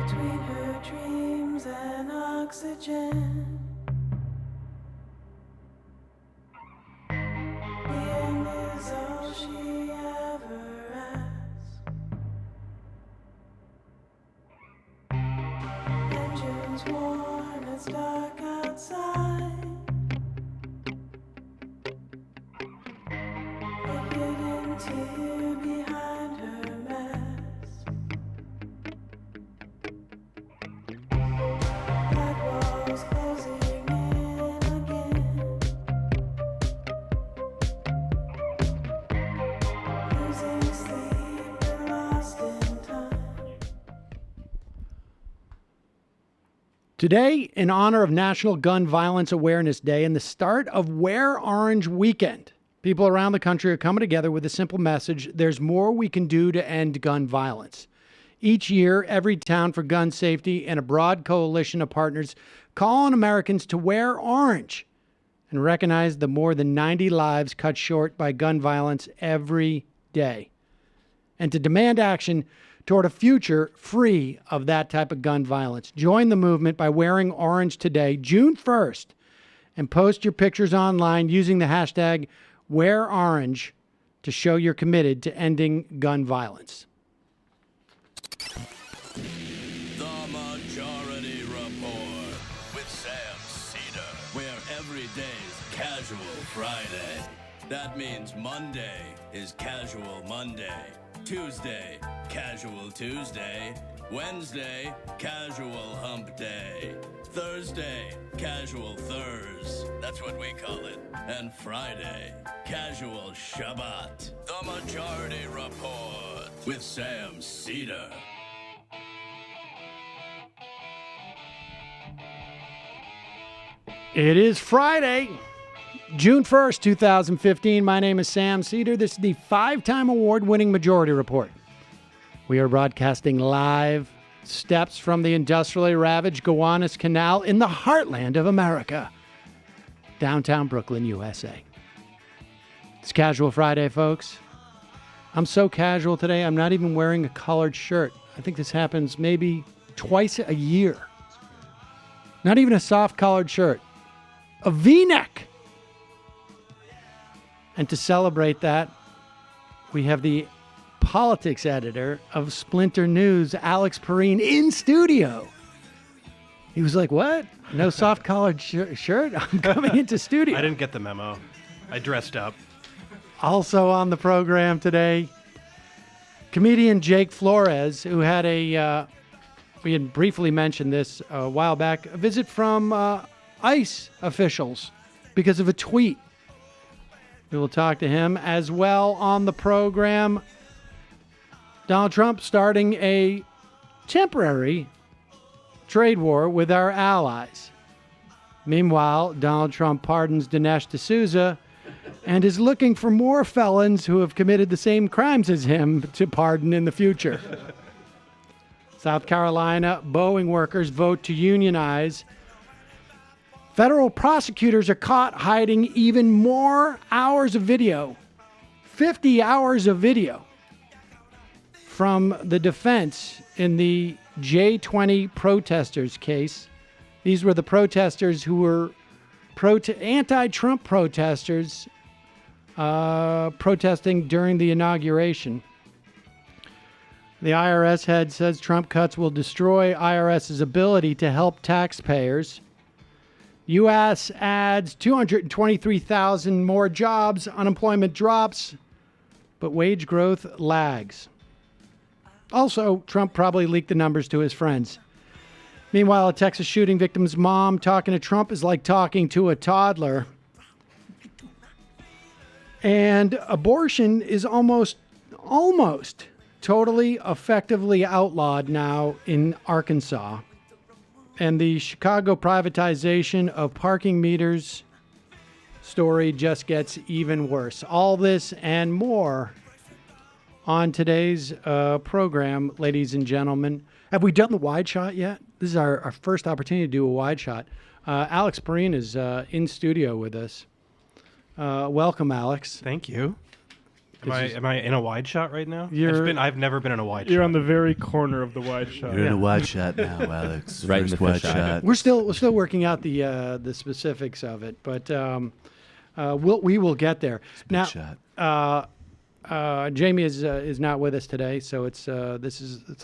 Between her dreams and oxygen, the end is all she ever asks. Engine's worn, it's dark outside. A hidden tear behind her mask. Closing in again, losing sleep and lost in time. Today, in honor of National Gun Violence Awareness Day and the start of Wear Orange Weekend, people around the country are coming together with a simple message: there's more we can do to end gun violence. Each year, Every Town for Gun Safety and a broad coalition of partners call on Americans to wear orange and recognize the more than 90 lives cut short by gun violence every day, and to demand action toward a future free of that type of gun violence. Join the movement by wearing orange today, June 1st, and post your pictures online using the hashtag #WearOrange to show you're committed to ending gun violence. The Majority Report with Sam Seder, where every day's Casual Friday. That means Monday is Casual Monday, Tuesday, Casual Tuesday, Wednesday, Casual Hump Day, Thursday, Casual Thurs, that's what we call it, and Friday, Casual Shabbat. The Majority Report with Sam Seder. It is Friday, June 1st, 2015. My name is Sam Seder. This is the 5-time award-winning Majority Report. We are broadcasting live steps from the industrially ravaged Gowanus Canal in the heartland of America, downtown Brooklyn, USA. It's Casual Friday, folks. I'm so casual today, I'm not even wearing a collared shirt. I think this happens maybe twice a year. Not even a soft collared shirt. A V-neck. And to celebrate that, we have the politics editor of Splinter News, Alex Pareene, in studio. He was like, what? No soft collared shirt? I'm coming into studio. I didn't get the memo. I dressed up. Also on the program today, comedian Jake Flores, who had we had briefly mentioned this a while back, a visit from ICE officials because of a tweet. We will talk to him as well on the program. Donald Trump starting a temporary trade war with our allies. Meanwhile, Donald Trump pardons Dinesh D'Souza and is looking for more felons who have committed the same crimes as him to pardon in the future. South Carolina Boeing workers vote to unionize. Federal prosecutors are caught hiding even more hours of video, 50 hours of video, from the defense in the J20 protesters case. These were the protesters who were anti-Trump protesters protesting during the inauguration. The IRS head says Trump cuts will destroy IRS's ability to help taxpayers. U.S. adds 223,000 more jobs. Unemployment drops, but wage growth lags. Also, Trump probably leaked the numbers to his friends. Meanwhile, a Texas shooting victim's mom talking to Trump is like talking to a toddler. And abortion is almost totally effectively outlawed now in Arkansas. And the Chicago privatization of parking meters story just gets even worse. All this and more on today's program, ladies and gentlemen. Have we done the wide shot yet? This is our first opportunity to do a wide shot. Alex Pareene is in studio with us. Welcome, Alex. Thank you. Am I in a wide shot right now? I've never been in a wide shot. You're on the very corner of the wide shot. You're in a wide shot now, Alex. Right in First the wide fish eye. shot. We're still working out the specifics of it, but we will get there. Now, Shot. Jamie is not with us today, so it's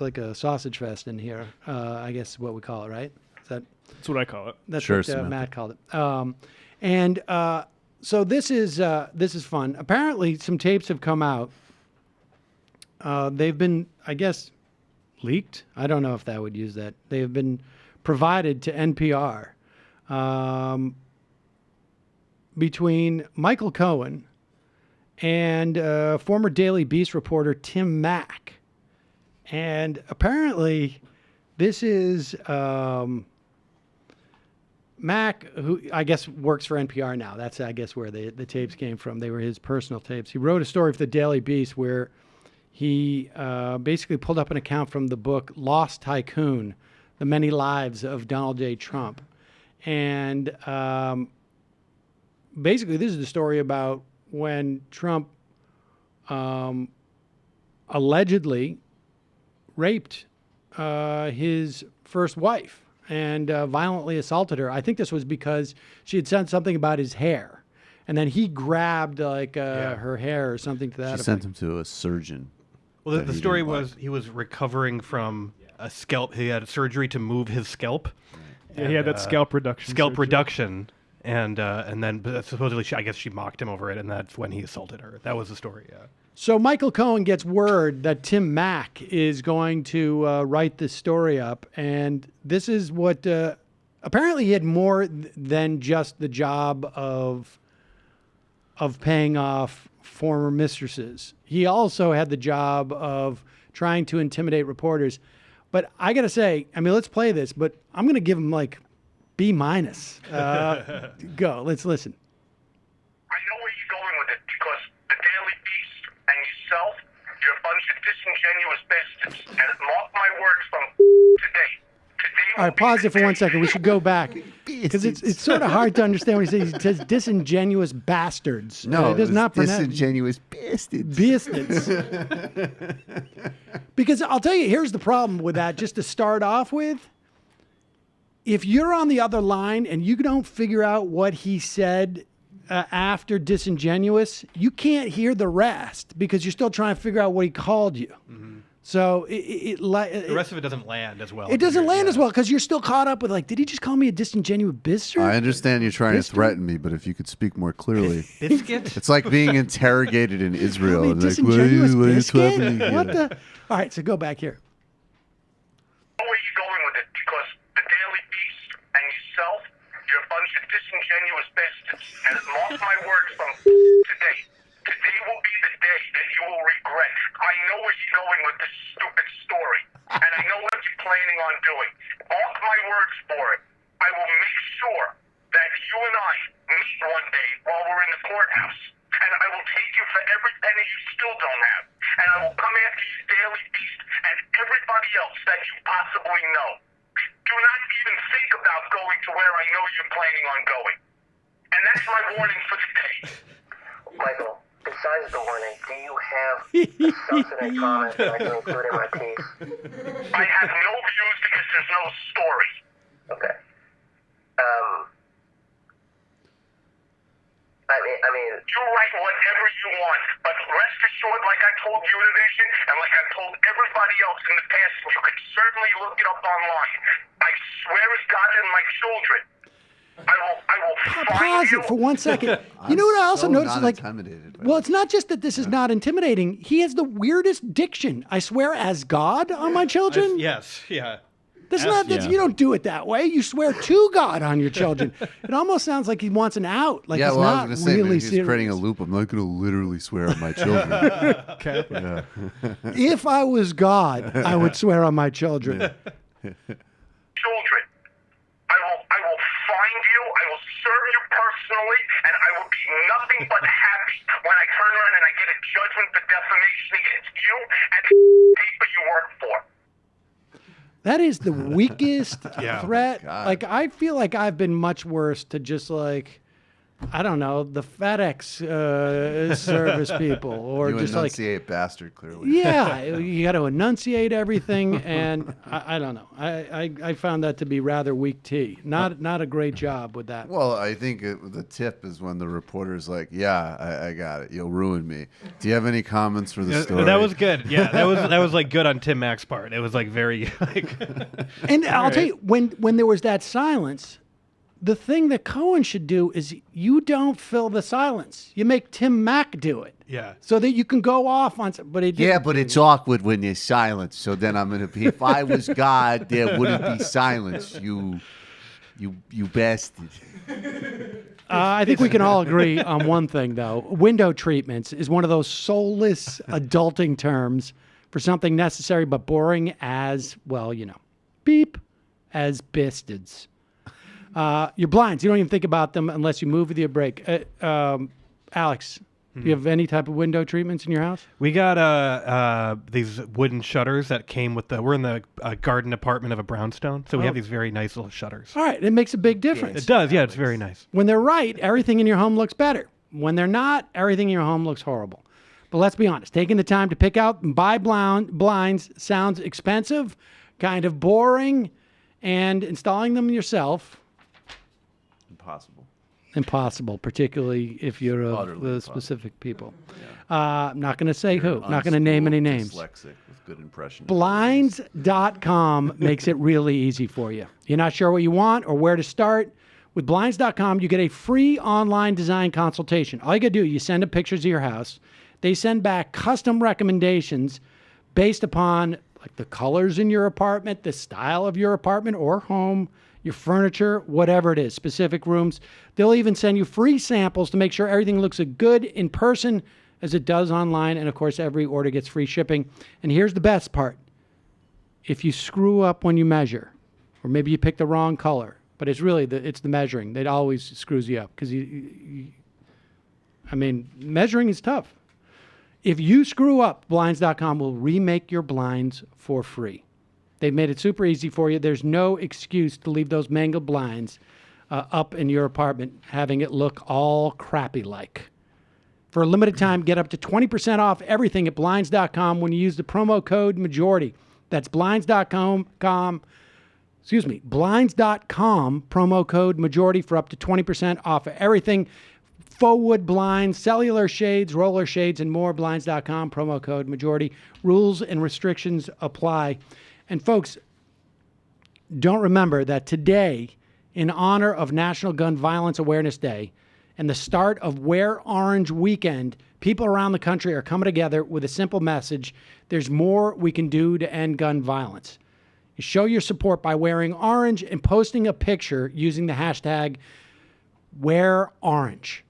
like a sausage fest in here. I guess is what we call it, right? That's what I call it. That's Sure, what Samantha. Matt called it. So this is fun. Apparently, some tapes have come out. They've been, I guess, leaked. I don't know if that would use that. They have been provided to NPR between Michael Cohen and former Daily Beast reporter Tim Mack. And apparently, this is Mack, who I guess works for NPR now. That's, I guess, where the tapes came from. They were his personal tapes. He wrote a story for the Daily Beast where he basically pulled up an account from the book Lost Tycoon, The Many Lives of Donald J. Trump. And basically, this is the story about when Trump allegedly raped his first wife and violently assaulted her. I think this was because she had said something about his hair. And then he grabbed her hair or something to that She effect. sent him to a surgeon. Well, that the he story didn't like. was he was recovering from a scalp. He had surgery to move his scalp. Yeah, he had that scalp reduction. Scalp surgery. reduction. And then supposedly, I guess she mocked him over it, and that's when he assaulted her. That was the story, yeah. So Michael Cohen gets word that Tim Mack is going to write this story up, and this is what apparently he had more than just the job of paying off former mistresses. He also had the job of trying to intimidate reporters. But I got to say, I mean, let's play this, but I'm going to give him like B-. Go, let's listen. I know where you're going with it because the Daily Beast and yourself, you're a bunch of disingenuous bastards. And mark my words from today. All right, pause it for 1 second. We should go back because it's sort of hard to understand what he says. He says disingenuous bastards. No, it does not pronounce disingenuous bastards. bastards. Because I'll tell you, here's the problem with that. Just to start off with, if you're on the other line and you don't figure out what he said after disingenuous, you can't hear the rest because you're still trying to figure out what he called you. Mm-hmm. So The rest of it doesn't land as well. it doesn't land as well because you're still caught up with like, did he just call me a disingenuous bastard? I understand you're trying Biscuit? to threaten me, but if you could speak more clearly. Biscuit? It's like being interrogated in Israel. Call me And a like, what disingenuous are you biscuit? threatening me? What the? All right, so go back here. I know where you're going with it because the Daily Beast and yourself, you're a bunch of disingenuous disingenuous bastards. And mark my words from today. Today will be the day that you will regret. I know where you're going with this stupid story. And I know what you're planning on doing. Mark my words for it. I will make sure that you and I meet one day while we're in the courthouse. And I will take you for every penny you still don't have. And I will come after you, Daily Beast, and everybody else that you possibly know. Do not even think about going to where I know you're planning on going. And that's my warning for today. Michael, besides the warning, do you have a substantive comment that I can include in my piece? I have no views because there's no story. Okay. I mean, You write whatever you want, but rest assured, like I told Univision and like I told everybody else in the past, and you can certainly look it up online. I swear as God and my children, I will find Pause you. it for 1 second. You know what I also so noticed? not Like, intimidated by well, this. it's not just that this is not intimidating. He has the weirdest diction. I swear, as God on my children. Yes, yeah. That's not. That's, You don't do it that way. You swear to God on your children. It almost sounds like he wants an out. Like Yeah, he's well, I not was going to say, really he's serious. creating a loop. I'm not going to literally swear on my children. Okay. Yeah. If I was God, I would swear on my children. Children. I will find you, I will serve you personally, and I will be nothing but happy when I turn around and I get a judgment for defamation against you and the paper you work for. That is the weakest Yeah. threat. God. Like, I feel like I've been much worse to just like, I don't know, the FedEx service people, or You just like, enunciate bastard, clearly. yeah, you got to enunciate everything, and I don't know. I found that to be rather weak tea. Not a great job with that. Well, I think the tip is when the reporter's like, yeah, I got it. You'll ruin me. Do you have any comments for the story? That was good. Yeah, that was like good on Tim Mack's part. It was like very like. And I'll tell you, when there was that silence, the thing that Cohen should do is you don't fill the silence. You make Tim Mack do it. Yeah. So that you can go off on. But it Yeah, but it's awkward when there's silence. So then I'm gonna be. If I was God, there wouldn't be silence. You bastard. I think we can all agree on one thing, though. Window treatments is one of those soulless adulting terms for something necessary but boring as, well, beep, as bastards. Your blinds, you don't even think about them unless you move with your brake. Alex, do you have any type of window treatments in your house? We got these wooden shutters that came with we're in the garden apartment of a brownstone, so we have these very nice little shutters. All right, it makes a big difference. It does, yeah, it's very nice. When they're right, everything in your home looks better. When they're not, everything in your home looks horrible. But let's be honest, taking the time to pick out and buy blinds sounds expensive, kind of boring, and installing them yourself, impossible, particularly if you're of specific people. I'm not going to say who, not going to name any names. Dyslexic with good impression. Blinds.com makes it really easy for you. You're not sure what you want or where to start? With Blinds.com, you get a free online design consultation. All you got to do, you send them pictures of your house. They send back custom recommendations based upon like the colors in your apartment, the style of your apartment or home, your furniture, whatever it is, specific rooms. They'll even send you free samples to make sure everything looks as good in person as it does online. And of course, every order gets free shipping. And here's the best part. If you screw up when you measure, or maybe you pick the wrong color, but it's really it's the measuring that always screws you up, because measuring is tough. If you screw up, Blinds.com will remake your blinds for free. They've made it super easy for you. There's no excuse to leave those mangled blinds up in your apartment, having it look all crappy like. For a limited time, get up to 20% off everything at Blinds.com when you use the promo code MAJORITY. That's Blinds.com, Blinds.com, promo code MAJORITY for up to 20% off of everything. Faux wood blinds, cellular shades, roller shades, and more. Blinds.com, promo code MAJORITY. Rules and restrictions apply. And folks, don't remember that today, in honor of National Gun Violence Awareness Day and the start of Wear Orange Weekend, people around the country are coming together with a simple message. There's more we can do to end gun violence. You show your support by wearing orange and posting a picture using the hashtag wear orange.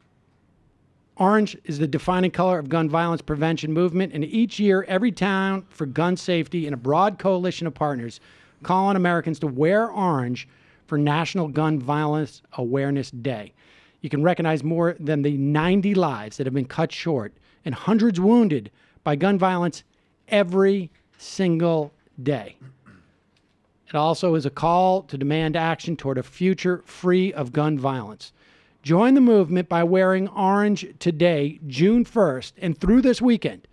Orange is the defining color of gun violence prevention movement, and each year, every town for gun safety and a broad coalition of partners call on Americans to wear orange for National Gun Violence Awareness Day. You can recognize more than the 90 lives that have been cut short and hundreds wounded by gun violence every single day. It also is a call to demand action toward a future free of gun violence. Join the movement by wearing orange today, June 1st, and through this weekend.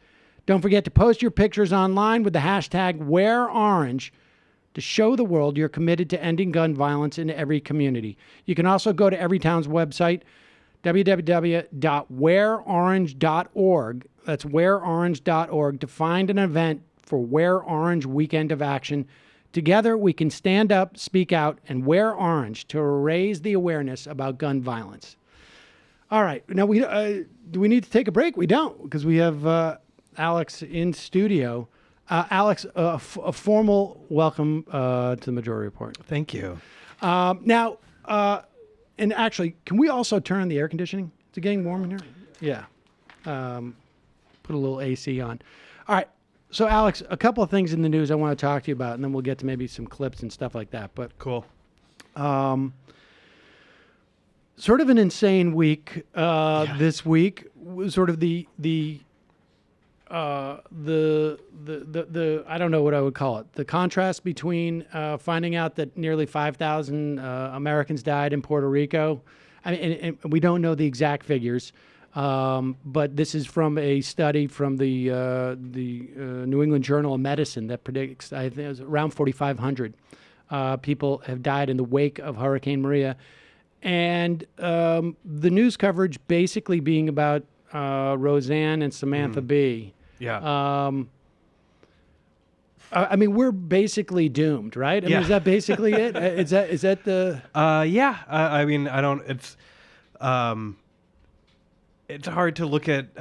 Don't forget to post your pictures online with the hashtag WearOrange to show the world you're committed to ending gun violence in every community. You can also go to every town's website, www.wearorange.org. That's wearorange.org to find an event for Wear Orange Weekend of Action. Together, we can stand up, speak out, and wear orange to raise the awareness about gun violence. All right. Now, do we need to take a break? We don't, because we have Alex in studio. Alex, a formal welcome to the Majority Report. Thank you. Now, and actually, can we also turn on the air conditioning? Is it getting warm in here? Yeah. Put a little AC on. All right. So, Alex, a couple of things in the news I want to talk to you about, and then we'll get to maybe some clips and stuff like that. But Cool. Sort of an insane week this week. Sort of the I don't know what I would call it. The contrast between finding out that nearly 5,000 Americans died in Puerto Rico. I mean, and we don't know the exact figures. But this is from a study from the New England Journal of Medicine that predicts, I think it was around 4,500 people have died in the wake of Hurricane Maria. And the news coverage basically being about Roseanne and Samantha Bee. Yeah. I mean, we're basically doomed, right? I mean, is that basically it? Is that the... Yeah. I mean, I don't... It's hard to look at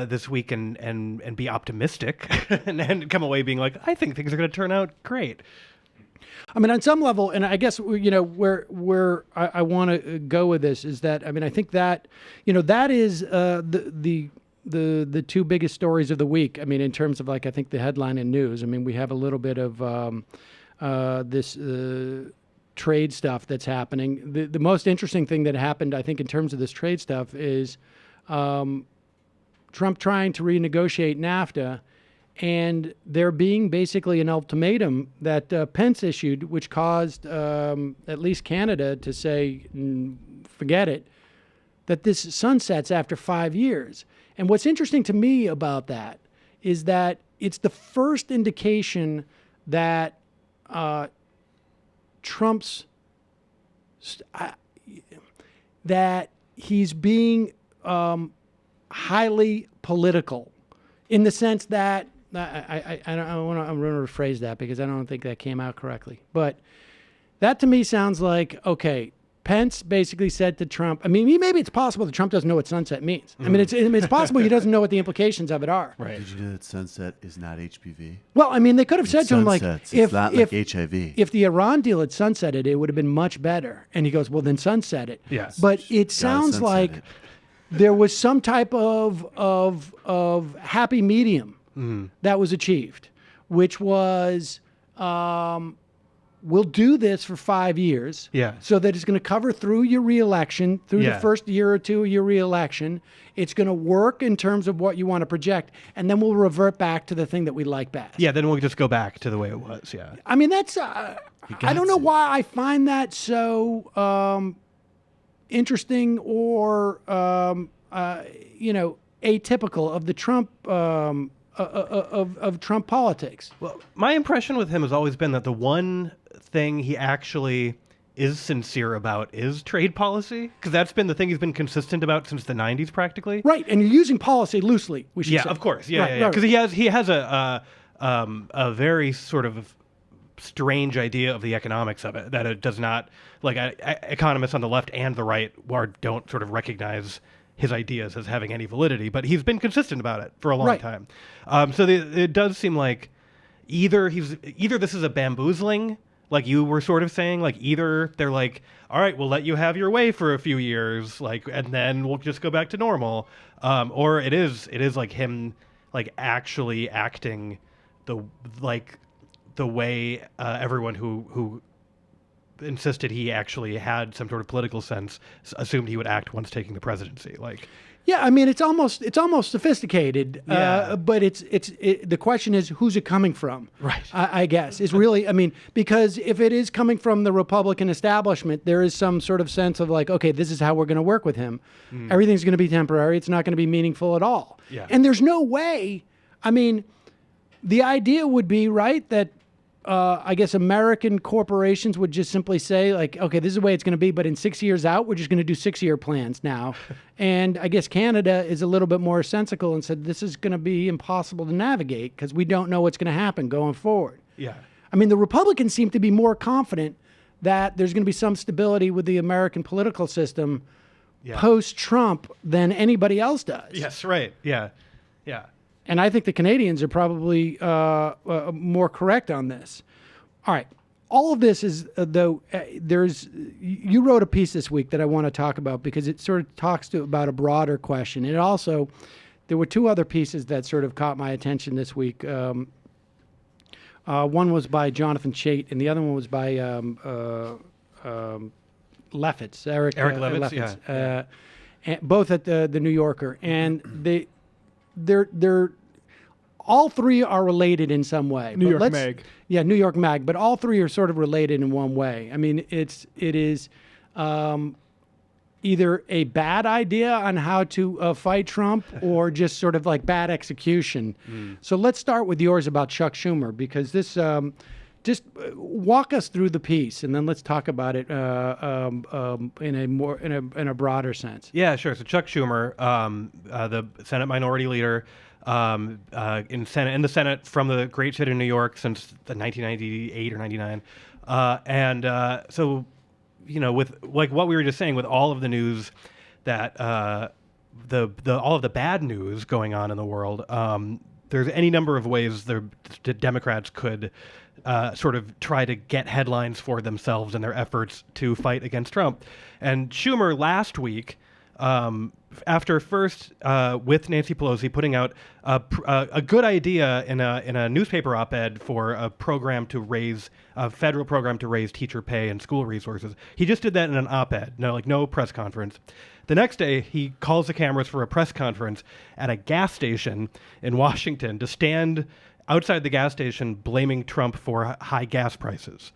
this week and be optimistic and come away being like, I think things are going to turn out great. I mean, on some level, and I guess, where I want to go with this is that, I mean, I think that, that is the two biggest stories of the week. I mean, in terms of like, I think the headline in news, I mean, we have a little bit of this trade stuff that's happening. The most interesting thing that happened, I think, in terms of this trade stuff is Trump trying to renegotiate NAFTA, and there being basically an ultimatum that Pence issued, which caused at least Canada to say, forget it, that this sunsets after 5 years. And what's interesting to me about that is that it's the first indication that Trump's, that he's being highly political, in the sense that I'm going to rephrase that because I don't think that came out correctly. But that to me sounds like, okay, Pence basically said to Trump, I mean, maybe it's possible that Trump doesn't know what sunset means. I mean, it's possible he doesn't know what the implications of it are. Right. Did you know that sunset is not HPV? Well, I mean, they could have said to him, like, it's not like HIV. If the Iran deal had sunsetted, it would have been much better. And he goes, well, then sunset it. Yes. But it sounds like there was some type of happy medium that was achieved, which was we'll do this for 5 years, so that it's going to cover through your reelection, through the first year or two of your reelection. It's going to work in terms of what you want to project, and then we'll revert back to the thing that we like best. Yeah, then we'll just go back to the way it was. Yeah. I mean, that's I don't know why I find that so interesting or atypical of the Trump of Trump politics. Well, my impression with him has always been that the one thing he actually is sincere about is trade policy, because that's been the thing he's been consistent about since the 90s practically. Right, and you're using policy loosely, we should say. Yeah, of course. Yeah, because he has a very sort of strange idea of the economics of it, that it does not, like, economists on the left and the right don't sort of recognize his ideas as having any validity, but he's been consistent about it for a long time. So it does seem like either this is a bamboozling like you were sort of saying, like either they're like, all right, we'll let you have your way for a few years, like, and then we'll just go back to normal, or it is like him like actually acting the way everyone who insisted he actually had some sort of political sense assumed he would act once taking the presidency. Like, Yeah, I mean, it's almost sophisticated, Yeah. but the question is, who's it coming from? Right. I guess is really, I mean, because if it is coming from the Republican establishment, there is some sort of sense of like, okay, this is how we're going to work with him. Everything's going to be temporary. It's not going to be meaningful at all. Yeah. And there's no way. I mean, the idea would be right that. I guess American corporations would just simply say, like, okay, this is the way it's going to be, but in 6 years out, we're just going to do 6-year plans now. And I guess Canada is a little bit more sensical and said, this is going to be impossible to navigate because we don't know what's going to happen going forward. yeah. I mean, the Republicans seem to be more confident that there's going to be some stability with the American political system post-Trump than anybody else does. Yes. Right. Yeah. Yeah. And I think the Canadians are probably more correct on this. All right. All of this is, you wrote a piece this week that I want to talk about because it sort of talks about a broader question. And also, there were two other pieces that sort of caught my attention this week. One was by Jonathan Chait, and the other one was by Lefitz, Eric Lefitz, yeah. And both at the New Yorker. And they're all three are related in some way. New York Mag. Yeah, New York Mag, but all three are sort of related in one way. I mean, it is either a bad idea on how to fight Trump or just sort of like bad execution. So let's start with yours about Chuck Schumer, because this just walk us through the piece, and then let's talk about it in a broader sense. Yeah, sure. So Chuck Schumer, the Senate Minority Leader, in the Senate from the great state of New York since the 1998 or 99, so with like what we were just saying, with all of the news that all of the bad news going on in the world, there's any number of ways the Democrats could sort of try to get headlines for themselves in their efforts to fight against Trump. And Schumer last week, after first with Nancy Pelosi putting out a good idea in a newspaper op-ed for a federal program to raise teacher pay and school resources, he just did that in an op-ed, no press conference. The next day, he calls the cameras for a press conference at a gas station in Washington to stand outside the gas station blaming Trump for high gas prices.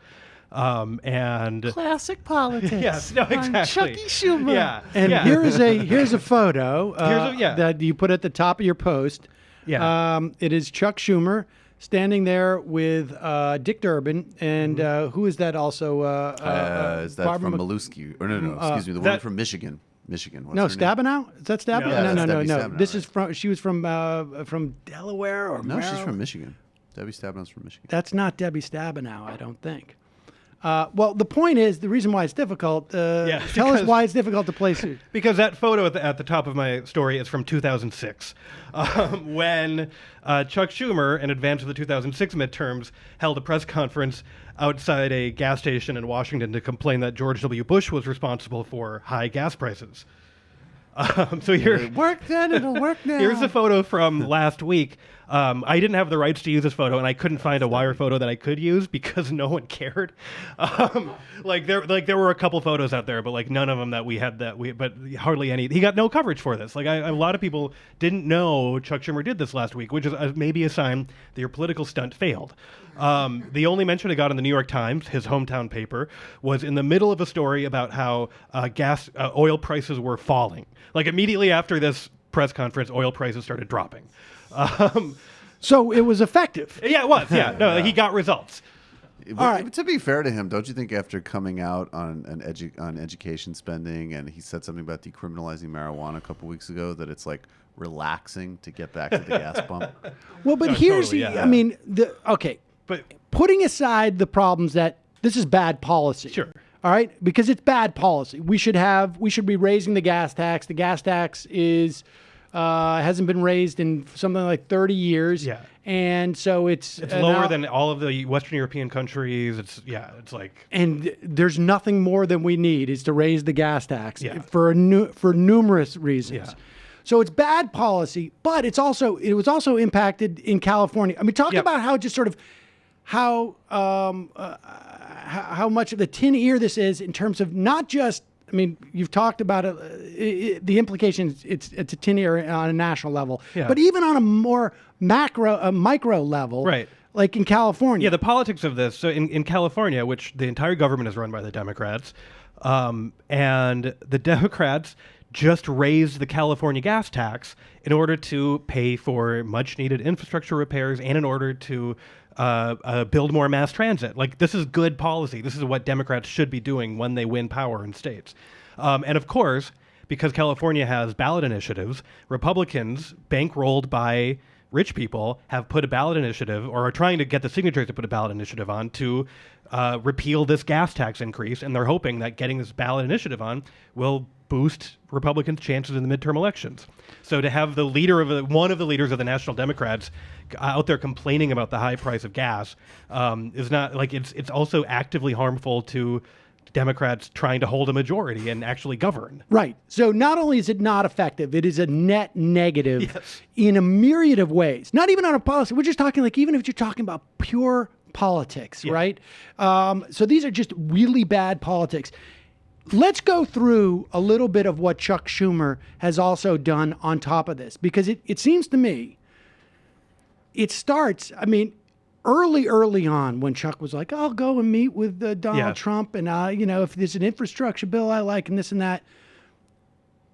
And Classic politics. Yes, no, exactly. Chucky Schumer. Yeah, And yeah. here's a photo Yeah. that you put at the top of your post. Yeah. It is Chuck Schumer standing there with Dick Durbin, and who is that also? Is that Barbara from Malusky? Or no, excuse me, the woman from Michigan. What's No, her name? Stabenow? Is that Stabenow? Yeah, that's no. Debbie Stabenow, This right. is she was from Delaware or No, she's Maryland? from Michigan. Debbie Stabenow's from Michigan. That's not Debbie Stabenow, I don't think. Well, the point is, the reason why it's difficult, tell us because- why it's difficult to place it. Because that photo at the top of my story is from 2006, when Chuck Schumer, in advance of the 2006 midterms, held a press conference outside a gas station in Washington to complain that George W. Bush was responsible for high gas prices. So here, Work then, it'll work now. here's the photo from last week. I didn't have the rights to use this photo, and I couldn't find a wire photo that I could use because no one cared. There were a couple photos out there, but like none of them but hardly any. He got no coverage for this. Like a lot of people didn't know Chuck Schumer did this last week, which is maybe a sign that your political stunt failed. The only mention it got in the New York Times, his hometown paper, was in the middle of a story about how oil prices were falling. Like immediately after this press conference, oil prices started dropping. So it was effective. Yeah, it was. Yeah, no, he got results. All right. To be fair to him, don't you think after coming out on education spending, and he said something about decriminalizing marijuana a couple weeks ago, that it's like relaxing to get back to the gas pump? Well, but No, here's totally, the, yeah. I mean, But putting aside the problems that this is bad policy. Sure. All right, because it's bad policy. We should be raising the gas tax. The gas tax is Hasn't been raised in something like 30 years. Yeah. And so it's lower now- than all of the Western European countries. It's like and there's nothing more than we need is to raise the gas tax Yeah. for numerous reasons. Yeah. So it's bad policy, but it was also impacted in California. I mean, talk Yep. about how just sort of how much of the tin ear this is in terms of not just. I mean, you've talked about the implications. It's a tin ear on a national level, Yeah. but even on a more micro level, Right. Like in California. Yeah, the politics of this. So in California, which the entire government is run by the Democrats, and the Democrats just raised the California gas tax in order to pay for much needed infrastructure repairs and in order to build more mass transit. Like, this is good policy. This is what Democrats should be doing when they win power in states. And of course, because California has ballot initiatives, Republicans, bankrolled by rich people, have put a ballot initiative or are trying to get the signatures to put a ballot initiative on to repeal this gas tax increase. And they're hoping that getting this ballot initiative on will boost Republicans' chances in the midterm elections. So to have the leader of one of the leaders of the National Democrats out there complaining about the high price of gas is not like it's also actively harmful to Democrats trying to hold a majority and actually govern. Right. So not only is it not effective, it is a net negative in a myriad of ways. Not even on a policy. We're just talking like even if you're talking about pure politics, right? So these are just really bad politics. Let's go through a little bit of what Chuck Schumer has also done on top of this, because it seems to me it starts, I mean, early on when Chuck was like, I'll go and meet with Donald Trump and, if there's an infrastructure bill I like and this and that.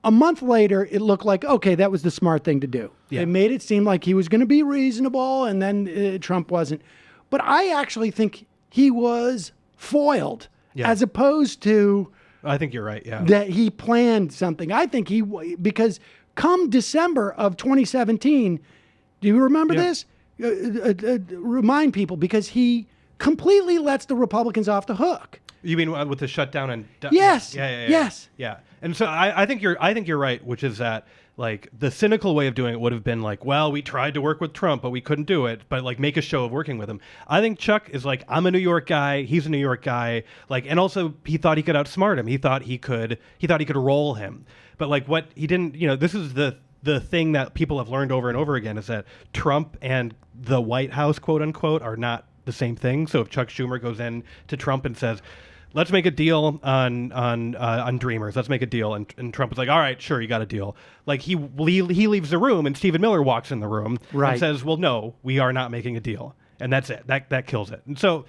A month later, it looked like, okay, that was the smart thing to do. Yeah. It made it seem like he was going to be reasonable, and then Trump wasn't. But I actually think he was foiled as opposed to... I think you're right, yeah. that he planned something. I think because come December of 2017, do you remember this? Remind people, because he completely lets the Republicans off the hook. You mean with the shutdown and Yes. Yes. Yeah. And so I think you're right, which is that like the cynical way of doing it would have been like, well, we tried to work with Trump, but we couldn't do it, but like make a show of working with him. I think Chuck is like, I'm a New York guy, he's a New York guy, like, and also he thought he could outsmart him. He thought he could roll him. But like what he didn't, this is the thing that people have learned over and over again is that Trump and the White House, quote unquote, are not the same thing. So if Chuck Schumer goes in to Trump and says, let's make a deal on Dreamers. Let's make a deal. And Trump is like, all right, sure, you got a deal. Like he leaves the room and Stephen Miller walks in the room and says, well, no, we are not making a deal. And that's it. That kills it. And so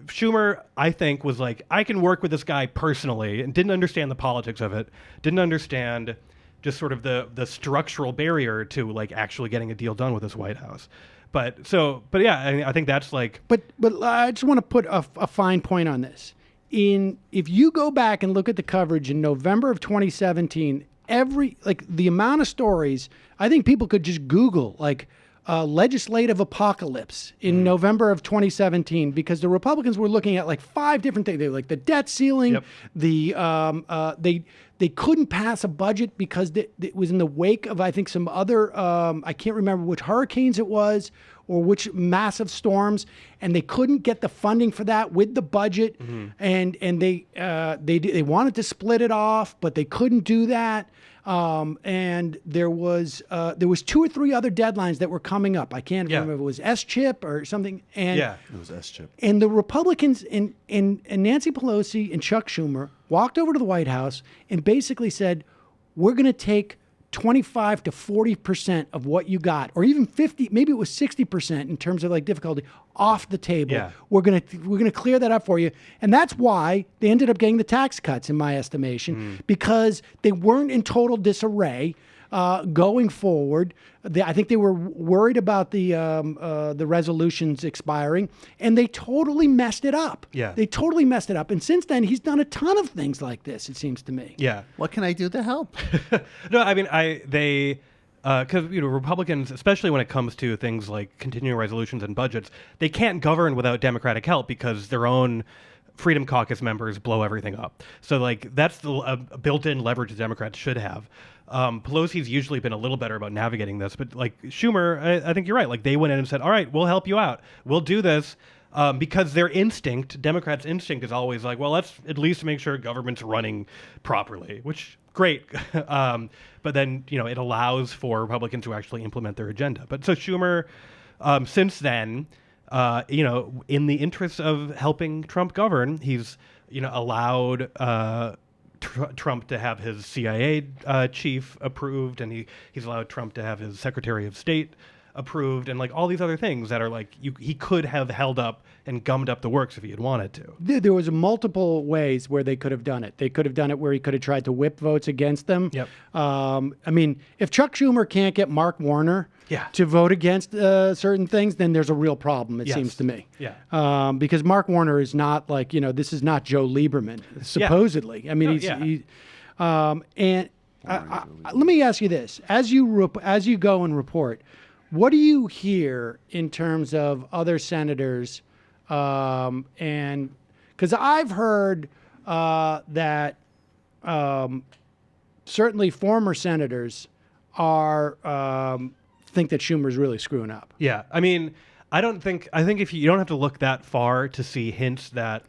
Schumer, I think, was like, I can work with this guy personally, and didn't understand the politics of it, didn't understand just sort of the structural barrier to like actually getting a deal done with this White House. But yeah, I mean, I think that's like. But I just want to put a fine point on this. If you go back and look at the coverage in November of 2017, the amount of stories, I think people could just Google like legislative apocalypse in November of 2017, because the Republicans were looking at like 5 different things. They were like the debt ceiling, they couldn't pass a budget because it was in the wake of, I think, some other, I can't remember which hurricanes it was or which massive storms, and they couldn't get the funding for that with the budget, and they wanted to split it off, but they couldn't do that. And there was 2 or 3 other deadlines that were coming up. I can't remember if it was S-chip or something. And it was S-chip. And the Republicans and Nancy Pelosi and Chuck Schumer walked over to the White House and basically said, we're going to take 25 to 40% of what you got, or even 50, maybe it was 60% in terms of like difficulty, off the table. Yeah. We're gonna clear that up for you, and that's why they ended up getting the tax cuts, in my estimation, because they weren't in total disarray going forward. I think they were worried about the resolutions expiring, and they totally messed it up. Yeah. They totally messed it up, and since then he's done a ton of things like this. It seems to me. Yeah. What can I do to help? No, I mean, because Republicans, especially when it comes to things like continuing resolutions and budgets, they can't govern without Democratic help because their own Freedom Caucus members blow everything up. So like that's a built-in leverage the Democrats should have. Pelosi's usually been a little better about navigating this, but like Schumer, I think you're right. Like they went in and said, all right, we'll help you out. We'll do this. Because their instinct, Democrats' instinct is always like, well, let's at least make sure government's running properly, which great. But then, it allows for Republicans to actually implement their agenda. But so Schumer, since then, in the interest of helping Trump govern, he's, allowed Trump to have his CIA chief approved, and he's allowed Trump to have his Secretary of State approved, and like all these other things that are like he could have held up and gummed up the works if he had wanted to. There was multiple ways where they could have done it. They could have done it where he could have tried to whip votes against them. Yep. If Chuck Schumer can't get Mark Warner to vote against certain things, then there's a real problem, it seems to me. Yeah. Because Mark Warner is not like, this is not Joe Lieberman, supposedly. I mean, let me ask you this. As you go and report, what do you hear in terms of other senators? And because I've heard that certainly former senators are think that Schumer's really screwing up. Yeah, I mean, I think if you don't have to look that far to see hints that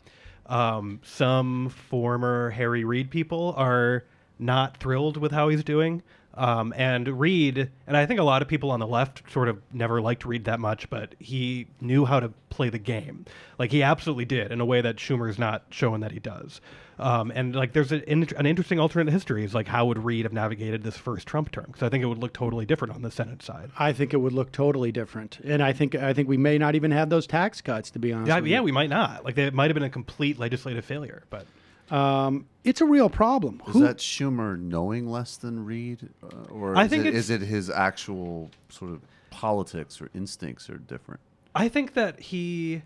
some former Harry Reid people are not thrilled with how he's doing. And Reid, and I think a lot of people on the left sort of never liked Reid that much, but he knew how to play the game. Like he absolutely did in a way that Schumer's not showing that he does. And like there's an interesting alternate history is like how would Reid have navigated this first Trump term? Because I think it would look totally different on the Senate side. I think it would look totally different. And I think we may not even have those tax cuts, to be honest with you. We might not. Like it might have been a complete legislative failure, but it's a real problem. Is that Schumer knowing less than Reid, or is it his actual sort of politics or instincts are different? I think that he,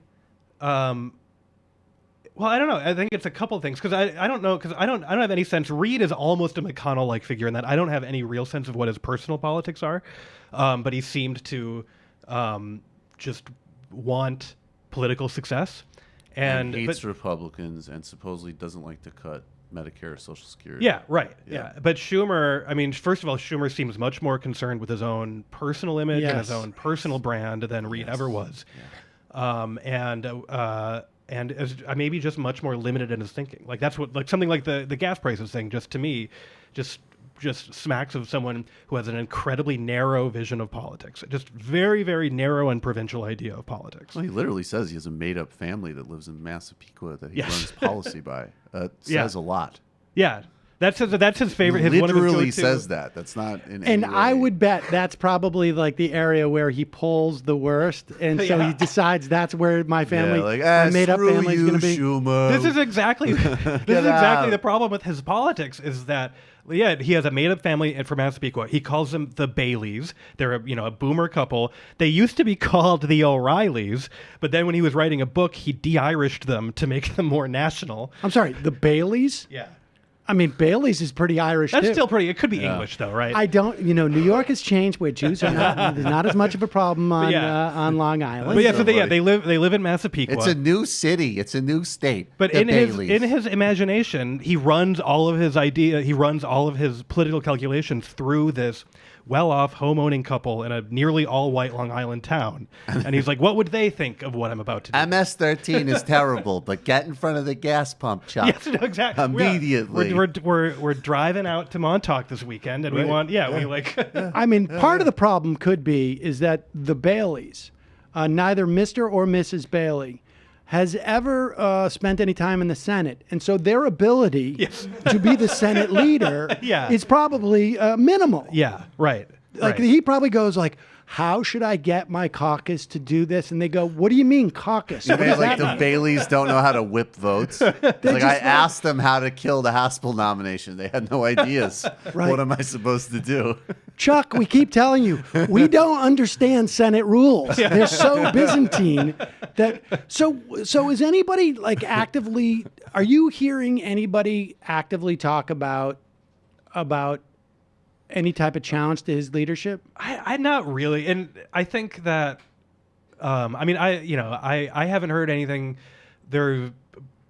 well, I don't know. I think it's a couple things because I don't know because I don't have any sense. Reid is almost a McConnell-like figure in that I don't have any real sense of what his personal politics are, but he seemed to just want political success. And hates Republicans and supposedly doesn't like to cut Medicare or Social Security. Yeah, right. Yeah. But Schumer, I mean, first of all, Schumer seems much more concerned with his own personal image and his own personal brand than Reid ever was. Yeah. And is maybe just much more limited in his thinking. Like that's what, like something like the gas prices thing, just to me, just smacks of someone who has an incredibly narrow vision of politics. Just very, very narrow and provincial idea of politics. Well, he literally says he has a made-up family that lives in Massapequa that he runs policy by. Says a lot. Yeah. That's his favorite. He one of his literally go-to. says that. That's not in any And way. I would bet that's probably like the area where he pulls the worst, and so he decides that's where my family, my made-up family, is going to be. Schumer. This is exactly the problem with his politics. Is that he has a made-up family from Massapequa. He calls them the Baileys. They're a boomer couple. They used to be called the O'Reillys, but then when he was writing a book, he de-Irished them to make them more national. I'm sorry, the Baileys? Yeah. I mean, Bailey's is pretty Irish, That's too. still pretty. It could be English, though, right? I don't, New York has changed where Jews are not as much of a problem on Long Island. But they live in Massapequa. It's a new city. It's a new state. But in his imagination, he runs all of his political calculations through this well-off home-owning couple in a nearly all-white Long Island town. And he's like, what would they think of what I'm about to do? MS-13 is terrible, but get in front of the gas pump, Chuck. Yes, no, exactly. Immediately. We're driving out to Montauk this weekend, and we like... I mean, part of the problem could be is that the Baileys, neither Mr. or Mrs. Bailey, has ever spent any time in the Senate. And so their ability to be the Senate leader is probably minimal. Yeah, right. Like he probably goes like, how should I get my caucus to do this? And they go, what do you mean caucus? What does that the mean? Baileys don't know how to whip votes. I asked them how to kill the Haspel nomination. They had no ideas. Right. What am I supposed to do? Chuck, we keep telling you, we don't understand Senate rules. They're so Byzantine that so is anybody like actively, are you hearing anybody actively talk about any type of challenge to his leadership? I not really, and I think that I haven't heard anything. There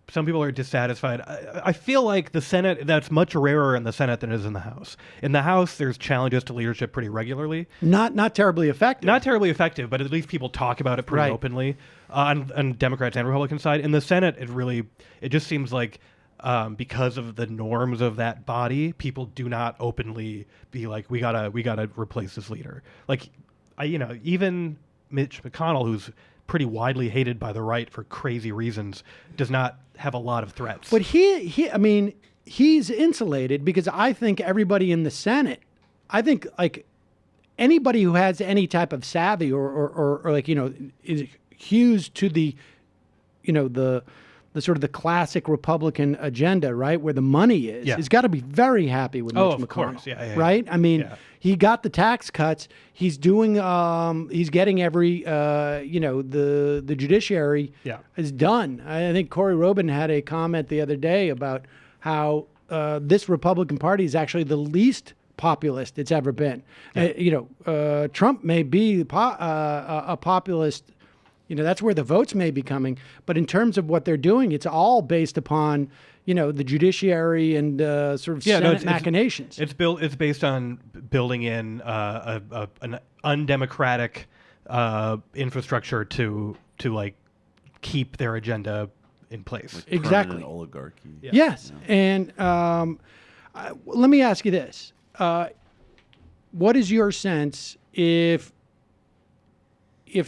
some people are dissatisfied. I feel like the Senate, that's much rarer in the Senate than it is in the House. In the House, there's challenges to leadership pretty regularly. Not terribly effective. Not terribly effective, but at least people talk about it pretty Right. openly on Democrats and Republican side. In the Senate, it just seems like because of the norms of that body, people do not openly be like, we gotta replace this leader. Like, even Mitch McConnell, who's pretty widely hated by the right for crazy reasons, does not have a lot of threats. But he's insulated because I think everybody in the Senate, I think like anybody who has any type of savvy or like, is hews to the sort of the classic Republican agenda, right, where the money is, Yeah. has got to be very happy with Mitch of McConnell, course. Yeah, right? I mean, yeah. he got the tax cuts. He's doing, he's getting every, the judiciary Yeah. is done. I think Corey Robin had a comment the other day about how this Republican Party is actually the least populist it's ever been. Trump may be a populist. That's where the votes may be coming. But in terms of what they're doing, it's all based upon, the judiciary and sort of Senate machinations. It's based on building in an undemocratic infrastructure to like keep their agenda in place. Like Exactly. permanent oligarchy. Yeah. Yes. And let me ask you this. What is your sense if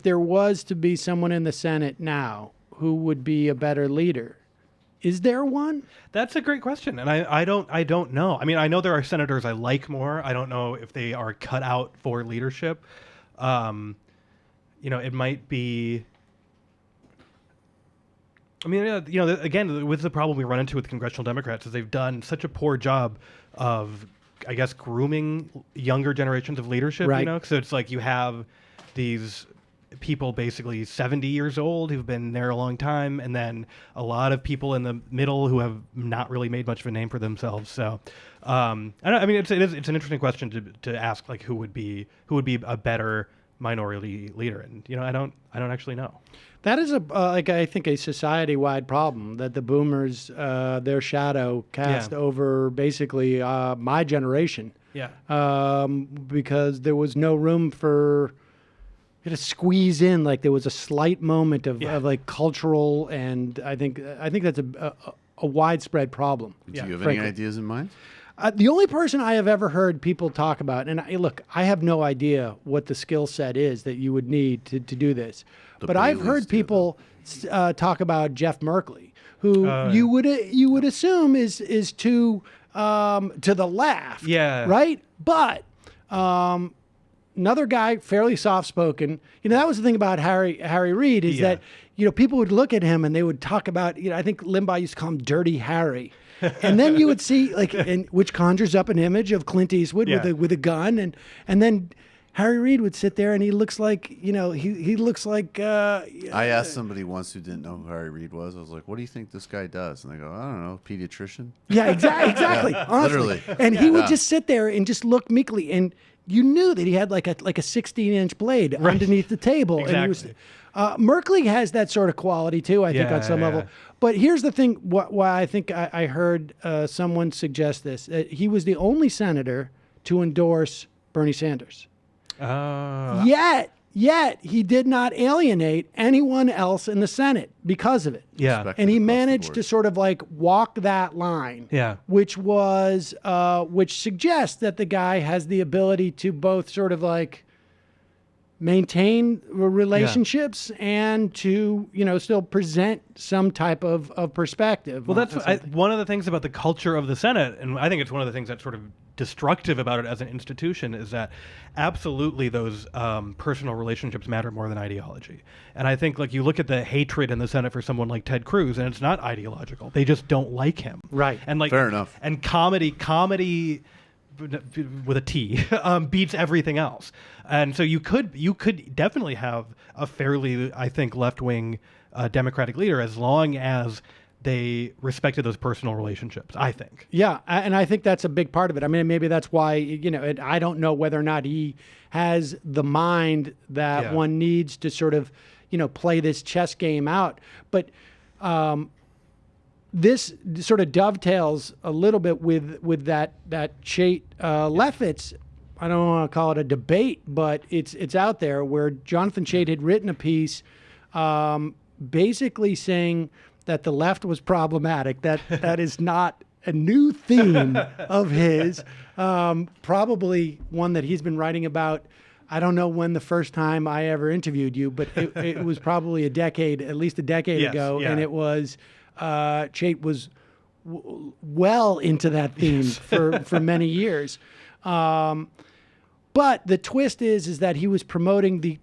there was to be someone in the Senate now who would be a better leader? Is there one? That's a great question, and I don't know. I mean, I know there are senators I like more. I don't know if they are cut out for leadership. It might be. I mean, again, with the problem we run into with congressional Democrats is they've done such a poor job of, I guess, grooming younger generations of leadership. Right. So it's like you have these people basically 70 years old who've been there a long time, and then a lot of people in the middle who have not really made much of a name for themselves. So it's an interesting question to ask, like who would be a better minority leader, and I don't actually know. That is I think a society-wide problem that the boomers, their shadow cast over basically my generation. Yeah. Because there was no room for to squeeze in, like there was a slight moment of like cultural, and I think that's a widespread problem. Do you have frankly. any ideas in mind? The only person I have ever heard people talk about, and I have no idea what the skill set is that you would need to do this, but I've Baileys heard do, people talk about Jeff Merkley, who you would assume is to the left, right? But another guy, fairly soft-spoken. That was the thing about Harry Reid is that people would look at him and they would talk about. I think Limbaugh used to call him Dirty Harry, and then you would see which conjures up an image of Clint Eastwood with a gun, and then Harry Reid would sit there and he looks like he looks like. I asked somebody once who didn't know who Harry Reid was. I was like, "What do you think this guy does?" And they go, "I don't know, pediatrician." Yeah, exactly. Honestly. Literally. And he would just sit there and just look meekly, and you knew that he had like a 16-inch blade underneath the table. Exactly. And he was, Merkley has that sort of quality too, I think, on some level. But here's the thing: why I think I heard someone suggest this. He was the only senator to endorse Bernie Sanders. Yet he did not alienate anyone else in the Senate because of it. Yeah. Respected And he across the managed board. to sort of like walk that line. Yeah. Which was which suggests that the guy has the ability to both sort of like maintain relationships and to still present some type of perspective. Well, that's one of the things about the culture of the Senate, and I think it's one of the things that's sort of destructive about it as an institution, is that absolutely those personal relationships matter more than ideology. And I think you look at the hatred in the Senate for someone like Ted Cruz, and it's not ideological. They just don't like him. Right. And Fair enough. And comedy with a T beats everything else. And so you could definitely have a fairly, I think, left-wing Democratic leader as long as they respected those personal relationships, I think. Yeah, and I think that's a big part of it. I mean, maybe that's why, I don't know whether or not he has the mind that one needs to sort of, play this chess game out. But this sort of dovetails a little bit with that Chait Lefitz. I don't want to call it a debate, but it's out there where Jonathan Chait had written a piece, basically saying that the left was problematic. That is not a new theme of his. Probably one that he's been writing about. I don't know when the first time I ever interviewed you, but it was probably at least a decade Yes, ago, yeah. and it was Chait was well into that theme for many years. But the twist is that he was promoting the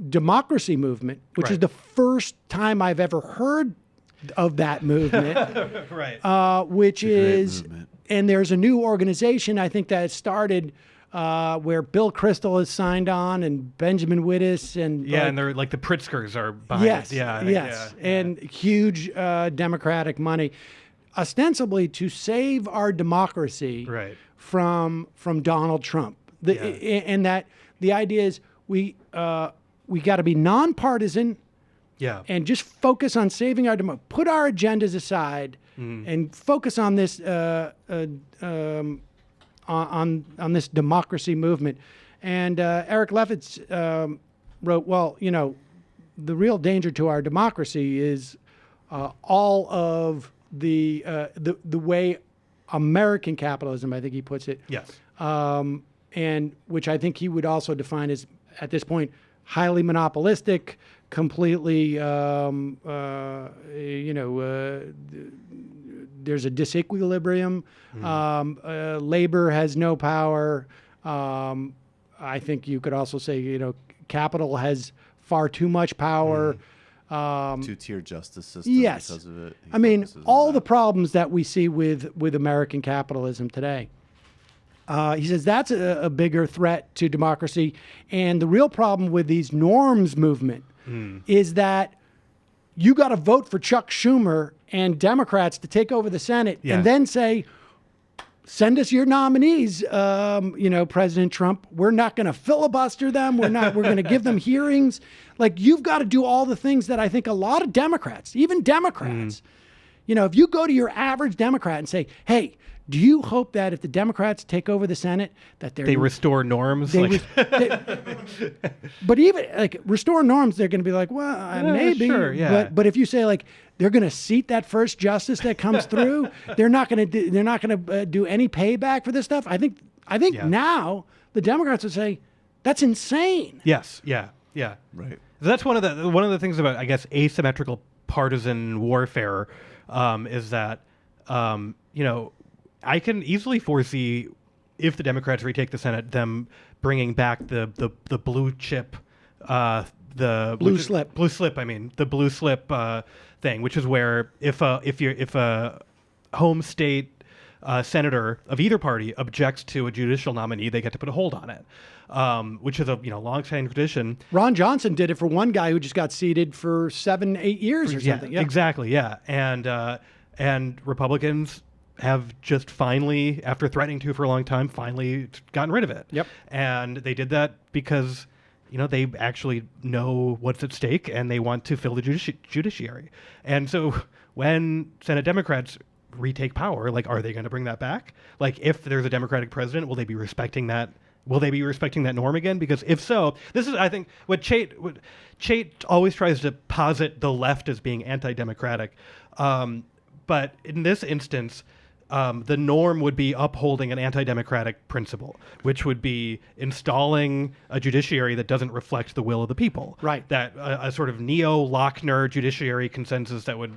democracy movement, which is Right. the first time I've ever heard of that movement. Right. Which great is, movement. and there's a new organization I think that started where Bill Kristol is signed on and Benjamin Wittes and Yeah, like, and they're like the Pritzkers are behind yes, it. Yeah. yes, yeah. and huge Democratic money, ostensibly to save our democracy Right. from Donald Trump. And that the idea is we got to be nonpartisan Yeah. and just focus on saving our democracy. Put our agendas aside and focus on this on this democracy movement. And Eric Lefitz wrote, well, the real danger to our democracy is all of the way American capitalism, I think he puts it, Yes. and which I think he would also define as, at this point, highly monopolistic, completely, there's a disequilibrium. Labor has no power. I think you could also say, capital has far too much power. Two-tier justice system Yes. because of it. He I mean, focuses on all that. the problems that we see with American capitalism today. He says that's a bigger threat to democracy. And the real problem with these norms movement is that you got to vote for Chuck Schumer and Democrats to take over the Senate Yeah. and then say, send us your nominees, President Trump. We're not going to filibuster them. We're going to give them hearings. Like, you've got to do all the things that I think a lot of Democrats, even Democrats, if you go to your average Democrat and say, hey, do you hope that if the Democrats take over the Senate, that They restore norms. but even like restore norms, they're going to be like, well, maybe. sure, yeah. But if you say like they're going to seat that first justice that comes through, they're not going to do any payback for this stuff. I think Yeah. now the Democrats would say that's insane. Yes. Yeah. Yeah. Right. That's one of the things about, I guess, asymmetrical partisan warfare, is that I can easily foresee, if the Democrats retake the Senate, them bringing back the blue chip, the Blue slip. blue slip. I mean, the blue slip thing, which is where if a home state senator of either party objects to a judicial nominee, they get to put a hold on it, which is a long-standing tradition. Ron Johnson did it for one guy who just got seated for 7-8 years or something. Yeah. Exactly. Yeah, and Republicans have just finally, after threatening to for a long time, finally gotten rid of it. Yep. And they did that because, they actually know what's at stake and they want to fill the judiciary. And so when Senate Democrats retake power, like, are they going to bring that back? Like, if there's a Democratic president, will they be respecting that? Will they be respecting that norm again? Because if so, this is, I think, what Chait always tries to posit the left as being anti-democratic. But in this instance, the norm would be upholding an anti-democratic principle, which would be installing a judiciary that doesn't reflect the will of the people. Right. That a sort of neo-Lochner judiciary consensus that would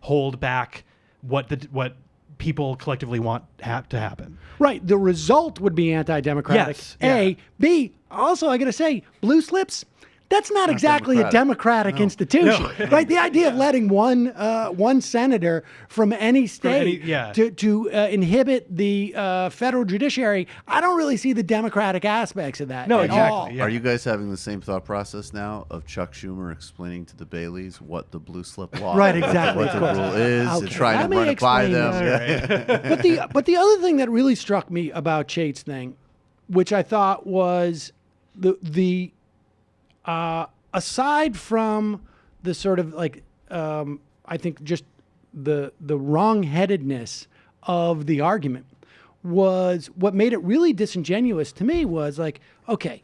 hold back what people collectively want to happen. Right. The result would be anti-democratic. Yes, A. yeah. B. Also, I got to say, blue slips. That's not exactly a democratic institution, right? The idea of letting one senator from any state to inhibit the federal judiciary, I don't really see the democratic aspects of that. No, at exactly. all. Yeah. Are you guys having the same thought process now of Chuck Schumer explaining to the Baileys what the blue slip law, Right, exactly, what of the course. rule is, Okay, and trying let to run me it by explain them? this. But the other thing that really struck me about Chait's thing, which I thought was the aside from the sort of I think just the wrong-headedness of the argument was what made it really disingenuous to me was like, okay,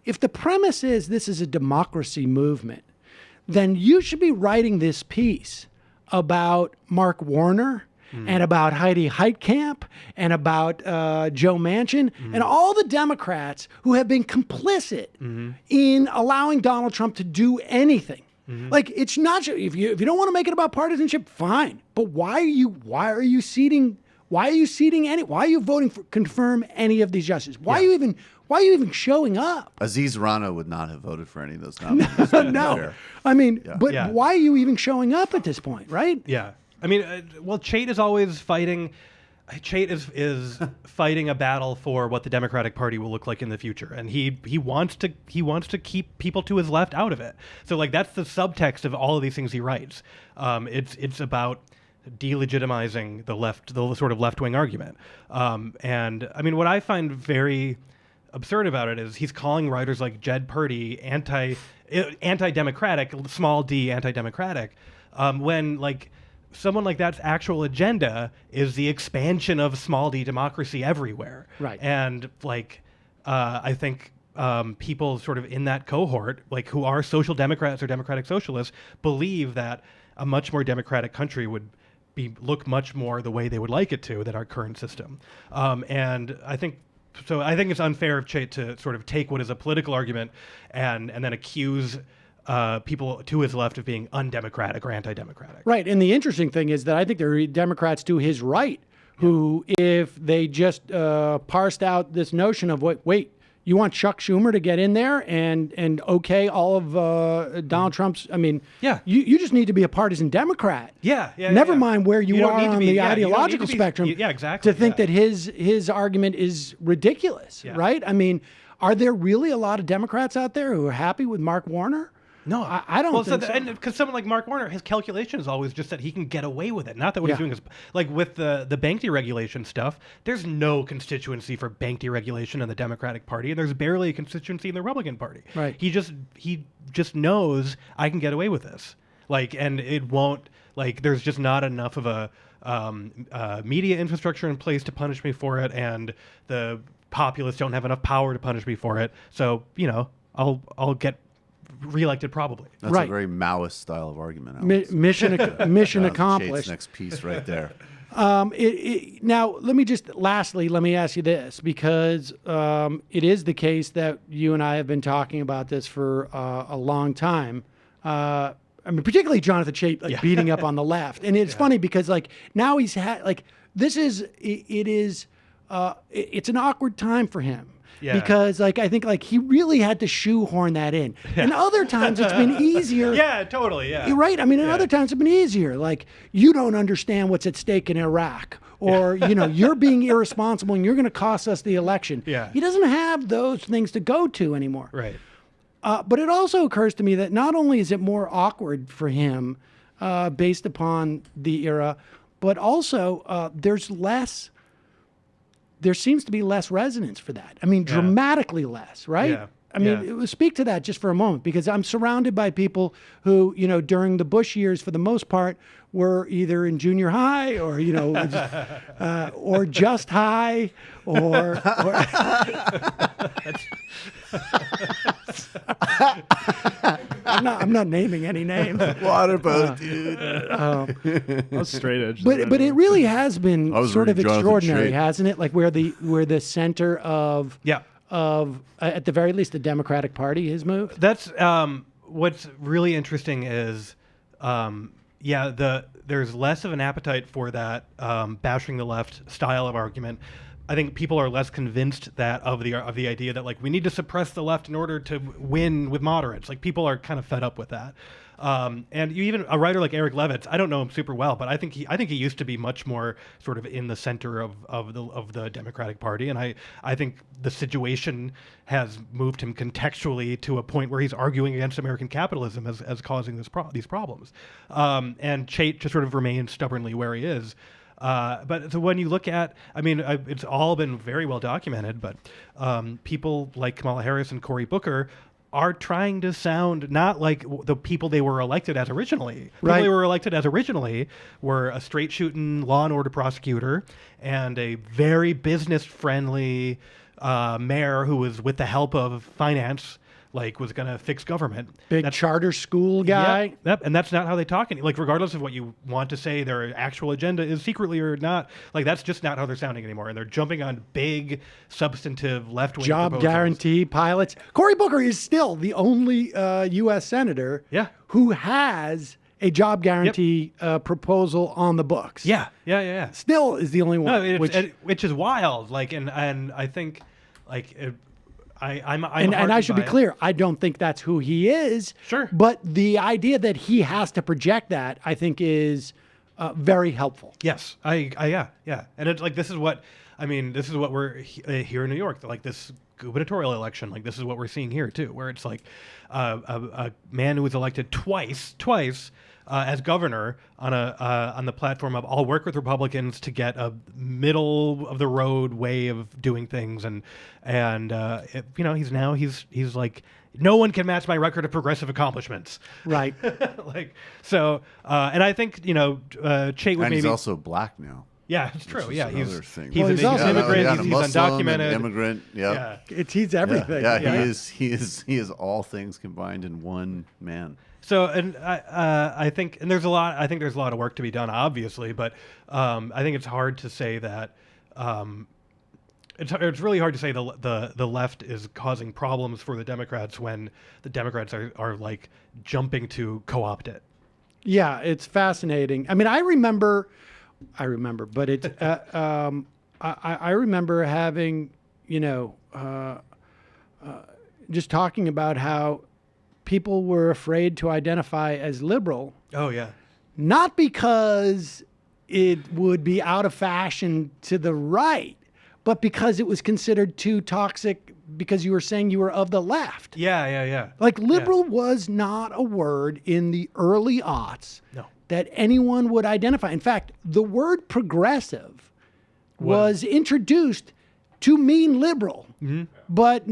if the premise is this is a democracy movement, then you should be writing this piece about Mark Warner and about Heidi Heitkamp and about Joe Manchin and all the Democrats who have been complicit in allowing Donald Trump to do anything. Like, it's not, if you don't want to make it about partisanship, fine. But why are you seating voting for confirm any of these justices? Why are you even showing up? Aziz Rana would not have voted for any of those nominees. No. I mean, but Yeah. why are you even showing up at this point, right? Yeah. I mean, well, Chait is always fighting. Chait is fighting a battle for what the Democratic Party will look like in the future, and he wants to keep people to his left out of it. So like that's the subtext of all of these things he writes. It's about delegitimizing the sort of left-wing argument. And I mean, what I find very absurd about it is he's calling writers like Jed Purdy anti-democratic, small d anti-democratic, when like someone like that's actual agenda is the expansion of small d democracy everywhere. Right. And like I think people sort of in that cohort, like who are social democrats or democratic socialists, believe that a much more democratic country would look much more the way they would like it to than our current system. And I think it's unfair of Chait to sort of take what is a political argument and then accuse people to his left of being undemocratic or anti-democratic. Right. And the interesting thing is that I think there are Democrats to his right who, if they just parsed out this notion of, wait, you want Chuck Schumer to get in there and okay all of Donald Trump's, I mean, you just need to be a partisan Democrat. Never mind where you don't are need to on be- the yeah, you don't need ideological to be- spectrum. yeah, exactly, To think yeah. that his argument is ridiculous, right? I mean, are there really a lot of Democrats out there who are happy with Mark Warner? No, I don't think so. Because someone like Mark Warner, his calculation is always just that he can get away with it. Not that what he's doing is like with the bank deregulation stuff. There's no constituency for bank deregulation in the Democratic Party, and there's barely a constituency in the Republican Party. Right. He just knows I can get away with this. Like, and it won't. Like, there's just not enough of a media infrastructure in place to punish me for it, and the populists don't have enough power to punish me for it. So I'll get reelected probably. That's Right. a very Maoist style of argument. Alex. Mission Chait's accomplished. next piece right there. Now, let me ask you this, because it is the case that you and I have been talking about this for a long time. I mean, particularly Jonathan Chait, beating up on the left. And it's funny because now he's had, it's an awkward time for him. Yeah. Because I think he really had to shoehorn that in. And other times it's been easier. Yeah, totally. Yeah. You're right. I mean, in other times it's been easier. Like, you don't understand what's at stake in Iraq, or you're being irresponsible and you're going to cost us the election. Yeah. He doesn't have those things to go to anymore. Right. But it also occurs to me that not only is it more awkward for him, based upon the era, but also there seems to be less resonance for that. I mean, dramatically less, right? Yeah. I mean, speak to that just for a moment, because I'm surrounded by people who, during the Bush years, for the most part, were either in junior high or, or just high or I'm not naming any names. Waterboat, dude. I was straight edge. But it really has been I was sort of reading Jonathan extraordinary, Chait. hasn't it? Like where the center of at the very least the Democratic Party has moved. That's what's really interesting is there's less of an appetite for that bashing the left style of argument. I think people are less convinced that of the idea that we need to suppress the left in order to win with moderates. Like, people are kind of fed up with that. And even a writer like Eric Levitz, I don't know him super well, but I think he used to be much more sort of in the center of the Democratic Party, and I think the situation has moved him contextually to a point where he's arguing against American capitalism as causing these problems. And Chait just sort of remains stubbornly where he is. But so when you look at, I mean, it's all been very well documented, but people like Kamala Harris and Cory Booker are trying to sound not like the people they were elected as originally. People Right. they were elected as originally were a straight shooting law and order prosecutor and a very business friendly mayor who was, with the help of finance, like was going to fix government. Big charter school guy. Yep, and that's not how they talk. Like, regardless of what you want to say, their actual agenda is secretly or not. Like, that's just not how they're sounding anymore. And they're jumping on big, substantive left-wing Job proposals. guarantee pilots. Cory Booker is still the only U.S. senator who has a job guarantee proposal on the books. Yeah. Still is the only one. No, which is wild. Like, and I think, like. I'm and I should be clear, I don't think that's who he is. Sure. But the idea that he has to project that, I think, is very helpful. Yes. Yeah. And it's like, this is what we're here in New York, like this gubernatorial election. Like, this is what we're seeing here too, where it's like a man who was elected twice as governor on the platform of I'll work with Republicans to get a middle of the road way of doing things, and he's like, no one can match my record of progressive accomplishments. Right. Like, so, and I think Chait would And maybe he's also black now. Yeah, it's true. Yeah, he's another thing. he's Well, an immigrant. a He's Muslim, undocumented. an immigrant. Yeah. He's everything. Yeah, he is all things combined in one man. So, and I think, and there's a lot. I think there's a lot of work to be done, obviously, but I think it's hard to say that. It's really hard to say the left is causing problems for the Democrats when the Democrats are like jumping to co-opt it. Yeah, it's fascinating. I mean, I remember, but it's I remember having, just talking about how people were afraid to identify as liberal. Oh yeah. Not because it would be out of fashion to the right, but because it was considered too toxic because you were saying you were of the left. Yeah. Like liberal was not a word in the early aughts No. that anyone would identify. In fact, the word progressive was introduced to mean liberal. Mm-hmm. But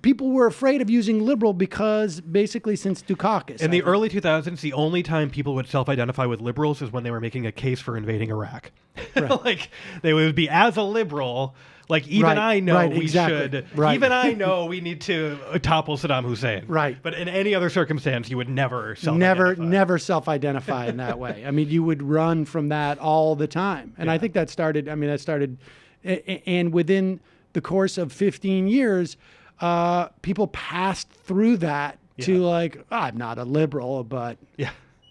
people were afraid of using liberal because basically since Dukakis. In the early 2000s, the only time people would self-identify with liberals is when they were making a case for invading Iraq. Right. Like, they would be, as a liberal, like, even I know we should, even I know we need to topple Saddam Hussein. Right. But in any other circumstance, you would never self-identify. Never self-identify in that way. I mean, you would run from that all the time. And I think that started, and within the course of 15 years, people passed through that to like, I'm not a liberal, but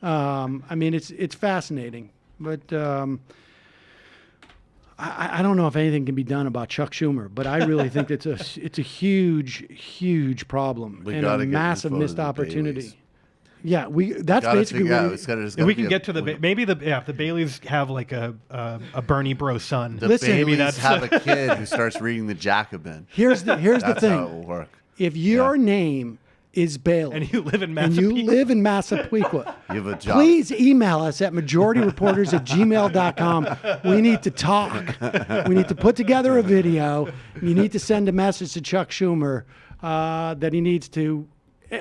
it's fascinating. But I don't know if anything can be done about Chuck Schumer, but I really think it's a huge problem and a massive missed opportunity. Yeah, that's basically what we can get to if the Baileys have like a Bernie Bro son. The Baileys have a kid who starts reading the Jacobin. Here's the thing. That's how it will work. If your name is Bailey and you live in Massapequa, you have a job. Please email us at majorityreporters@gmail.com. We need to talk. We need to put together a video. You need to send a message to Chuck Schumer that he needs to.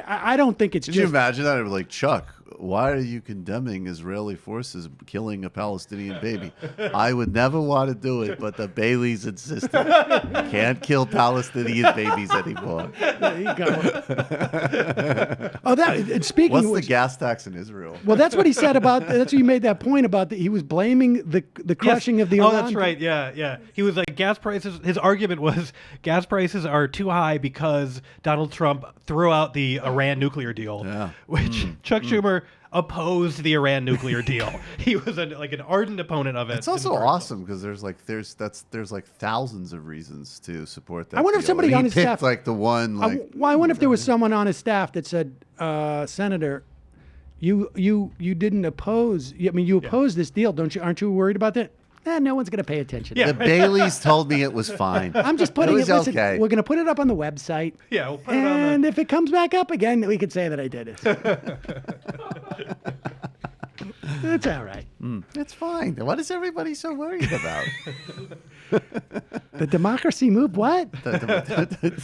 I don't think it's Could you imagine that? It was like, Chuck, why are you condemning Israeli forces killing a Palestinian baby? I would never want to do it, but the Baileys insisted. Can't kill Palestinian babies anymore. There you go. Speaking What's of which, the gas tax in Israel? Well, that's what he said about. That's what he made that point about. He was blaming the crushing of the. Iran. Oh, that's right. Yeah. He was like, gas prices. His argument was gas prices are too high because Donald Trump threw out the Iran nuclear deal, which Chuck Schumer opposed the Iran nuclear deal. He was an ardent opponent of it. It's also awesome because there's thousands of reasons to support that. I wonder if somebody on his staff, like the one. Like, I wonder if there was someone on his staff that said, Senator, you didn't oppose. I mean, you opposed this deal, don't you? Aren't you worried about that? No one's going to pay attention. The Baileys told me it was fine. I'm just putting it. Listen, okay. We're going to put it up on the website. Yeah, we'll put it on and if it comes back up again, we could say that I did it. It's all right. It's fine. What is everybody so worried about? The democracy move? What?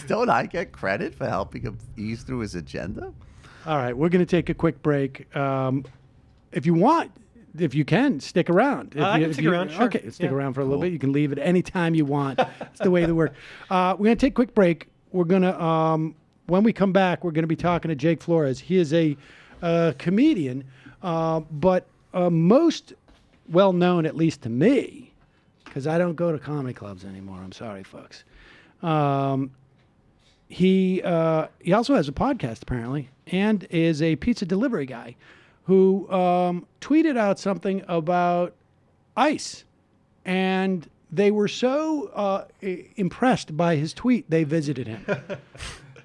Don't I get credit for helping him ease through his agenda? All right, we're going to take a quick break. If you want, if you can, stick around. I can stick around, sure. Okay, stick Yeah. around for a little bit. You can leave at any time you want. That's the way they work. We're going to take a quick break. We're going to, when we come back, we're going to be talking to Jake Flores. He is a comedian, but most well known, at least to me, because I don't go to comedy clubs anymore. I'm sorry, folks. He also has a podcast, apparently, and is a pizza delivery guy who tweeted out something about ICE. And they were so impressed by his tweet, they visited him.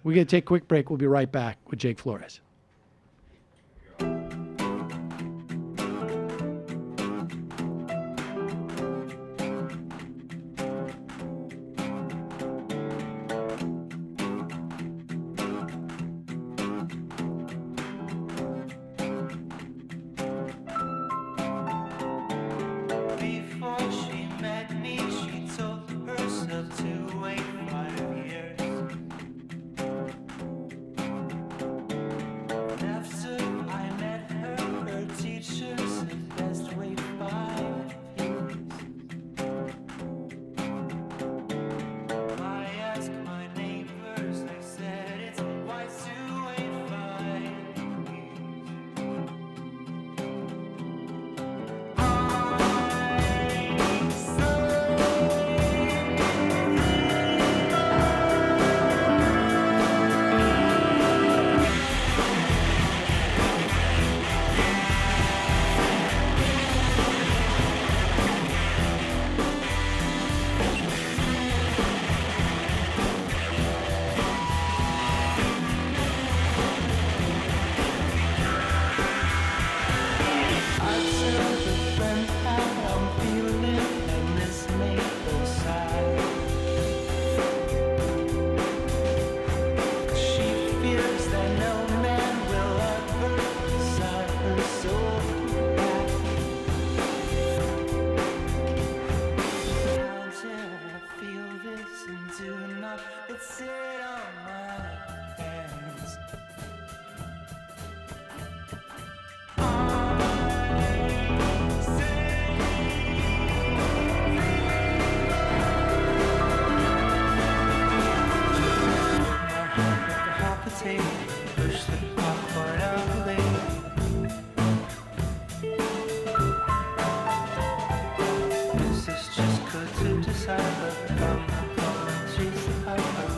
We're going to take a quick break. We'll be right back with Jake Flores. Before she met me, she told herself to wait 5 years. After I met her, her teacher said best wait 5 years. I asked my neighbors, they said it's wise to wait 5 years. I tell a friend how I'm feeling, and this made her sigh. She fears that no man will ever sign her soul back. How did I feel this and do not let sit on my hands? Push the popcorn out late. This is just good to decide, but she's the piper.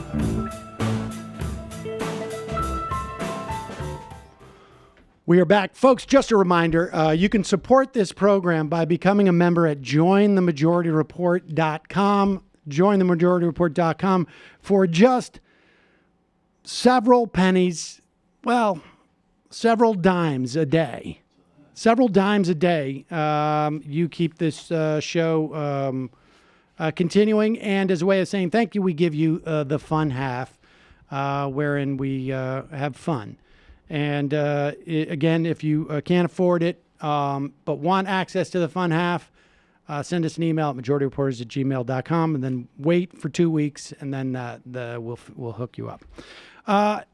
We are back. Folks, just a reminder, you can support this program by becoming a member at jointhemajorityreport.com, jointhemajorityreport.com for just several pennies, well, several dimes a day. Several dimes a day. You keep this show continuing, and as a way of saying thank you, we give you the fun half, wherein we have fun. And again, if you can't afford it, but want access to the fun half, send us an email at majorityreporters@gmail.com, and then wait for 2 weeks, and then we'll hook you up.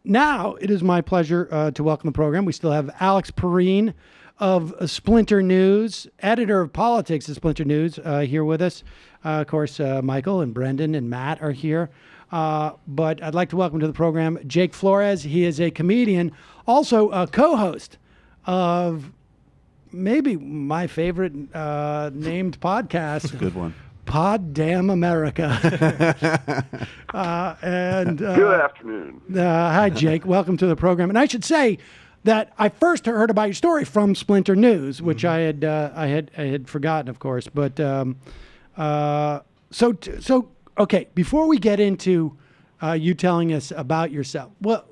Now it is my pleasure to welcome the program. We still have Alex Pareene of Splinter News, editor of politics at Splinter News, here with us. Of course, Michael and Brendan and Matt are here. But I'd like to welcome to the program Jake Flores. He is a comedian, also a co-host of maybe my favorite named podcast. Good one. Pod Damn America. Good afternoon. Hi, Jake. Welcome to the program. And I should say that I first heard about your story from Splinter News, which I had forgotten, of course. But so okay. Before we get into you telling us about yourself, well,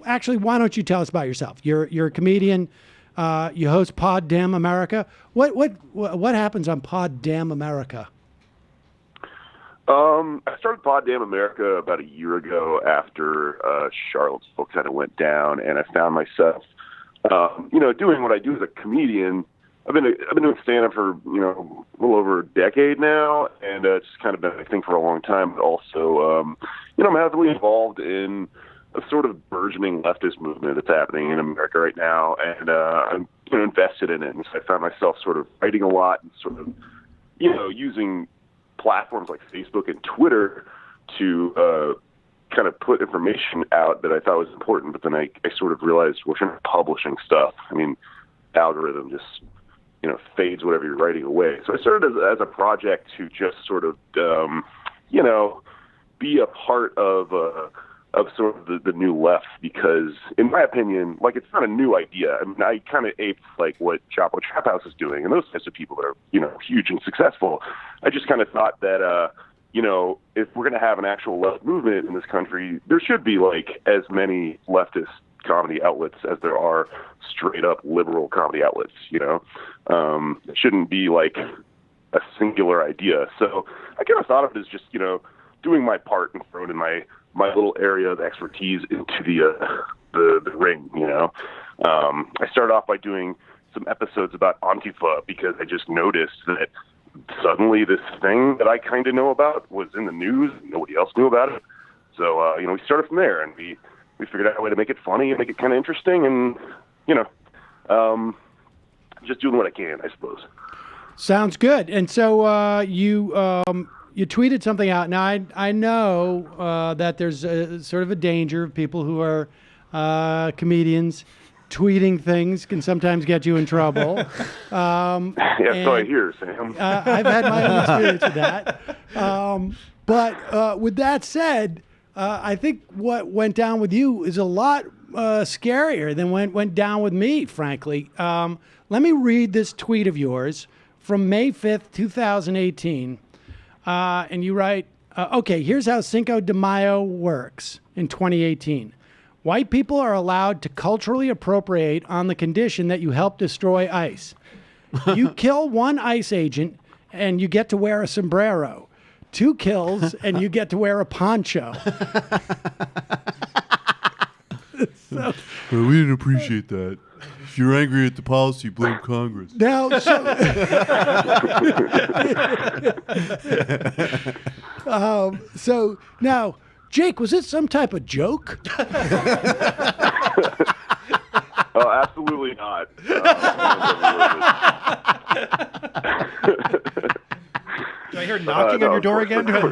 actually, why don't you tell us about yourself? You're a comedian. You host Pod Damn America. What happens on Pod Damn America? I started Pod Damn America about a year ago after Charlottesville kind of went down, and I found myself, doing what I do as a comedian, I've been doing stand-up for, a little over a decade now, and it's kind of been a thing for a long time. But also, I'm heavily involved in a sort of burgeoning leftist movement that's happening in America right now, and I'm invested in it. And so I found myself sort of writing a lot and sort of, using platforms like Facebook and Twitter to kind of put information out that I thought was important. But then I sort of realized, well, if you're not publishing stuff, I mean, algorithm just fades whatever you're writing away. So I started as a project to just sort of, be a part of sort of the new left, because in my opinion, like, it's not a new idea. I mean, I kind of aped like what Chapo Trap House is doing and those types of people that are, huge and successful. I just kind of thought that, if we're going to have an actual left movement in this country, there should be like as many leftist comedy outlets as there are straight up liberal comedy outlets. It shouldn't be like a singular idea. So I kind of thought of it as just, doing my part and throwing in my little area of expertise into the ring. I started off by doing some episodes about Antifa because I just noticed that suddenly this thing that I kind of know about was in the news. Nobody else knew about it. So, we started from there, and we figured out a way to make it funny and make it kind of interesting, and, just doing what I can, I suppose. Sounds good. And so you tweeted something out. Now, I know that there's sort of a danger of people who are comedians. Tweeting things can sometimes get you in trouble. Yeah, so I hear, Sam. I've had my own experience with that. But with that said, I think what went down with you is a lot scarier than went down with me, frankly. Let me read this tweet of yours from May 5th, 2018. And you write, okay, here's how Cinco de Mayo works in 2018. White people are allowed to culturally appropriate on the condition that you help destroy ICE. You kill one ICE agent and you get to wear a sombrero. 2 kills and you get to wear a poncho. Well, we didn't appreciate that. If you're angry at the policy, blame Congress. Now, so now, Jake, was it some type of joke? Oh, absolutely not. Do I hear knocking on your door again? Yeah,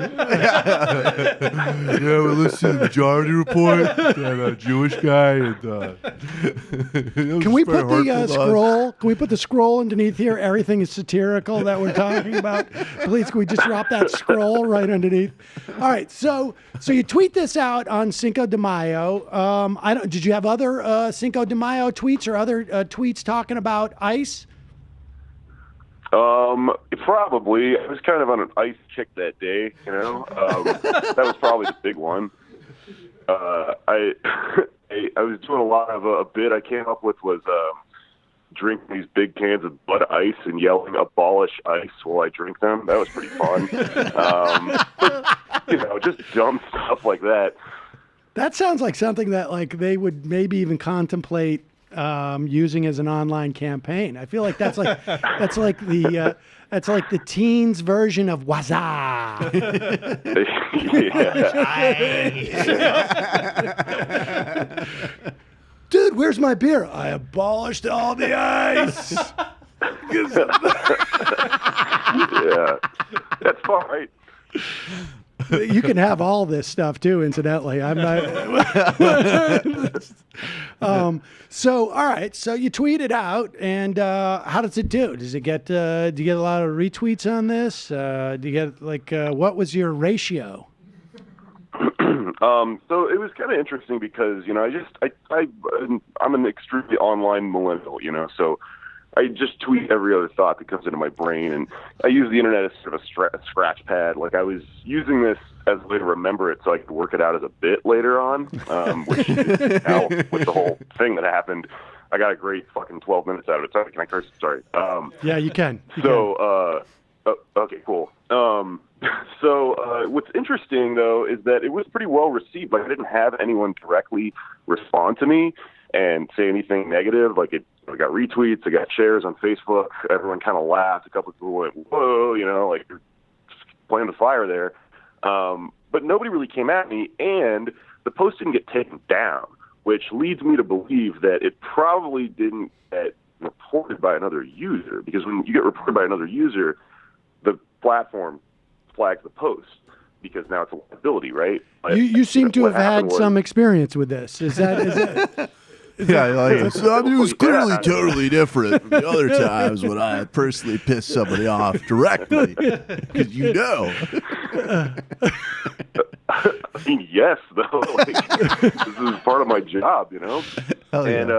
we listened to the Majority Report, that Jewish guy. And, Can we put the scroll? Can we put the scroll underneath here? Everything is satirical that we're talking about. Please, can we just drop that scroll right underneath? All right. So you tweet this out on Cinco de Mayo. Did you have other Cinco de Mayo tweets or other tweets talking about ICE? Probably. I was kind of on an ICE kick that day, that was probably the big one. I was doing a lot of a bit I came up with was drinking these big cans of Bud Ice and yelling "abolish ICE" while I drink them. That was pretty fun. Just dumb stuff like that. That sounds like something that they would maybe even contemplate using as an online campaign. I feel like that's like the teens version of Waza. Dude, where's my beer? I abolished all the ice. Yeah, that's fine, right? You can have all this stuff too, incidentally. I'm not. So, all right. So you tweet it out, and how does it do? Does it get? Do you get a lot of retweets on this? Do you get what was your ratio? So it was kind of interesting because I'm an extremely online millennial, so I just tweet every other thought that comes into my brain, and I use the internet as sort of a scratch pad. Like, I was using this as a way to remember it so I could work it out as a bit later on, which now, with the whole thing that happened, I got a great fucking 12 minutes out of it. Sorry, can I curse? Sorry. Yeah, you can. Okay, cool. What's interesting, though, is that it was pretty well received. Like, I didn't have anyone directly respond to me, and say anything negative, like I got retweets, I got shares on Facebook. Everyone kind of laughed. A couple of people went, "Whoa," like you're playing the fire there. But nobody really came at me, and the post didn't get taken down, which leads me to believe that it probably didn't get reported by another user, because when you get reported by another user, the platform flags the post because now it's a liability, right? But you seem to have had some experience with this. Is that I mean, it was clearly totally different from the other times when I personally pissed somebody off directly, because I mean, yes, though. This is part of my job, And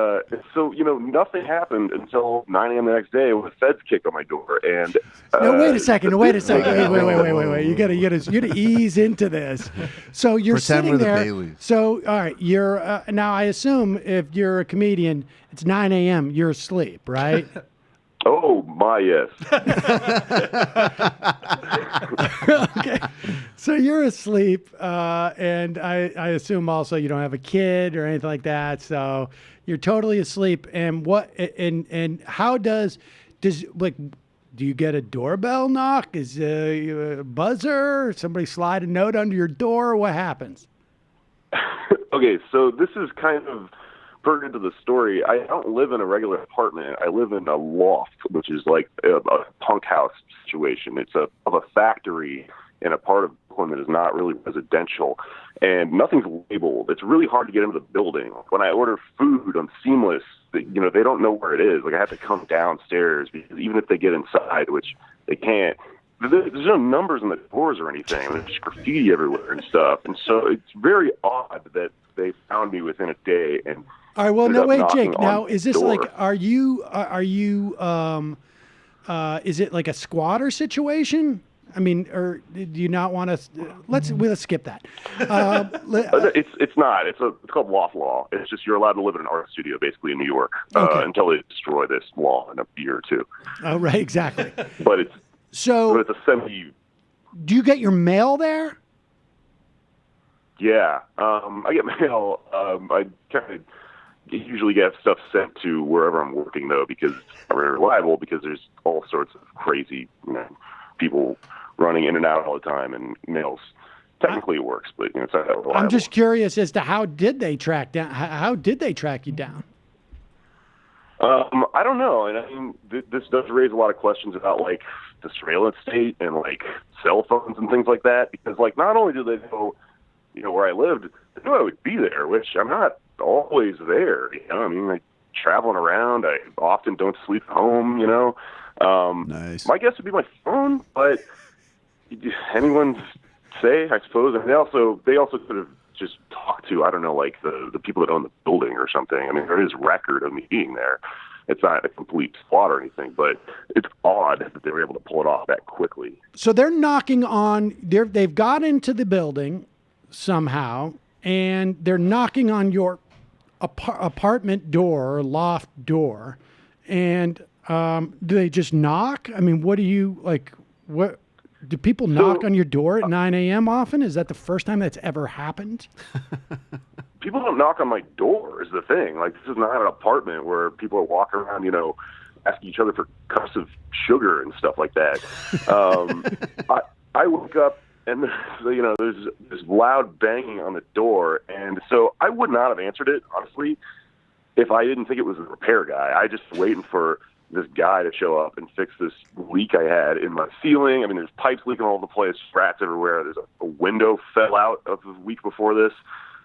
so, nothing happened until 9 a.m. the next day when the feds kicked on my door. And no, wait a second. Wait. You gotta ease into this. So you're Pretend sitting we're the there. Baileys. So all right, you're now. I assume if you're a comedian, it's 9 a.m. You're asleep, right? Oh, my, yes. Okay. So you're asleep, and I assume also you don't have a kid or anything like that. So you're totally asleep. And how does like, do you get a doorbell knock? Is a buzzer? Somebody slide a note under your door? What happens? Okay, so this is kind of pertinent to the story. I don't live in a regular apartment. I live in a loft, which is like a punk house situation. It's of a factory in a part of Brooklyn that is not really residential, and nothing's labeled. It's really hard to get into the building. When I order food on Seamless, they don't know where it is. Like, I have to come downstairs, because even if they get inside, which they can't, there's no numbers on the doors or anything. There's graffiti everywhere and stuff. And so it's very odd that they found me within a day. And all right. Well, no, wait, Jake. Now, is is this like, are you, is it like a squatter situation? I mean, or do you not want to? Let's skip that. It's not. It's called loft law. It's just you're allowed to live in an art studio, basically in New York, until they destroy this law in a year or two. Oh, right, exactly. But it's a semi. Do you get your mail there? Yeah, I get mail. I kind of usually get stuff sent to wherever I'm working, though, because I'm very reliable, because there's all sorts of crazy, people running in and out all the time, and mails. Technically it works, but it's not that reliable. I'm just curious as to how did they track down? How did they track you down? I don't know, and I mean, this does raise a lot of questions about like the surveillance state and like cell phones and things like that, because like not only do they know, where I lived, they knew I would be there, which I'm not always there. I mean, like traveling around, I often don't sleep at home. Nice. My guess would be my phone, but anyone say, I suppose. And they also could have just talked to, I don't know, like the people that own the building or something. I mean, there is record of me being there. It's not a complete squat or anything, but it's odd that they were able to pull it off that quickly. So they're knocking on, they've got into the building somehow, and they're knocking on your apartment door or loft door. And do they just knock? I mean, what do you, like, what, do people knock on your door at 9 a.m. often? Is that the first time that's ever happened? People don't knock on my door, is the thing. Like, this is not an apartment where people are walking around, asking each other for cups of sugar and stuff like that. I woke up and there's this loud banging on the door, and so I would not have answered it, honestly, if I didn't think it was a repair guy. I just waiting for this guy to show up and fix this leak I had in my ceiling. I mean, there's pipes leaking all over the place, rats everywhere. There's a window fell out of the week before this.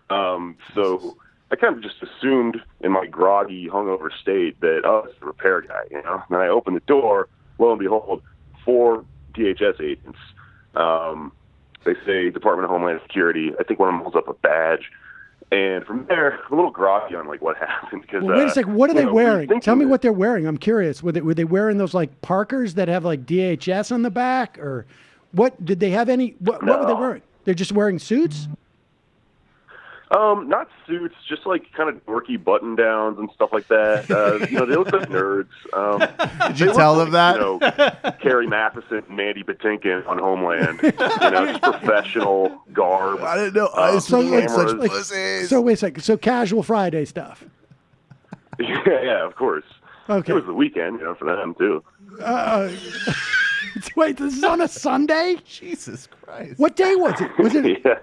So I kind of just assumed in my groggy, hungover state that, it's the repair guy, And then I opened the door, lo and behold, 4 DHS agents. They say Department of Homeland Security. I think one of them holds up a badge. And from there, I'm a little groggy on like what happened. Because, well, wait a second. What are they wearing? Tell me what they're wearing. I'm curious. Were they wearing those like Parkers that have like DHS on the back, or what? Did they have any? What were they wearing? They're just wearing suits. Not suits, just like kind of dorky button downs and stuff like that. They look like nerds. Did you tell them that? Carrie Matheson, Mandy Patinkin on Homeland. Just professional garb. I didn't know. So wait a second. So casual Friday stuff. Yeah, of course. Okay. It was the weekend, for them too. Wait, this is on a Sunday? Jesus Christ. What day was it? Yeah.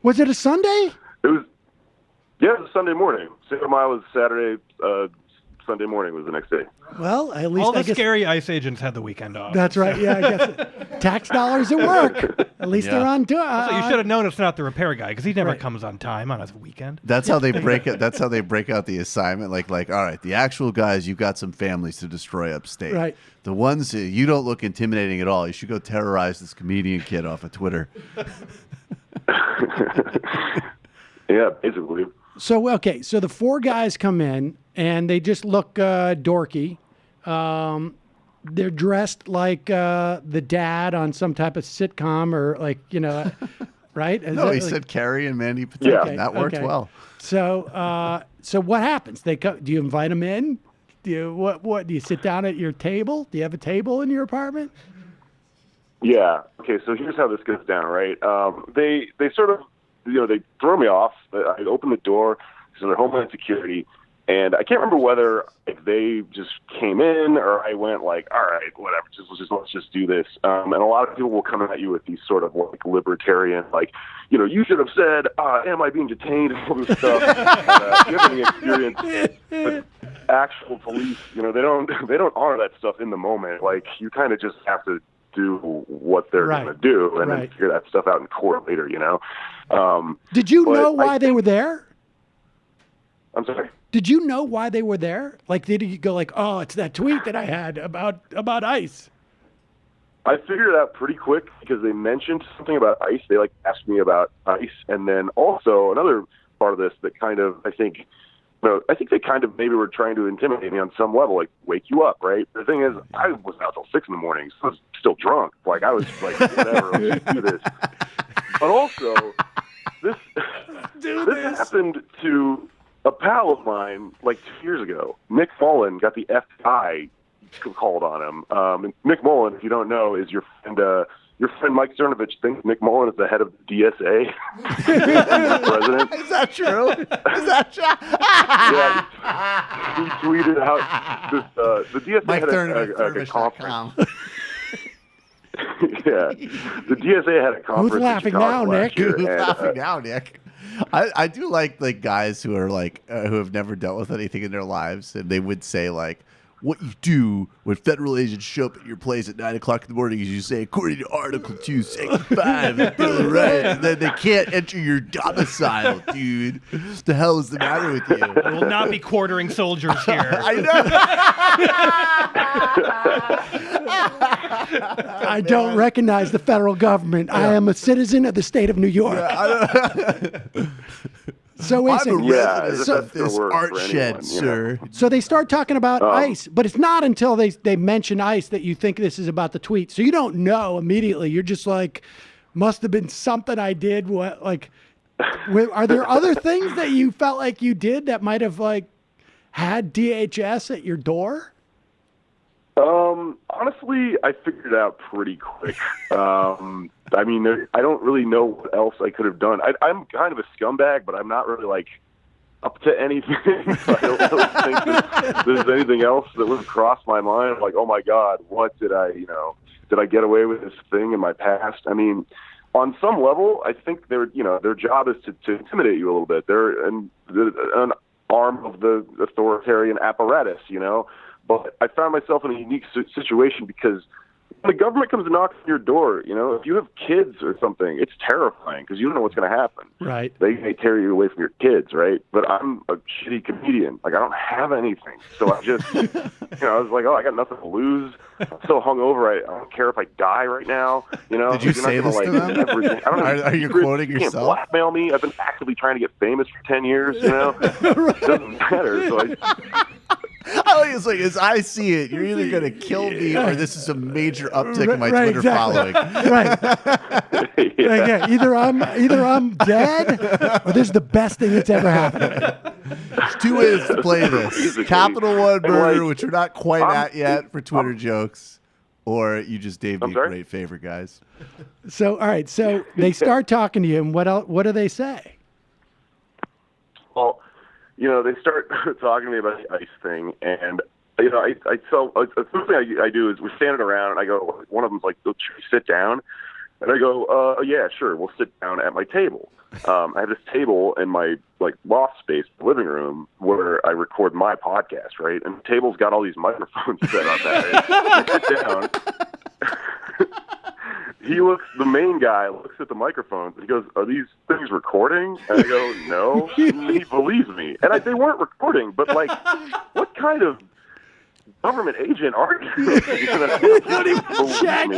Was it a Sunday? It was a Sunday morning. 6 Mile was Saturday. Sunday morning was the next day. Well, at least All I the guess scary ICE agents had the weekend off. that's right. Yeah, I guess tax dollars at work. At least they're on. So you should have known it's not the repair guy because he never Right. comes on time on his weekend. That's how they break it. That's how they break out the assignment. Like, all right, the actual guys, you've got some families to destroy upstate. Right. The ones you don't look intimidating at all. You should go terrorize this comedian kid off of Twitter. Yeah, basically. So so the 4 guys come in and they just look dorky. They're dressed like the dad on some type of sitcom or right? Is No, that he like- said Carrie and Mandy Patinkin. Yeah. That worked well. So so what happens? They come. Do you invite them in? Do you what? Do you sit down at your table? Do you have a table in your apartment? Yeah. Okay. So here's how this goes down, right? They sort of, they throw me off. I open the door. So they're Homeland Security, and I can't remember whether they just came in or I went like, all right, whatever, let's just do this. And a lot of people will come at you with these sort of like libertarian, like, you should have said, am I being detained and all this stuff. Do you have any experience with actual police? They don't honor that stuff in the moment. Like, you kind of just have to do what they're Right. going to do and Right. then figure that stuff out in court later. Did you But know why I they were there? I'm sorry. Did you know why they were there? Like, did you go like, oh, it's that tweet that I had about ICE? I figured it out pretty quick because they mentioned something about ICE. They asked me about ICE, and then also another part of this that kind of I think they kind of maybe were trying to intimidate me on some level, like wake you up, right? The thing is, I was out till 6 a.m, so I was still drunk. Like I was like, whatever, let's do this. But also, this happened to a pal of mine like 2 years ago. Nick Mullen got the FBI called on him. And Nick Mullen, if you don't know, is your friend Mike Cernovich thinks Nick Mullen is the head of the DSA. President. Is that true? Is that true? Yeah, he tweeted out this. The DSA Mike had a conference. Yeah, the DSA had a conference. Who's laughing in Chicago now, last Nick? year, Who's and, laughing now, Nick? I do like guys who are who have never dealt with anything in their lives, and they would say what you do when federal agents show up at your place at 9 o'clock in the morning is you say, according to Article 2, Section 5 of the Bill of Rights, and then they can't enter your domicile, dude. What the hell is the matter with you? We will not be quartering soldiers here. I know. I don't recognize the federal government. I am a citizen of the state of New York. So wait a I'm a second. Yeah, resident that's of this gonna work art for shed, anyone, sir. So they start talking about ICE, but it's not until they mention ICE that you think this is about the tweet. So you don't know immediately. You're just like, must have been something I did. What are there other things that you felt like you did that might have had DHS at your door? Honestly, I figured it out pretty quick. I mean, I don't really know what else I could have done. I'm kind of a scumbag, but I'm not really up to anything. So I don't really think that there's anything else that would have crossed my mind. Like, oh my God, what did I get away with this thing in my past? I mean, on some level, I think their job is to intimidate you a little bit. They're an arm of the authoritarian apparatus, But I found myself in a unique situation because when the government comes to knock on your door, if you have kids or something, it's terrifying because you don't know what's going to happen. Right. They may tear you away from your kids, right? But I'm a shitty comedian. I don't have anything. So I just, I was like, I got nothing to lose. I'm so hungover. I don't care if I die right now. Did you say this to them? I don't know. Are you quoting You can't yourself? blackmail me. I've been actively trying to get famous for 10 years, It doesn't matter. So It's as I see it, you're either going to kill me or this is a major uptick in my Right, Twitter exactly. following. Right. Yeah. Either I'm dead or this is the best thing that's ever happened. There's 2 ways to play this. Basically. Capital One And, murder, which we're not quite I'm- at yet for Twitter jokes, or you just gave me a sorry? great favor, guys. So all right. So they start talking to you, and what else? What do they say? Well, they start talking to me about the ice thing, and I so the first thing I do is we're standing around, and I go, one of them's like, "Should we sit down?" And I go, "Yeah, sure, we'll sit down at my table." I have this table in my loft space, living room, where I record my podcast, right? And the table's got all these microphones set up at it. I sit down. The main guy looks at the microphones and he goes, "Are these things recording?" And I go, "No." And he believes me. And they weren't recording, but what kind of government agent are you? Don't even check.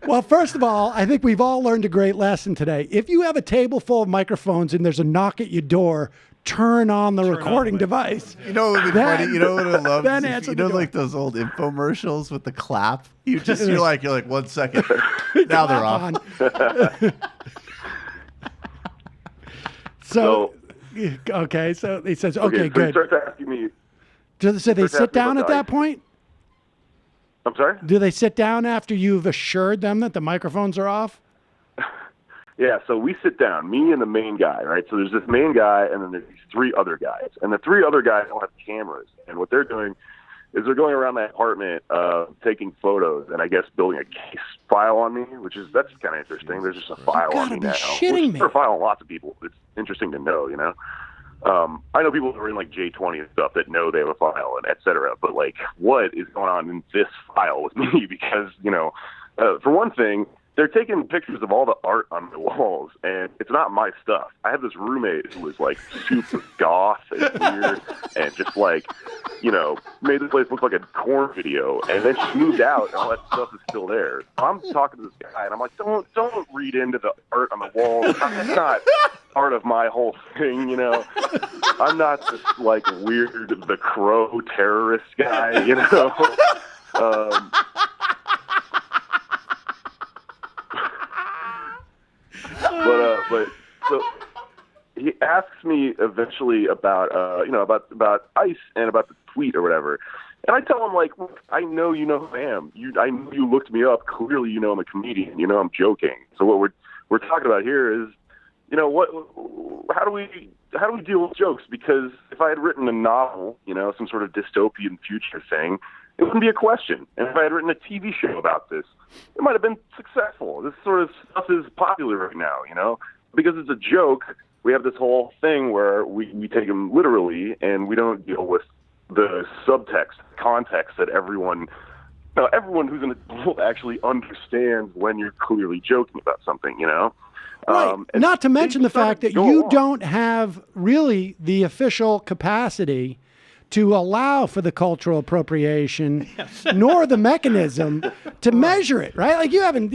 Well, first of all, I think we've all learned a great lesson today. If you have a table full of microphones and there's a knock at your door, turn on the recording device. You know what would be funny? You know what I love? Then answer the door. Those old infomercials with the clap? You're like 1 second. Now they're off. So he says, okay, good. So he starts asking me. So they sit down at that point? I'm sorry? Do they sit down after you've assured them that the microphones are off? Yeah, so we sit down, me and the main guy, right? So there's this main guy, and then there's these 3 other guys. And the 3 other guys don't have cameras. And what they're doing is they're going around my apartment taking photos and I guess building a case file on me, that's kind of interesting. There's just a file on me now. Shitting me. There's a file on lots of people. It's interesting to know, I know people who are in J20 and stuff that know they have a file and et cetera, but what is going on in this file with me? Because, for one thing, they're taking pictures of all the art on the walls, and it's not my stuff. I have this roommate who was super goth and weird and just made the place look like a corn video, and then she moved out and all that stuff is still there. So I'm talking to this guy and I'm like, don't read into the art on the walls. That's not part of my whole thing, I'm not this weird The Crow terrorist guy, But so he asks me eventually about about ice and about the tweet or whatever, and I tell him look, I know you know who I am. I know you looked me up. Clearly, I'm a comedian. I'm joking. So what we're talking about here is, how do we deal with jokes? Because if I had written a novel, some sort of dystopian future thing, it wouldn't be a question. And if I had written a TV show about this, it might have been successful. This sort of stuff is popular right now, because it's a joke. We have this whole thing where we take them literally and we don't deal with the subtext, context that everyone who's an adult actually understands when you're clearly joking about something, Right. Not to mention the fact that you don't have really the official capacity to allow for the cultural appropriation, nor the mechanism to measure it, right? You don't.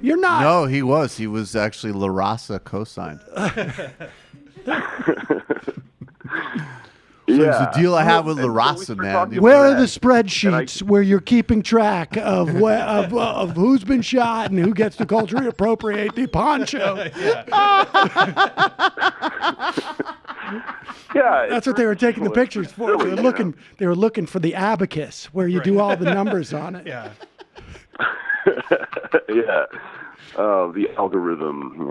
You're not. No, he was actually La Raza co-signed. So it's a deal I have with La Raza, man. Where are the spreadsheets where you're keeping track of who's been shot and who gets to culturally appropriate the poncho? Yeah, that's what they were taking the pictures for. They were looking for the abacus where you do all the numbers on it. Yeah. Yeah. The algorithm,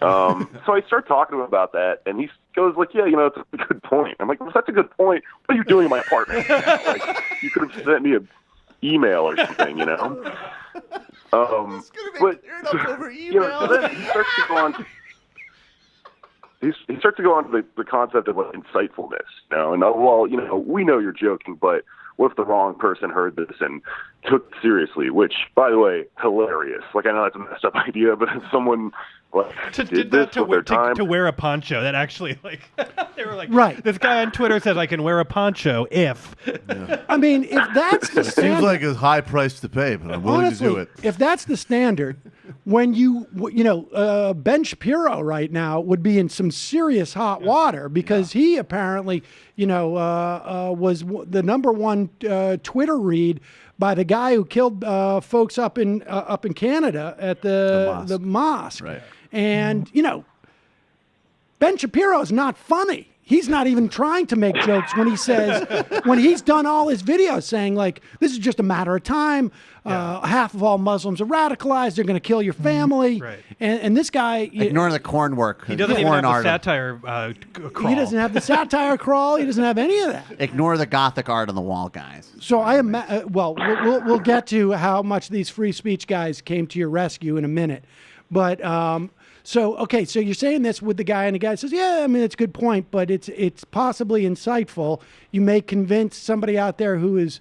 So I start talking to him about that, and he goes yeah, it's a good point. I'm like, well, that's a good point. What are you doing in my apartment? You could have sent me an email or something, But over email. So then he starts to go on. He starts to go on to the concept of insightfulness, and we know you're joking, but what if the wrong person heard this and took it seriously? Which, by the way, hilarious. I know that's a messed up idea, but if someone to wear a poncho, that actually they were right. This guy on Twitter says I can wear a poncho if. Yeah. I mean, if that's the standard, seems like a high price to pay, but I'm willing to do it. If that's the standard, when Ben Shapiro right now would be in some serious hot water because he apparently was the number one Twitter read by the guy who killed folks up in Canada at the mosque. Right. And Ben Shapiro is not funny. he's not even trying to make jokes when he says, when he's done all his videos saying like, this is just a matter of time. Half of all Muslims are radicalized. They're going to kill your family. Right. And this guy, Ignore the corn work. He doesn't even have the satire crawl. he doesn't have the satire crawl. He doesn't have any of that. Ignore the Gothic art on the wall, guys. So we'll get to how much these free speech guys came to your rescue in a minute. But so you're saying this with the guy, and the guy says, yeah, I mean, it's a good point, but it's possibly insightful. You may convince somebody out there who is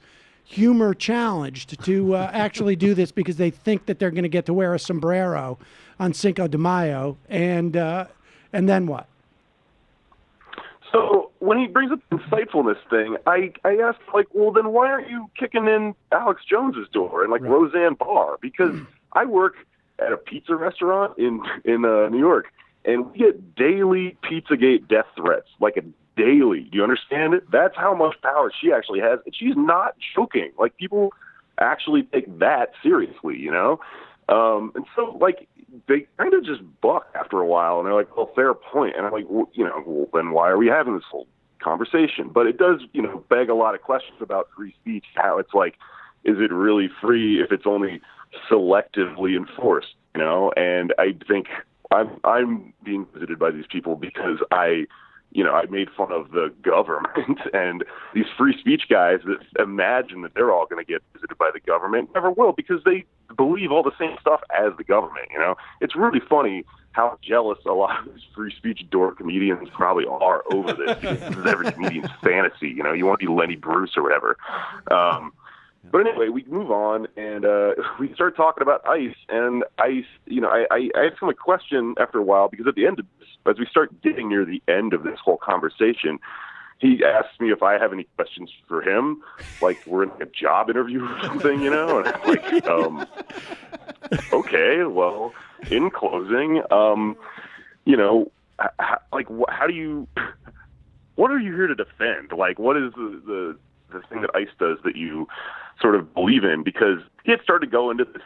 humor challenged to actually do this because they think that they're going to get to wear a sombrero on Cinco de Mayo, and then what? So when he brings up the insightfulness thing, I asked, like, well, then why aren't you kicking in Alex Jones's door and, like, Roseanne Barr? Because I work at a pizza restaurant in New York, and we get daily Pizzagate death threats, like a daily. Do you understand it? That's how much power she actually has. And she's not joking. Like, people actually take that seriously, you know? And so, like, they kind of just buck after a while, and they're like, well, fair point. And I'm like, well, then why are we having this whole conversation? But it does, beg a lot of questions about free speech, how it's like, is it really free if it's only selectively enforced, And I think I'm being visited by these people because I made fun of the government, and these free speech guys that imagine that they're all going to get visited by the government never will, because they believe all the same stuff as the government. It's really funny how jealous a lot of these free speech dork comedians probably are over this, because this is every comedian's fantasy. You want to be Lenny Bruce or whatever. But anyway, we move on, and we start talking about ICE. And ICE, I asked him a question after a while, because at the end of this, as we start getting near the end of this whole conversation, he asked me if I have any questions for him, like we're in a job interview or something, And I'm like, okay, well, in closing, how do you, what are you here to defend? Like, what is the thing that ICE does that you sort of believe in? Because he had started to go into this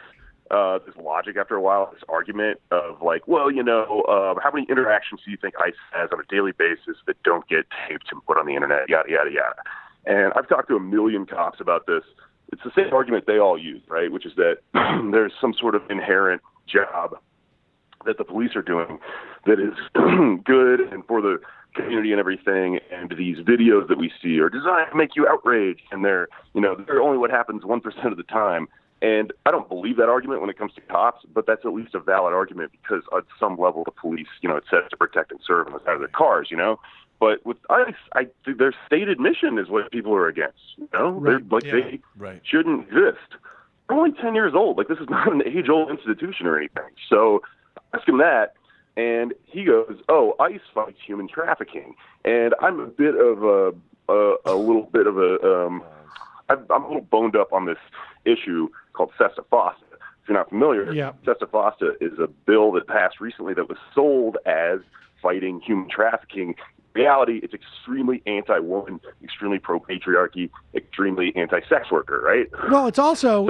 logic after a while, this argument of like, well, how many interactions do you think ICE has on a daily basis that don't get taped and put on the internet, yada, yada, yada. And I've talked to a million cops about this. It's the same argument they all use, right? Which is that there's some sort of inherent job that the police are doing that is good and for the community and everything, and these videos that we see are designed to make you outraged, and they're only what happens 1% of the time. And I don't believe that argument when it comes to cops, but that's at least a valid argument, because at some level the police, it's set to protect and serve on the side of their cars, But with ICE, I think their stated mission is what people are against, Right. They shouldn't exist. They're only 10 years old. Like, this is not an age-old institution or anything. So I ask him that, and he goes, "Oh, ICE fights human trafficking," and I'm a bit of I'm a little boned up on this issue called Sesta Fosta. If you're not familiar, Sesta Fosta is a bill that passed recently that was sold as fighting human trafficking. In reality, it's extremely anti-woman, extremely pro-patriarchy, extremely anti-sex worker, right? Well, it's also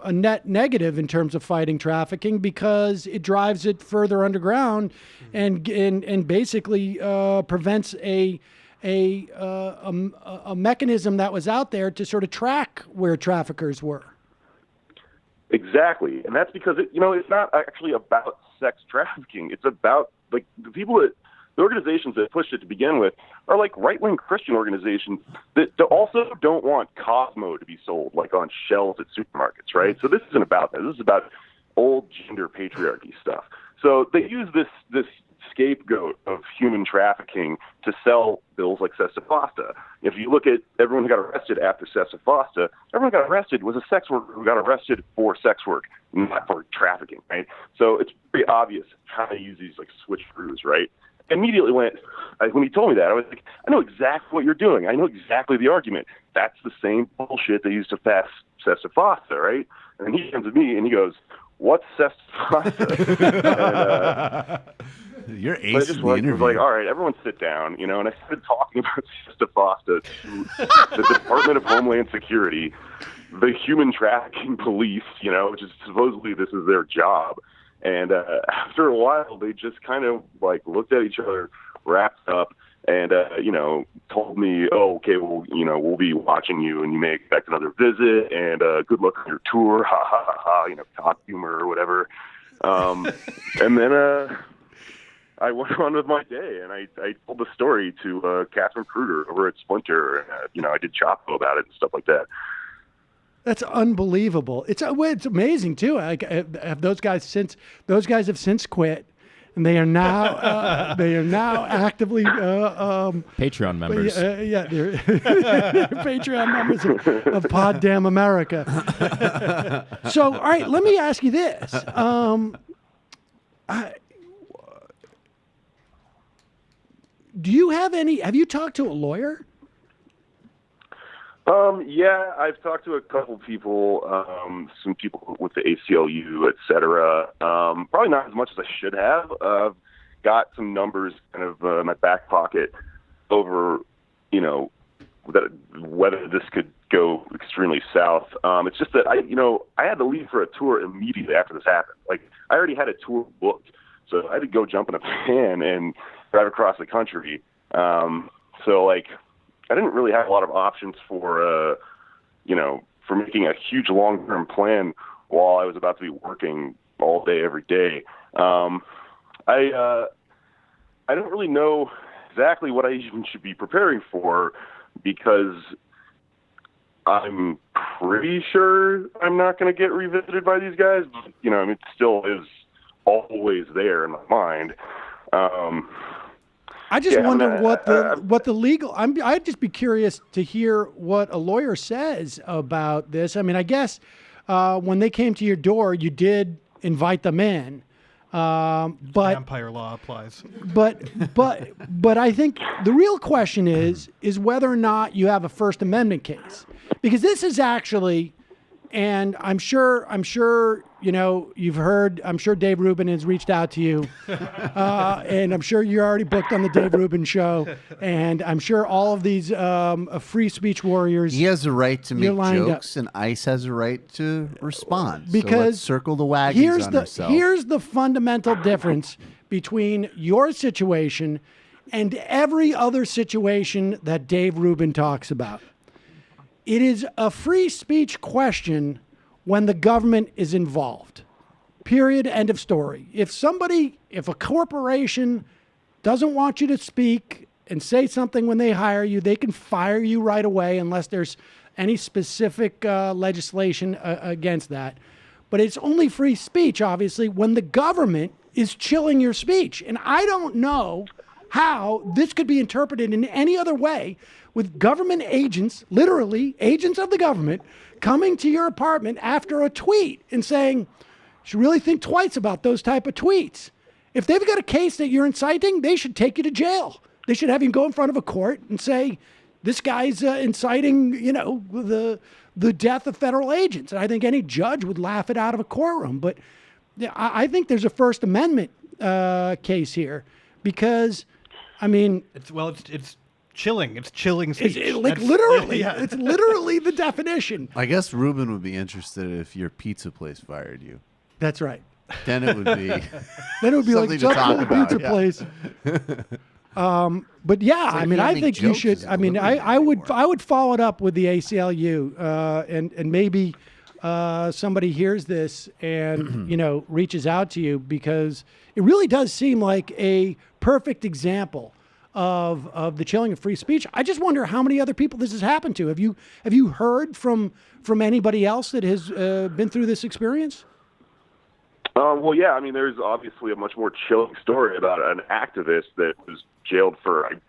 a net negative in terms of fighting trafficking, because it drives it further underground and basically prevents a mechanism that was out there to sort of track where traffickers were. Exactly, and that's because it's not actually about sex trafficking. It's about, like, the organizations that pushed it to begin with are like right-wing Christian organizations that also don't want Cosmo to be sold like on shelves at supermarkets, right? So this isn't about that. This is about old gender patriarchy stuff. So they use this scapegoat of human trafficking to sell bills like Sesta Fosta. If you look at everyone who got arrested after Sesta Fosta, everyone who got arrested was a sex worker who got arrested for sex work, not for trafficking, right? So it's pretty obvious how they use these like switcheroos, right? Immediately when he told me that, I was like, I know exactly what you're doing. I know exactly the argument. That's the same bullshit they used to pass Sesta Fosta, right? And he comes to me and he goes, "What's Sesta Fosta?" You're ace in the interview. Was like, all right, everyone sit down, and I started talking about Sesta Fosta to the Department of Homeland Security, the human trafficking police, which is supposedly this is their job. And after a while, they just kind of like looked at each other, wrapped up, and told me, "Oh, okay, well, we'll be watching you, and you may expect another visit, and good luck on your tour." Ha ha ha ha. Cock humor or whatever. And then I went on with my day, and I told the story to Catherine Kruger over at Splinter, and I did Chapo about it and stuff like that. That's unbelievable. It's amazing too. Like, have those guys have since quit, and they are now actively Patreon members. They're Patreon members of Pod Damn America. So, all right, let me ask you this. Have you talked to a lawyer? Yeah, I've talked to a couple people, some people with the ACLU, et cetera. Probably not as much as I should have. I've got some numbers kind of in my back pocket over, whether this could go extremely south. It's just that I had to leave for a tour immediately after this happened. Like, I already had a tour booked, so I had to go jump in a van and drive across the country. I didn't really have a lot of options for making a huge long-term plan while I was about to be working all day, every day. I don't really know exactly what I even should be preparing for, because I'm pretty sure I'm not going to get revisited by these guys. But, it still is always there in my mind. I just wonder what the legal. I'd just be curious to hear what a lawyer says about this. I mean, I guess when they came to your door, you did invite them in, but Empire law applies. But I think the real question is whether or not you have a First Amendment case, because this is actually, and I'm sure you've heard. I'm sure Dave Rubin has reached out to you, and I'm sure you're already booked on the Dave Rubin show. And I'm sure all of these free speech warriors. He has a right to make jokes, up. and ICE has a right to respond. Because so let's circle the wagons on ourselves. Here's the fundamental difference between your situation and every other situation that Dave Rubin talks about. It is a free speech question when the government is involved. Period. End of story. If a corporation doesn't want you to speak and say something when they hire you, they can fire you right away unless there's any specific legislation against that. But it's only free speech, obviously, when the government is chilling your speech. And I don't know how this could be interpreted in any other way, with government agents, literally agents of the government, coming to your apartment after a tweet and saying, you should really think twice about those type of tweets. If they've got a case that you're inciting, they should take you to jail. They should have you go in front of a court and say, this guy's inciting, the death of federal agents. And I think any judge would laugh it out of a courtroom. But I think there's a First Amendment case here, because, I mean, it's chilling. It's chilling speech. Literally, it's literally the definition. I guess Ruben would be interested if your pizza place fired you. That's right. Then it would be. Like to talk about, pizza place. But yeah, I mean, I think you should. I mean, I would follow it up with the ACLU, and maybe somebody hears this and reaches out to you, because it really does seem like a perfect example of the chilling of free speech. I just wonder how many other people this has happened to. Have you heard from anybody else that has been through this experience? Well, yeah. I mean, there's obviously a much more chilling story about an activist that was jailed for an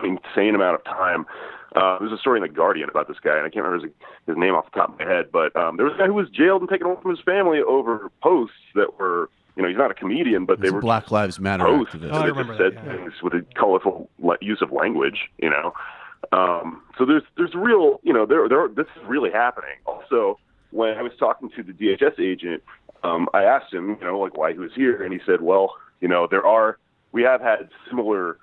insane amount of time. There's a story in The Guardian about this guy, and I can't remember his name off the top of my head, but there was a guy who was jailed and taken home from his family over posts that were, he's not a comedian, but they were Black Lives Matter posts activists. Oh, I that remember just said that, yeah. things with a colorful use of language, So there's real, this is really happening. Also, when I was talking to the DHS agent, I asked him, why he was here, and he said, well, we have had similar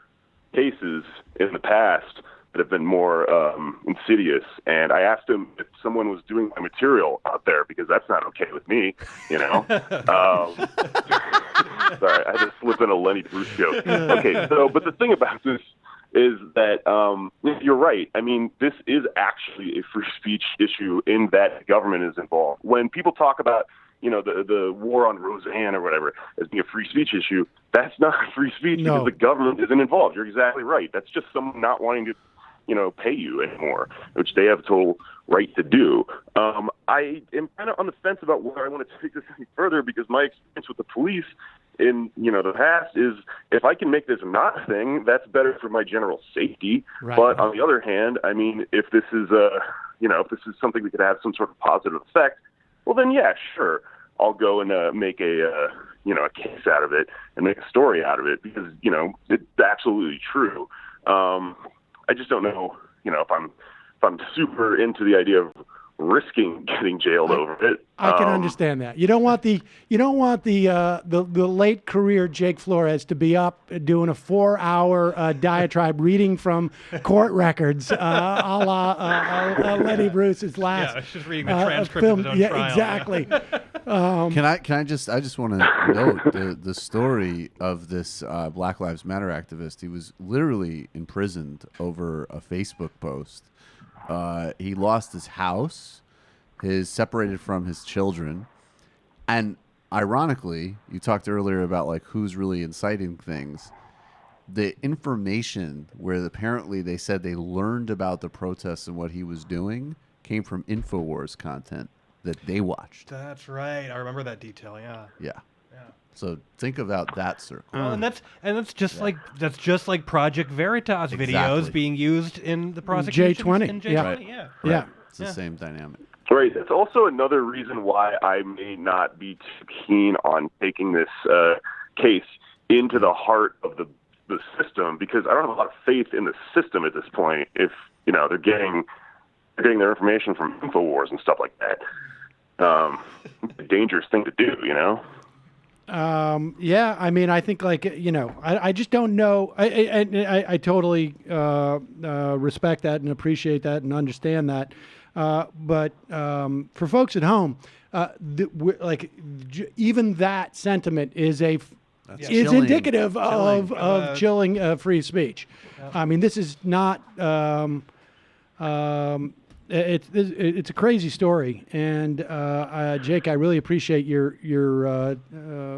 cases in the past, that have been more insidious. And I asked him if someone was doing my material out there, because that's not okay with me, you know. Sorry, I had to slip in a Lenny Bruce joke. Okay, so, but the thing about this is that you're right. I mean, this is actually a free speech issue in that government is involved. When people talk about, you know, the war on Roseanne or whatever as being a free speech issue, that's not free speech because the government isn't involved. You're exactly right. That's just someone not wanting to, you know, pay you anymore, which they have total right to do. I am kind of on the fence about whether I want to take this any further, because my experience with the police in, you know, the past is if I can make this not a thing, that's better for my general safety. Right. But on the other hand, I mean, if this is if this is something that could have some sort of positive effect, well then, yeah, sure, I'll go and make a case out of it and make a story out of it, because, you know, it's absolutely true. I just don't know, you know, if I'm super into the idea of risking getting jailed over it. I can understand that. You don't want the late career Jake Flores to be up doing a 4-hour diatribe reading from court records, a la Lenny Bruce's last. Yeah, just reading the transcript of his own trial. Exactly. I just want to note the story of this Black Lives Matter activist. He was literally imprisoned over a Facebook post. He lost his house, separated from his children, and ironically, you talked earlier about like who's really inciting things. The information where apparently they said they learned about the protests and what he was doing came from InfoWars content that they watched. That's right. I remember that detail. Yeah. Yeah. So think about that circle. Well, and that's just like Project Veritas videos being used in the prosecution. J20. In J20. Yeah. Yeah. Right. It's the same dynamic. Right. That's also another reason why I may not be too keen on taking this case into the heart of the system, because I don't have a lot of faith in the system at this point. If, you know, they're getting their information from InfoWars and stuff like that. It's a dangerous thing to do, you know? Yeah, I mean, I think like, you know, I just don't know. I totally respect that and appreciate that and understand that. But for folks at home, even that sentiment is indicative of chilling free speech. Yeah. I mean, this is not. It's a crazy story, and Jake, I really appreciate your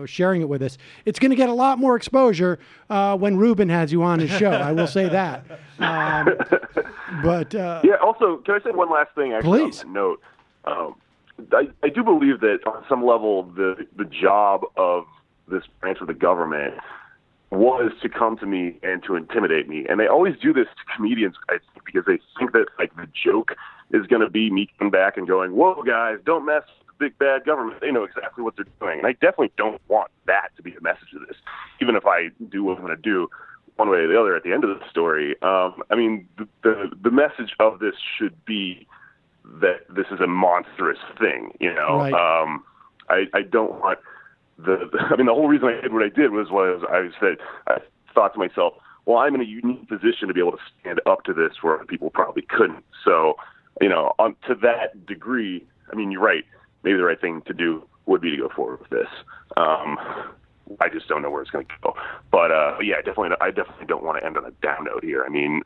sharing it with us. It's going to get a lot more exposure when Ruben has you on his show. I will say that. But yeah. Also, can I say one last thing? Actually, please. On that note, I do believe that on some level the job of this branch of the government was to come to me and to intimidate me. And they always do this to comedians, I think, because they think that like the joke is going to be me coming back and going, whoa, guys, don't mess with the big bad government. They know exactly what they're doing. And I definitely don't want that to be the message of this, even if I do what I'm going to do one way or the other at the end of the story. I mean, the message of this should be that this is a monstrous thing, you know? Right. I don't want... I mean, the whole reason I did what I did was I thought to myself, well, I'm in a unique position to be able to stand up to this where other people probably couldn't. So, you know, to that degree, I mean, you're right. Maybe the right thing to do would be to go forward with this. I just don't know where it's going to go. But yeah, I definitely don't want to end on a down note here. I mean,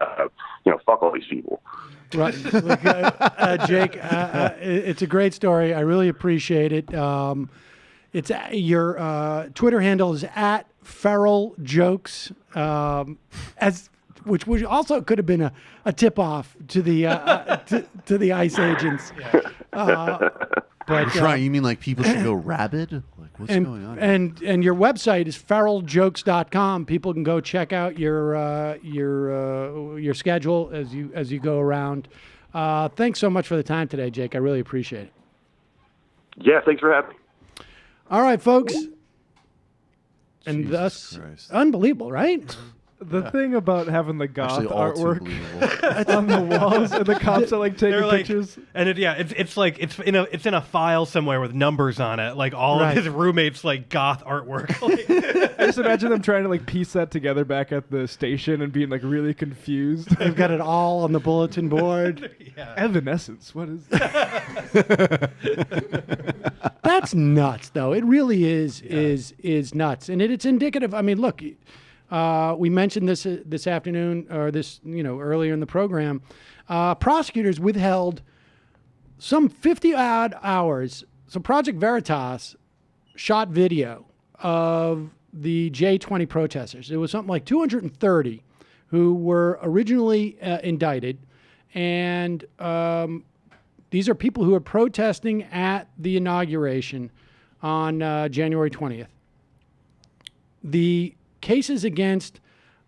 you know, fuck all these people. Right. Look, Jake, it's a great story. I really appreciate it. It's your Twitter handle is @FeralJokes, which also could have been a tip off to the to the ICE agents. But you mean like people should go rabid? Like what's going on? And your website is feraljokes.com. People can go check out your schedule as you go around. Thanks so much for the time today, Jake. I really appreciate it. Yeah, thanks for having me. All right, folks. And Jesus thus, Christ. unbelievable, right? The thing about having the goth Actually, all too artwork believable. on the walls, and the cops are like taking They're like, pictures. and it's like it's in a file somewhere with numbers on it, like all Right. of his roommates like goth artwork. Like, I just imagine them trying to like piece that together back at the station and being like really confused. They've got it all on the bulletin board. Evanescence. What is? That's nuts, though. It really is nuts, and it's indicative. I mean, look, we mentioned this afternoon, or this earlier in the program. Prosecutors withheld some 50 odd hours. So Project Veritas shot video of the J20 protesters. It was something like 230 who were originally indicted, and these are people who are protesting at the inauguration on January 20th. The cases against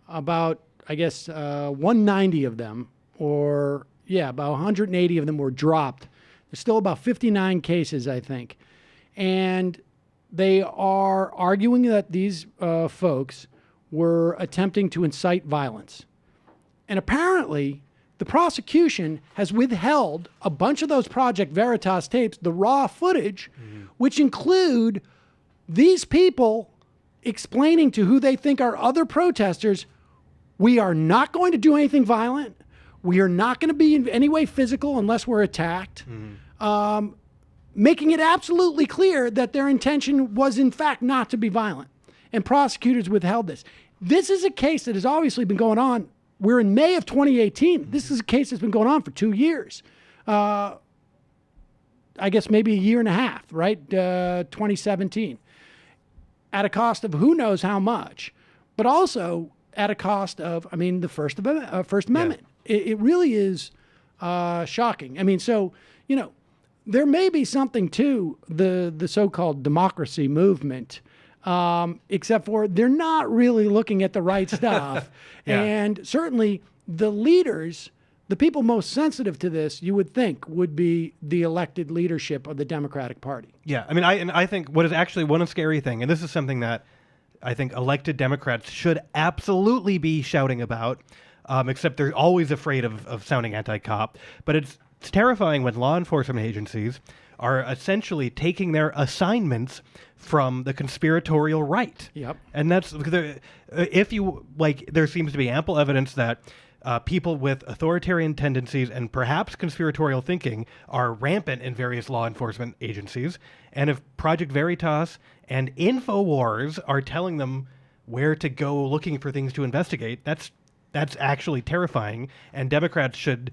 about, I guess, 190 of them, or about 180 of them were dropped. There's still about 59 cases, I think. And they are arguing that these folks were attempting to incite violence. And apparently, the prosecution has withheld a bunch of those Project Veritas tapes, the raw footage, which include these people explaining to who they think are other protesters, we are not going to do anything violent. We are not going to be in any way physical unless we're attacked. Making it absolutely clear that their intention was, in fact, not to be violent. And prosecutors withheld this. This is a case that has obviously been going on. We're in May of 2018. This is a case that's been going on for 2 years. I guess maybe a year and a half, right? 2017. At a cost of who knows how much, but also at a cost of, the First Amendment. It really is shocking. I mean, so, there may be something to the so-called democracy movement, except for they're not really looking at the right stuff. And certainly the leaders, the people most sensitive to this, you would think would be the elected leadership of the Democratic Party. Yeah, I think what is actually one scary thing, and this is something that I think elected Democrats should absolutely be shouting about, except they're always afraid of sounding anti-cop. But it's terrifying when law enforcement agencies are essentially taking their assignments from the conspiratorial right. Yep. And that's if you there seems to be ample evidence that people with authoritarian tendencies and perhaps conspiratorial thinking are rampant in various law enforcement agencies. And if Project Veritas and InfoWars are telling them where to go looking for things to investigate, that's actually terrifying. And Democrats should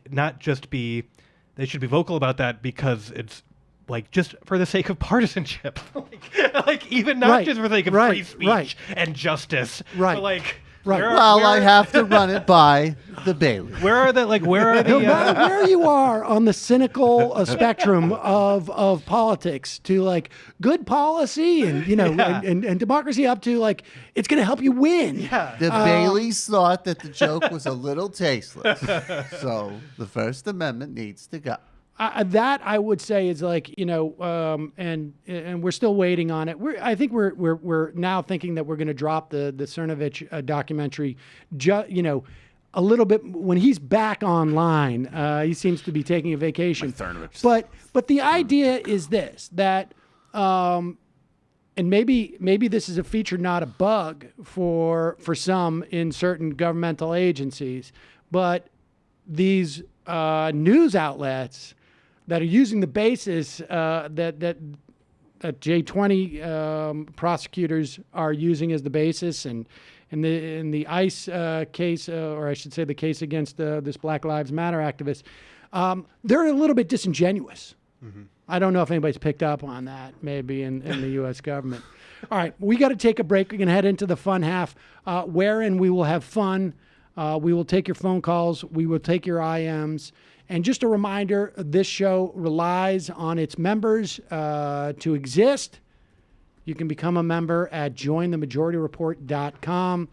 not just be, they should be vocal about that because it's just for the sake of partisanship, even not just for the sake of free speech and justice. Right. But I have to run it by the Bailey. Where are the No matter where you are on the cynical spectrum of politics, to good policy and and democracy, up to it's going to help you win. The Baileys thought that the joke was a little tasteless, so the First Amendment needs to go. That I would say is and we're still waiting on it. I think we're now thinking that we're going to drop the Cernovich documentary, a little bit when he's back online. He seems to be taking a vacation. But the idea is this, that and maybe this is a feature, not a bug for some in certain governmental agencies, but these news outlets that are using the basis that J20 prosecutors are using as the basis, and in the ICE case, or I should say the case against this Black Lives Matter activist, they're a little bit disingenuous. Mm-hmm. I don't know if anybody's picked up on that, maybe in the U.S. government. All right, we got to take a break. We're going to head into the fun half, wherein we will have fun. We will take your phone calls. We will take your IMs. And just a reminder, this show relies on its members to exist. You can become a member at jointhemajorityreport.com.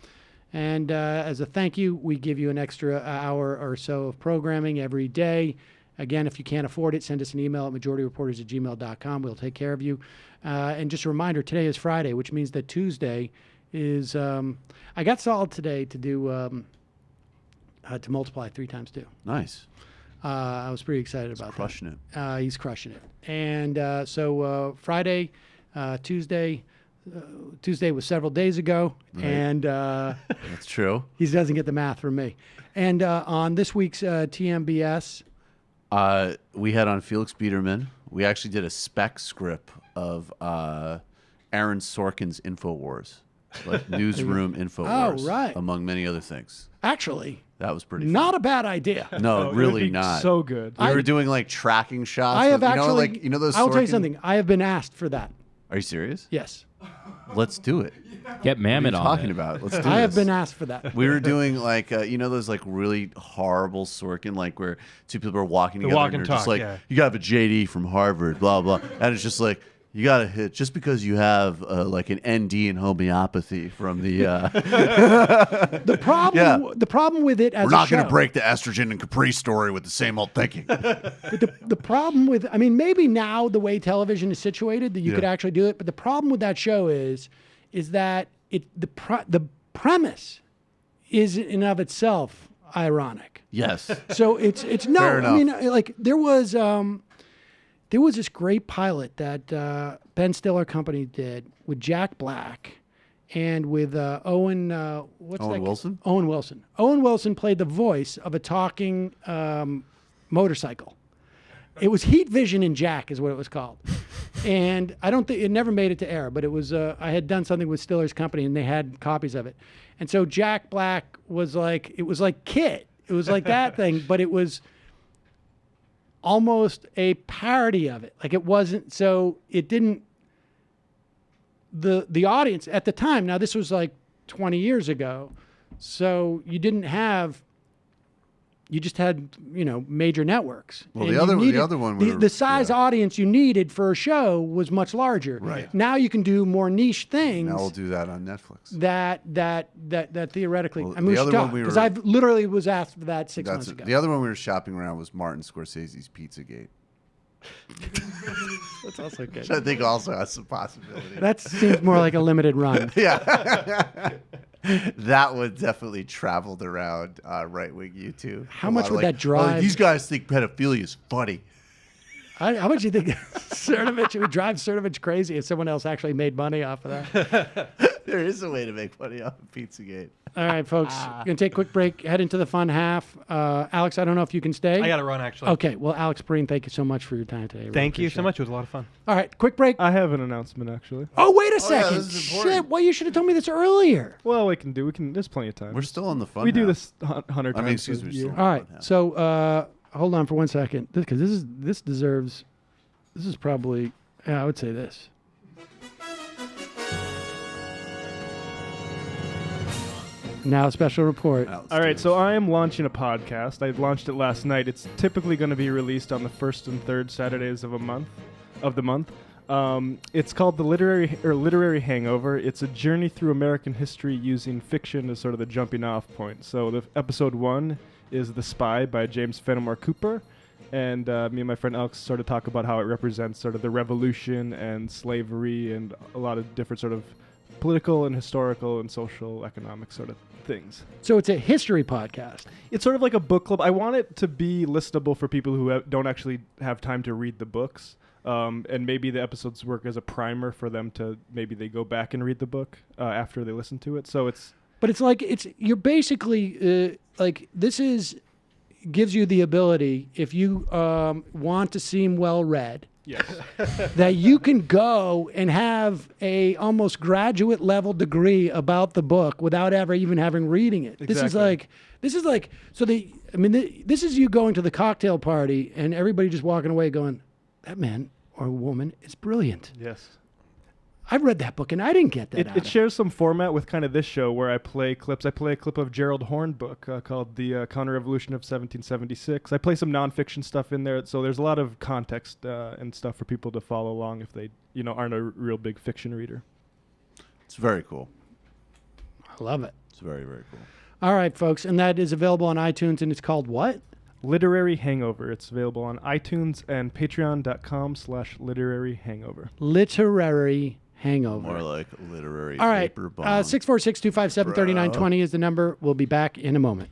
And as a thank you, we give you an extra hour or so of programming every day. Again, if you can't afford it, send us an email at majorityreporters@gmail.com. We'll take care of you. And just a reminder, today is Friday, which means that Tuesday is I got Saul today to do to multiply 3 times 2. Nice. I was pretty excited about Crushing that. He's crushing it. And so Friday, Tuesday was several days ago, Right. and That's true. he doesn't get the math from me. And on this week's TMBS, We had on Felix Biederman. We actually did a spec script of Aaron Sorkin's InfoWars, like newsroom InfoWars, right. among many other things. actually, That was pretty fun. not a bad idea. No, Oh, it would really be not. So good. We were doing like tracking shots. I have of, actually. you know those. I'll tell you Sorkin- something. I have been asked for that. Are you serious? Yes, Let's do it. Get What are Mammon you on talking it. about? Let's do I have this. been asked for that. We were doing like those like really horrible Sorkin, like where two people are walking The together walk and and they're just talk, like, yeah. you got to have a JD from Harvard, blah blah, and it's just like you got to hit just because you have like an ND in homeopathy from the. The problem. Yeah. The problem with it as We're not going going to break the estrogen and Capri story with the same old thinking. The problem with, I mean, maybe now the way television is situated that you could actually do it, but the problem with that show is that the premise is in and of itself ironic. Yes. So it's no. Fair I mean, enough. like there was this great pilot that Ben Stiller Company did with Jack Black and with Owen. What's Owen that? Wilson? Owen Wilson. Owen Wilson played the voice of a talking motorcycle. It was Heat Vision in Jack, is what it was called. And I don't think it never made it to air, but it was. I had done something with Stiller's Company, and they had copies of it. And so Jack Black was like, it was like Kit. It was like that thing, but it was almost a parody of it. Like it wasn't. So it didn't. The audience at the time. Now this was like 20 years ago, so you didn't have. You just had, major networks. Well, And the other you one the, were- the size yeah. audience you needed for a show was much larger. Right. Now you can do more niche things. Now we'll do that on Netflix. that theoretically. Well, I mean, the we should other one talk we because were- I've literally was asked for that 6 That's months ago. the other one we were shopping around was Martin Scorsese's Pizzagate. That's also good. Which I think also has some possibility. That seems more like a limited run. Yeah. That one definitely traveled around right-wing YouTube. How A much lot of would that drive? these guys think pedophilia is funny. How much do you think Cernovich, it would drive Cernovich crazy if someone else actually made money off of that? There is a way to make money off of Pizzagate. All right, folks. We're going to take a quick break, head into the fun half. Alex, I don't know if you can stay. I got to run, actually. Okay. Well, Alex Pareene, thank you so much for your time today. I really Thank you appreciate so much. It was a lot of fun. it. All right, quick break. I have an announcement actually. Oh, wait a yeah, second. this is important. Shit, well, you should have told me this earlier. Well, we can. There's plenty of time. We're still on the fun. we do now. this 100 times. I mean, excuse a me. year. Still All on right. the fun now. So hold on for 1 second because this deserves. This is probably. Yeah, I would say this. Now, a special report. Now, let's All do right, this. so I am launching a podcast. I launched it last night. It's typically going to be released on the first and third Saturdays of the month. It's called the Literary Hangover. It's a journey through American history using fiction as sort of the jumping off point. So the episode 1 is The Spy by James Fenimore Cooper. And me and my friend Alex sort of talk about how it represents sort of the revolution and slavery and a lot of different sort of political and historical and social economic sort of things. So it's a history podcast. It's sort of like a book club. I want it to be listenable for people who don't actually have time to read the books. And maybe the episodes work as a primer for them to maybe they go back and read the book after they listen to it. So it's But it's like you're basically like this gives you the ability if you want to seem well read. yes. That you can go and have a almost graduate level degree about the book without ever even having reading it. This is like this is you going to the cocktail party and everybody just walking away going, that man or woman is brilliant. Yes. I've read that book and I didn't get that. out It of shares some format with kind of this show where I play clips. I play a clip of Gerald Horne book called The Counter-Revolution of 1776. I play some nonfiction stuff in there, so there's a lot of context and stuff for people to follow along if they, aren't a real big fiction reader. It's very cool. I love it. It's very, very cool. All right, folks, and that is available on iTunes, and it's called what? Literary Hangover. It's available on iTunes and patreon.com/literary hangover. Literary hangover. More like literary All right. paper bomb. 646-257-3920 is the number. We'll be back in a moment.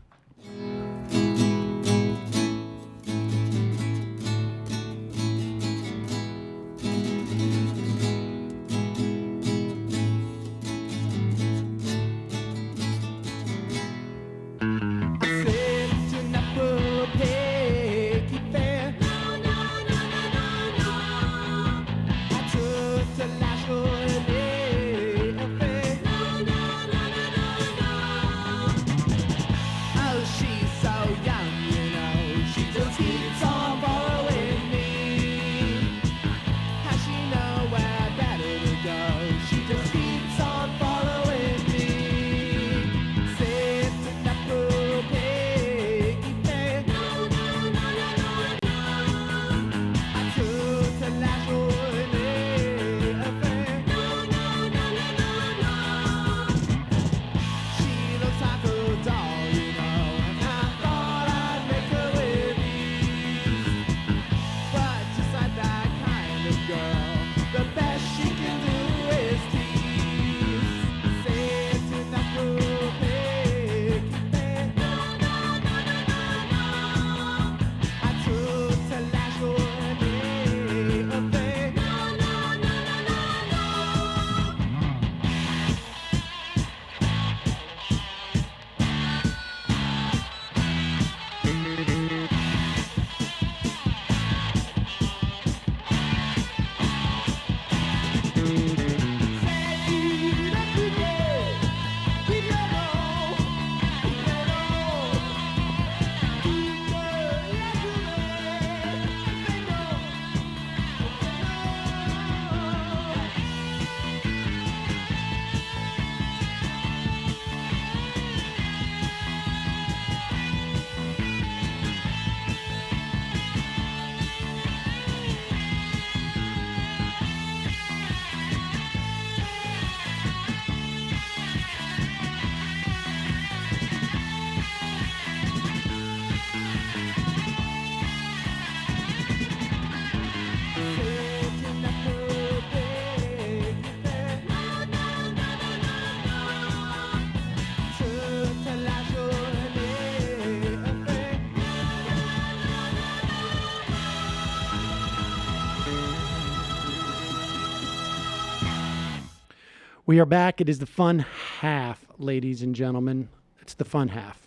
We are back. It is the fun half, ladies and gentlemen. It's the fun half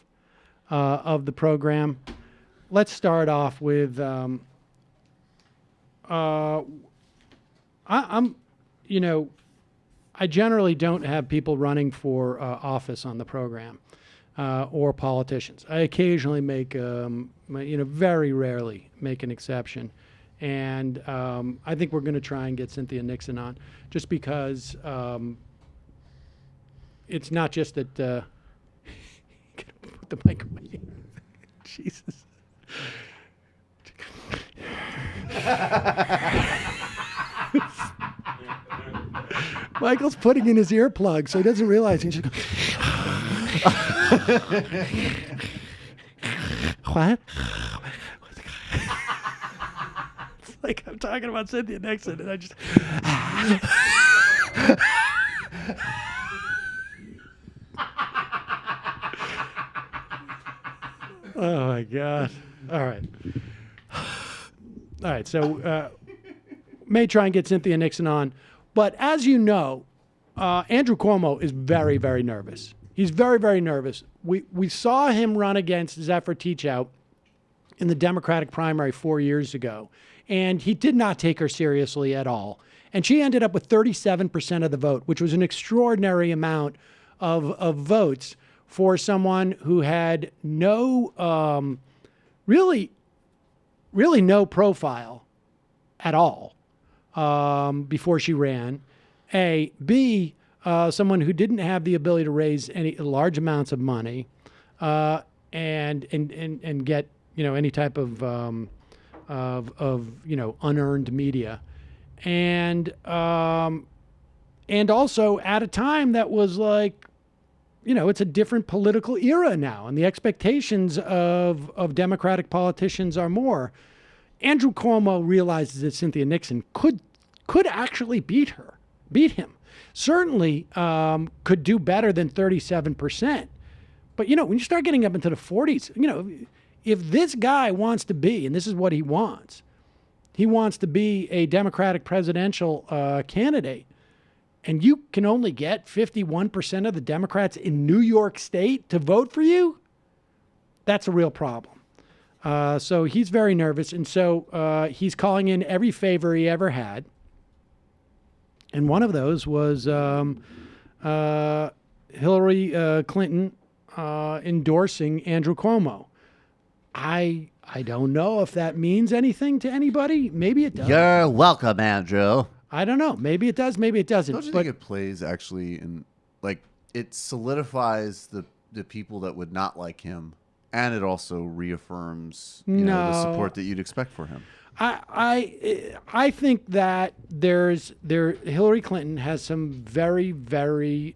of the program. Let's start off with I generally don't have people running for office on the program or politicians. I occasionally make, very rarely make an exception. And I think we're going to try and get Cynthia Nixon on just because it's not just that put the mic away. Jesus. Michael's putting in his earplug, so he doesn't realize he's just what? It's like I'm talking about Cynthia Nixon, and I just oh my God! All right. So may try and get Cynthia Nixon on, but as you know, Andrew Cuomo is very, very nervous. He's very, very nervous. We saw him run against Zephyr Teachout in the Democratic primary 4 years ago, and he did not take her seriously at all. And she ended up with 37% of the vote, which was an extraordinary amount of votes for someone who had no, really no profile at all before she ran. B, someone who didn't have the ability to raise any large amounts of money and get any type of unearned media, and also at a time that was like, it's a different political era now, and the expectations of Democratic politicians are more. Andrew Cuomo realizes that Cynthia Nixon could actually beat her beat him. Certainly could do better than 37%. But, you know, when you start getting up into the 40s, you know, if this guy wants to be, and this is what he wants to be a Democratic presidential candidate, and you can only get 51% of the Democrats in New York State to vote for you, that's a real problem. So he's very nervous, and so he's calling in every favor he ever had. And one of those was Hillary Clinton endorsing Andrew Cuomo. I don't know if that means anything to anybody. Maybe it does. You're welcome, Andrew. I don't know. Maybe it does. Maybe it doesn't. Don't you think it plays actually in, like, it solidifies the people that would not like him, and it also reaffirms the support that you'd expect for him. I think that Hillary Clinton has some very, very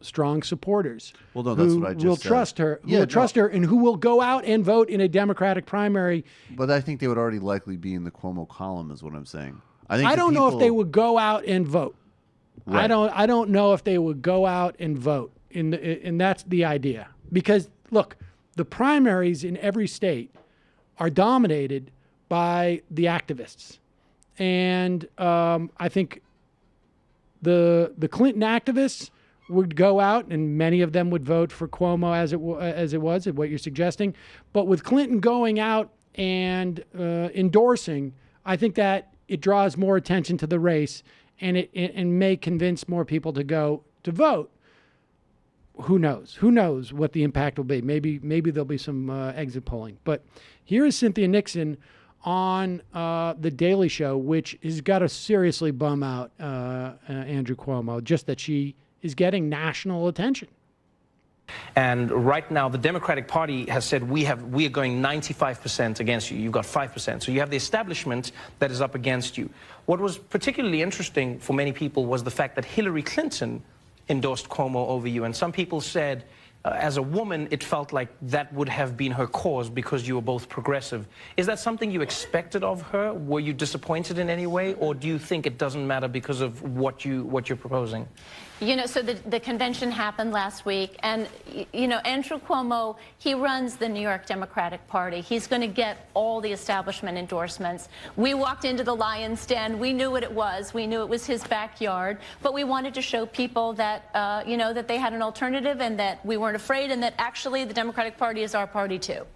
strong supporters. Well, no, that's what I just will said. trust her. Who will trust her, and who will go out and vote in a Democratic primary. But I think they would already likely be in the Cuomo column, is what I'm saying. I don't know if they would go out and vote. Right. I don't know if they would go out and vote. And that's the idea. Because look, the primaries in every state are dominated by the activists. And I think the Clinton activists would go out, and many of them would vote for Cuomo as it was, what you're suggesting. But with Clinton going out and endorsing, I think that it draws more attention to the race, and it may convince more people to go to vote. Who knows? Who knows what the impact will be? Maybe there'll be some exit polling. But here is Cynthia Nixon on The Daily Show, which has got to seriously bum out Andrew Cuomo, just that she is getting national attention. And right now, the Democratic Party has said we are going 95% against you. You've got 5%. So you have the establishment that is up against you. What was particularly interesting for many people was the fact that Hillary Clinton endorsed Cuomo over you. And some people said, as a woman, it felt like that would have been her cause because you were both progressive. Is that something you expected of her? Were you disappointed in any way? Or do you think it doesn't matter because of what you're proposing? You know, so the convention happened last week, and, you know, Andrew Cuomo, he runs the New York Democratic Party. He's going to get all the establishment endorsements. We walked into the Lion's Den. We knew what it was. We knew it was his backyard, but we wanted to show people that, you know, that they had an alternative and that we weren't afraid and that actually the Democratic Party is our party, too.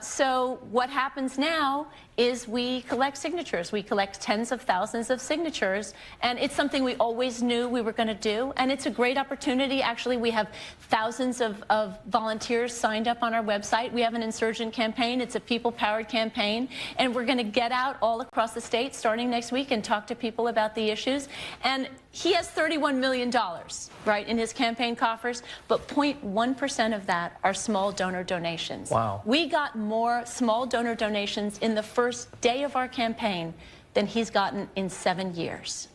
So what happens now is we collect signatures. We collect tens of thousands of signatures, and it's something we always knew we were going to do, and it's a great opportunity. Actually, we have thousands of volunteers signed up on our website. We have an insurgent campaign. It's a people-powered campaign, and we're going to get out all across the state starting next week and talk to people about the issues. And he has $31 million, right, in his campaign coffers, but 0.1% of that are small donor donations. Wow. We got more small donor donations in the first day of our campaign than he's gotten in 7 years.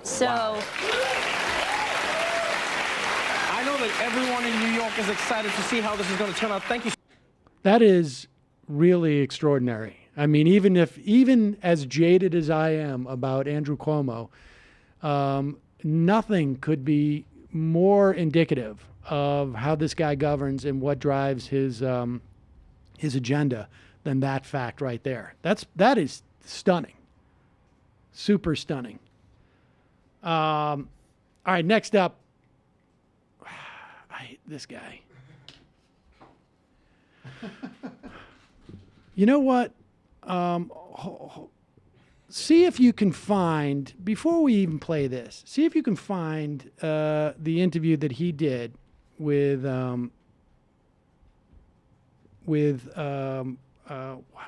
So wow. I know that everyone in New York is excited to see how this is going to turn out. Thank you. That is really extraordinary. I mean, even as jaded as I am about Andrew Cuomo, nothing could be more indicative of how this guy governs and what drives his agenda than that fact right there. That is stunning. Super stunning. All right, next up. I hate this guy. You know what? See if you can find, before we even play this, see if you can find the interview that he did with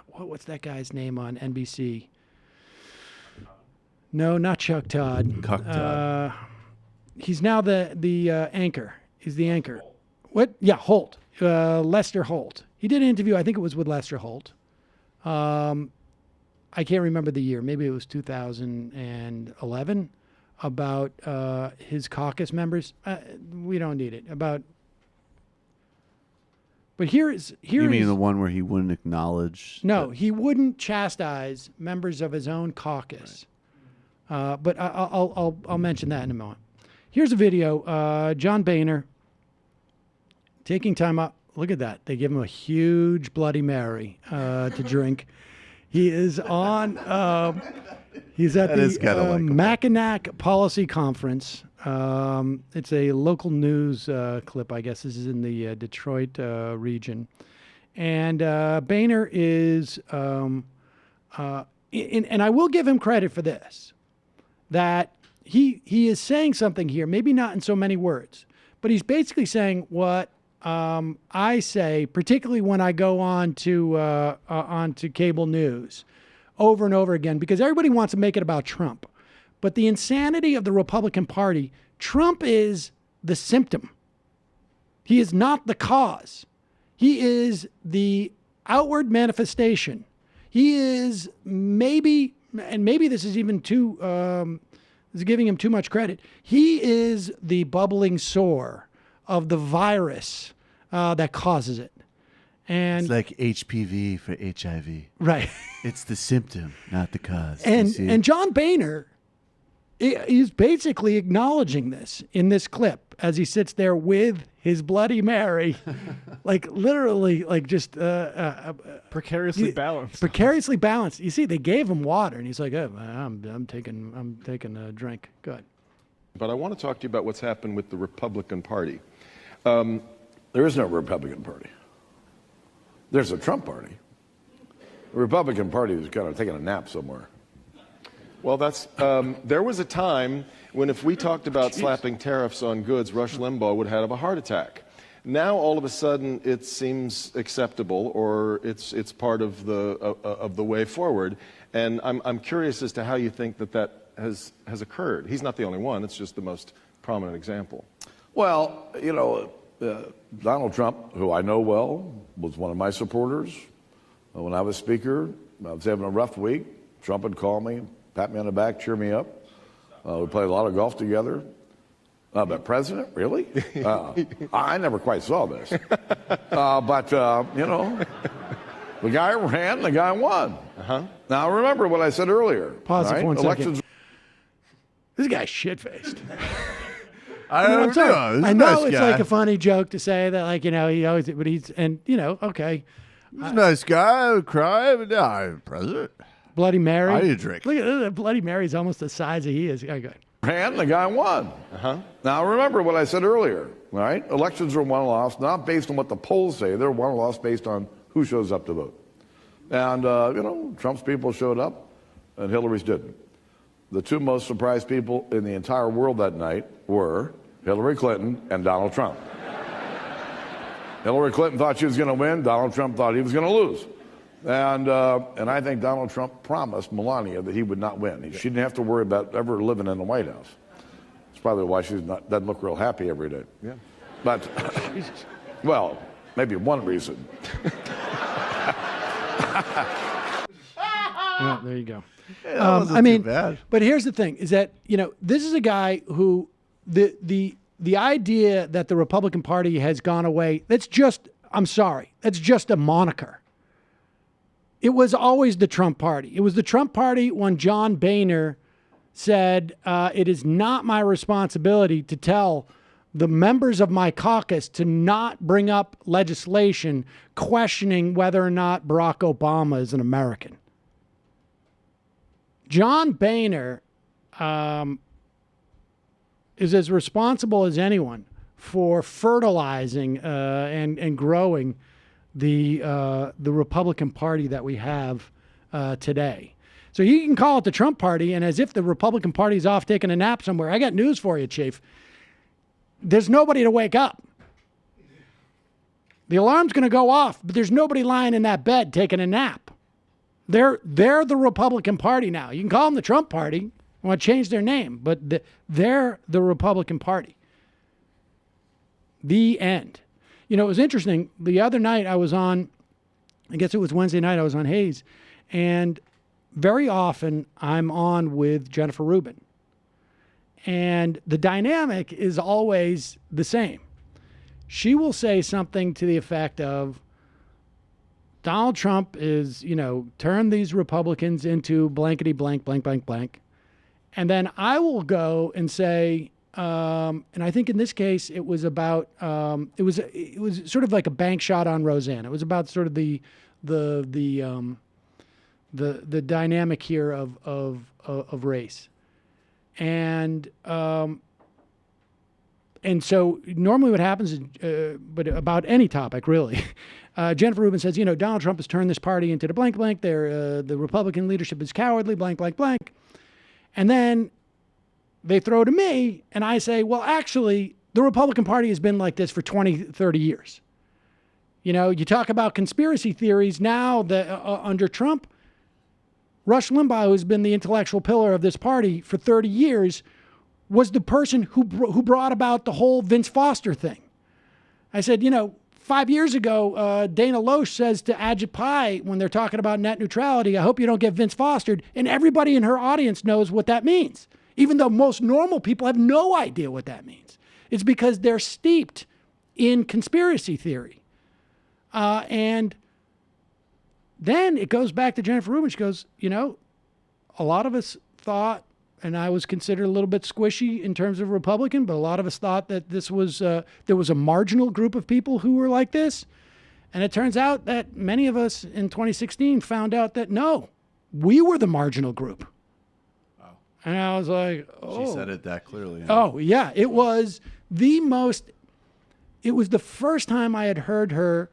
what's that guy's name on NBC? No, not Chuck Todd. Cuck Todd. He's now the anchor. He's the anchor. What? Yeah, Holt. Lester Holt. He did an interview, I think it was with Lester Holt. I can't remember the year. Maybe it was 2011, about his caucus members. We don't need it. But here you mean the one where he wouldn't acknowledge? No, he wouldn't chastise members of his own caucus. But I'll mention that in a moment. Here's a video. John Boehner taking time out. Look at that. They give him a huge Bloody Mary to drink. He is on. He's at the Mackinac Policy Conference. It's a local news clip, I guess. This is in the Detroit region. And Boehner is, and I will give him credit for this, that he is saying something here, maybe not in so many words, but he's basically saying what I say, particularly when I go on to cable news over and over again, because everybody wants to make it about Trump. But the insanity of the Republican Party, Trump is the symptom. He is not the cause. He is the outward manifestation. He is maybe, and maybe this is even too, is giving him too much credit. He is the bubbling sore of the virus that causes it. And it's like HPV for HIV. Right. It's the symptom, not the cause. And John Boehner is basically acknowledging this in this clip as he sits there with his Bloody Mary, like literally, like just precariously balanced. Precariously balanced. You see, they gave him water, and he's like, oh, I'm taking a drink. Good. But I want to talk to you about what's happened with the Republican Party. There is no Republican Party. There's a Trump Party. The Republican Party is kind of taking a nap somewhere. Well, that's there was a time when if we talked about slapping tariffs on goods, Rush Limbaugh would have a heart attack. Now, all of a sudden, it seems acceptable, or it's part of the way forward. And I'm curious as to how you think that has occurred. He's not the only one. It's just the most prominent example. Well, you know, Donald Trump, who I know well, was one of my supporters. When I was Speaker, I was having a rough week. Trump would call me, pat me on the back, cheer me up. We played a lot of golf together. But President, really? I never quite saw this. But, you know, the guy ran, the guy won. Now, remember what I said earlier. Pause right? for 1 Elections. second. This guy's shit-faced. I don't know. I know it's like a funny joke to say that, like, you know, he always, but he's, and, you know, okay. He's a nice guy. I would cry, but no, I'm president. Bloody Mary. I need a drink. Look at Bloody Mary's almost the size that he is. Okay. Ran, the guy won. Now, remember what I said earlier, right? Elections are won or lost, not based on what the polls say. They're won or lost based on who shows up to vote. And, you know, Trump's people showed up, and Hillary's didn't. The two most surprised people in the entire world that night were Hillary Clinton and Donald Trump. Hillary Clinton thought she was going to win. Donald Trump thought he was going to lose. And I think Donald Trump promised Melania that he would not win. She didn't have to worry about ever living in the White House. It's probably why she doesn't look real happy every day. Yeah. But, well, maybe one reason. Well, there you go. Yeah, that wasn't too bad. But here's the thing: is that, you know, this is a guy who the idea that the Republican Party has gone away. That's just, I'm sorry, that's just a moniker. It was always the Trump Party. It was the Trump Party when John Boehner said, "It is not my responsibility to tell the members of my caucus to not bring up legislation questioning whether or not Barack Obama is an American." John Boehner is as responsible as anyone for fertilizing and growing the Republican Party that we have today. So you can call it the Trump Party, and as if the Republican Party is off taking a nap somewhere. I got news for you, Chief. There's nobody to wake up. The alarm's going to go off, but there's nobody lying in that bed taking a nap. They're the Republican Party now. You can call them the Trump Party. I want to change their name, but they're the Republican Party. The end. You know, it was interesting. The other night I was on, I guess it was Wednesday night, I was on Hayes, and very often I'm on with Jennifer Rubin. And the dynamic is always the same. She will say something to the effect of, Donald Trump is, you know, turned these Republicans into blankety blank, blank, blank, blank. And then I will go and say, and I think in this case it was about it was sort of like a bank shot on Roseanne. It was about sort of the dynamic here of race, and so normally what happens is, but about any topic really, Jennifer Rubin says, Donald Trump has turned this party into the blank blank. The Republican leadership is cowardly, blank blank blank, and then they throw to me, and I say, well, actually, the Republican Party has been like this for 20, 30 years. You talk about conspiracy theories now that under Trump, Rush Limbaugh, who's been the intellectual pillar of this party for 30 years, was the person who brought about the whole Vince Foster thing. I said, 5 years ago, Dana Loesch says to Ajit Pai when they're talking about net neutrality, I hope you don't get Vince Fostered, and everybody in her audience knows what that means. Even though most normal people have no idea what that means. It's because they're steeped in conspiracy theory. And then it goes back to Jennifer Rubin. She goes, a lot of us thought, and I was considered a little bit squishy in terms of Republican, but a lot of us thought that this was there was a marginal group of people who were like this. And it turns out that many of us in 2016 found out that no, we were the marginal group. And I was like, oh. She said it that clearly. Oh, yeah. It was it was the first time I had heard her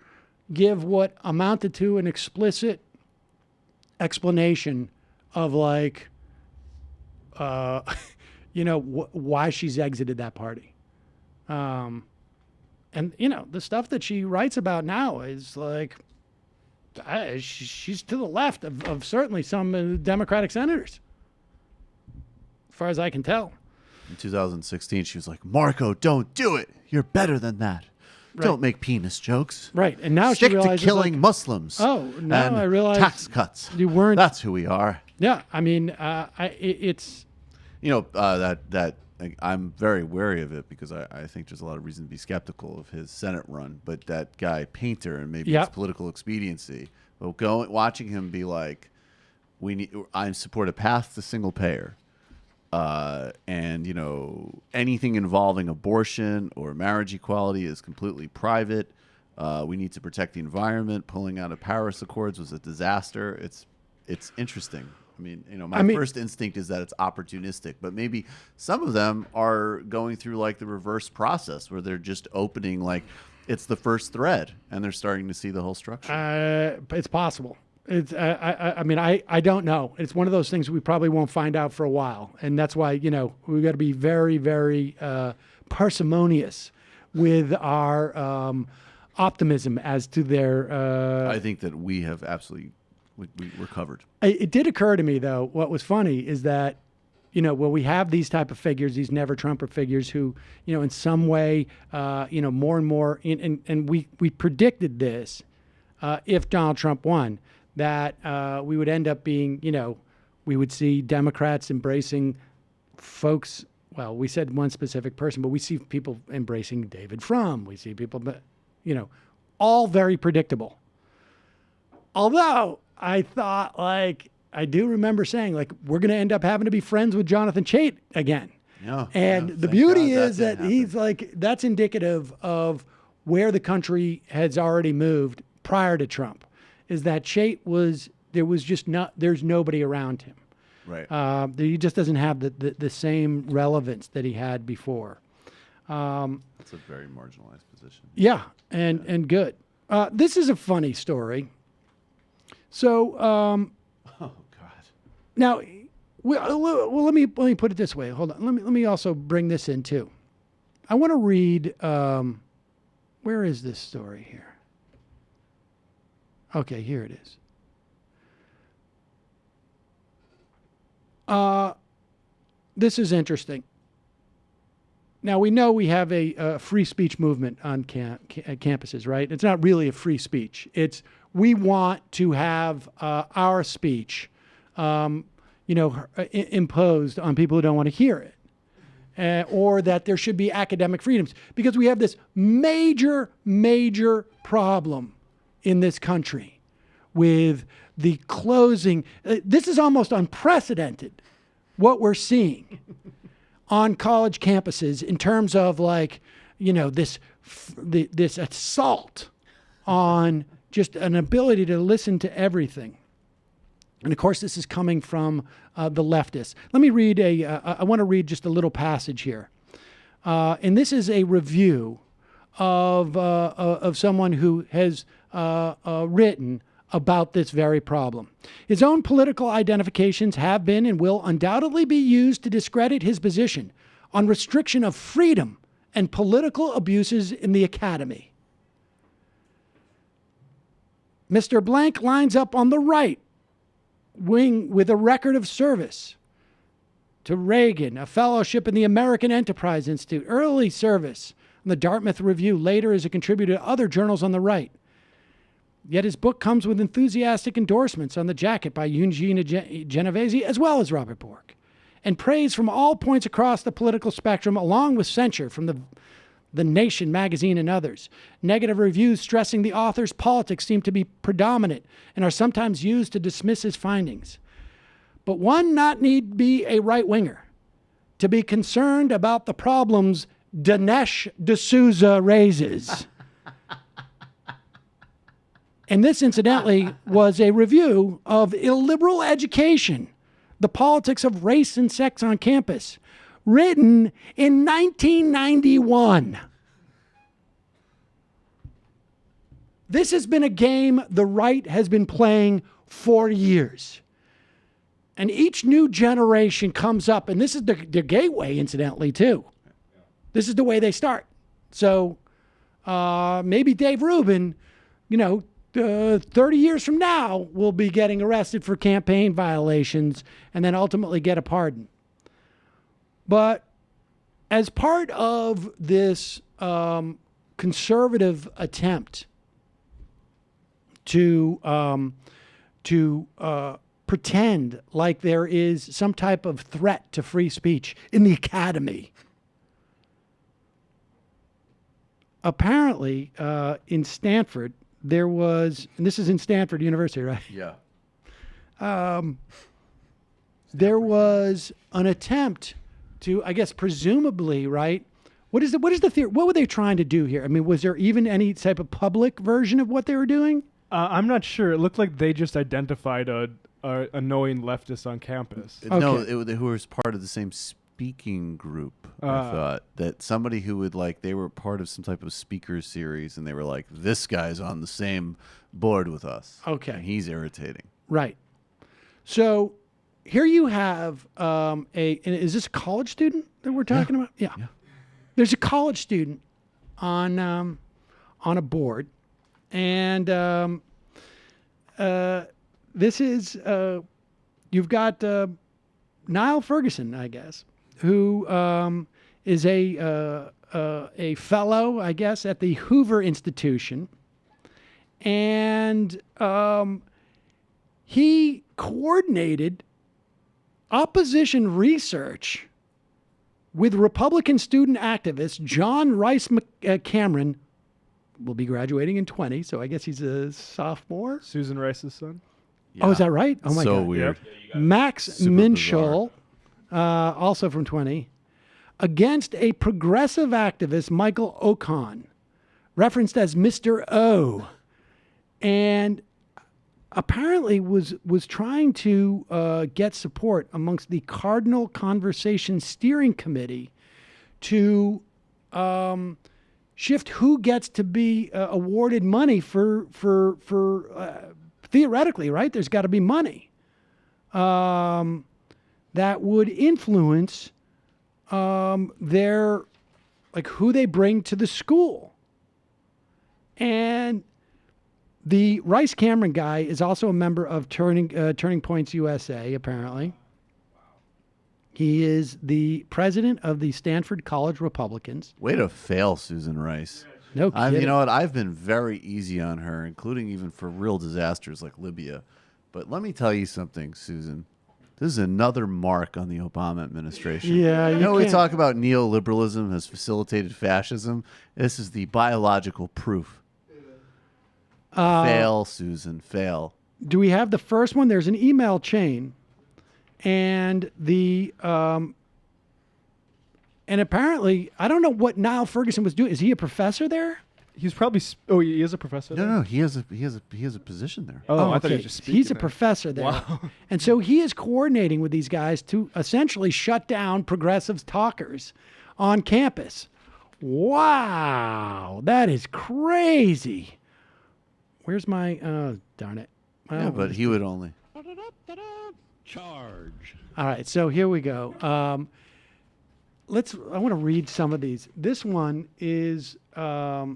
give what amounted to an explicit explanation of why she's exited that party. And, the stuff that she writes about now is like, she's to the left of certainly some Democratic senators. As far as I can tell. In 2016, she was like, Marco, don't do it. You're better than that. Right. Don't make penis jokes. Right. And now Stick she realizes to killing Muslims. Oh, now and I realize tax cuts. You weren't. That's who we are. Yeah. I mean, it's. That I'm very wary of it because I think there's a lot of reason to be skeptical of his Senate run. But that guy, Painter, and maybe it's political expediency, but watching him be like, I support a path to single payer. And anything involving abortion or marriage equality is completely private. We need to protect the environment. Pulling out of Paris Accords was a disaster. It's interesting. I mean, my first instinct is that it's opportunistic, but maybe some of them are going through like the reverse process where they're just opening like it's the first thread and they're starting to see the whole structure. It's possible. It's, I don't know. It's one of those things we probably won't find out for a while. And that's why, we've got to be very, very parsimonious with our optimism as to their... I think that we have absolutely, we're covered. It did occur to me, though, what was funny is that, when we have these type of figures, these never Trumper figures who, in some way, more and more, and we predicted this if Donald Trump won, that we would end up being, we would see Democrats embracing folks. Well, we said one specific person, but we see people embracing David Frum. We see people, all very predictable. Although I thought, I do remember saying, we're going to end up having to be friends with Jonathan Chait again. Yeah, and the beauty is that he's that's indicative of where the country has already moved prior to Trump. Is that Chait there's nobody around him. Right. He just doesn't have the same relevance that he had before. That's a very marginalized position. Yeah, and good. This is a funny story. So, oh God. Now, let me put it this way. Hold on. Let me also bring this in too. I want to read. Where is this story here? Okay, here it is. This is interesting. Now, we know we have a free speech movement on campuses, right? It's not really a free speech. It's we want to have our speech, imposed on people who don't want to hear it. Or that there should be academic freedoms. Because we have this major, major problem in this country with the closing. This is almost unprecedented what we're seeing on college campuses in terms of like, this assault on just an ability to listen to everything. And of course, this is coming from the leftists. Let me read I want to read just a little passage here. And this is a review of someone who has written about this very problem. His own political identifications have been and will undoubtedly be used to discredit his position on restriction of freedom and political abuses in the academy. Mr. Blank lines up on the right wing with a record of service to Reagan, a fellowship in the American Enterprise Institute, early service on the Dartmouth Review, later as a contributor to other journals on the right. Yet his book comes with enthusiastic endorsements on the jacket by Eugene Genovese as well as Robert Bork, and praise from all points across the political spectrum, along with censure from the Nation magazine and others. Negative reviews stressing the author's politics seem to be predominant and are sometimes used to dismiss his findings. But one not need be a right-winger to be concerned about the problems Dinesh D'Souza raises. And this, incidentally, was a review of illiberal education, the politics of race and sex on campus, written in 1991. This has been a game the right has been playing for years. And each new generation comes up, and this is the gateway, incidentally, too. This is the way they start. So maybe Dave Rubin, 30 years from now, will be getting arrested for campaign violations and then ultimately get a pardon. But as part of this conservative attempt to pretend like there is some type of threat to free speech in the academy, apparently in Stanford, there was, and this is in Stanford University, right? Yeah. There was an attempt to, I guess, presumably, right? What is the theory? What were they trying to do here? I mean, was there even any type of public version of what they were doing? I'm not sure. It looked like they just identified a annoying leftist on campus. No, who was part of the same speaking group. I thought that somebody who would they were part of some type of speaker series, and they were like, "This guy's on the same board with us." Okay, and he's irritating. Right. So here you have is this a college student that we're talking about? Yeah. There's a college student on a board, and this is you've got Niall Ferguson, I guess, who is a fellow, I guess, at the Hoover Institution, and he coordinated opposition research with Republican student activist John Rice Cameron. Will be graduating in 20, so I guess he's a sophomore. Susan Rice's son. Yeah. Oh, is that right? Oh my God! So weird. Yep. Max Minshall, also from 20, against a progressive activist, Michael Ocon, referenced as Mr. O, and apparently was trying to get support amongst the Cardinal Conversation Steering Committee to shift who gets to be awarded money for theoretically, right? There's got to be money that would influence their who they bring to the school. And the Rice Cameron guy is also a member of Turning Points USA, apparently. He is the president of the Stanford College Republicans. Way to fail, Susan Rice. No kidding. You know what? I've been very easy on her, including even for real disasters like Libya. But let me tell you something, Susan. This is another mark on the Obama administration. Yeah, you know, we talk about neoliberalism has facilitated fascism. This is the biological proof. Fail, Susan, fail. Do we have the first one? There's an email chain. and and apparently, I don't know what Niall Ferguson was doing. Is he a professor there? He's probably. He is a professor. No, he has a position there. Oh, I thought he was just speaking. He's a there. professor there. Wow. And so he is coordinating with these guys to essentially shut down progressive talkers on campus. Wow, that is crazy. Where's my? Darn it. Well, Yeah, but he would only. Charge. All right, so here we go. I want to read some of these. This one is the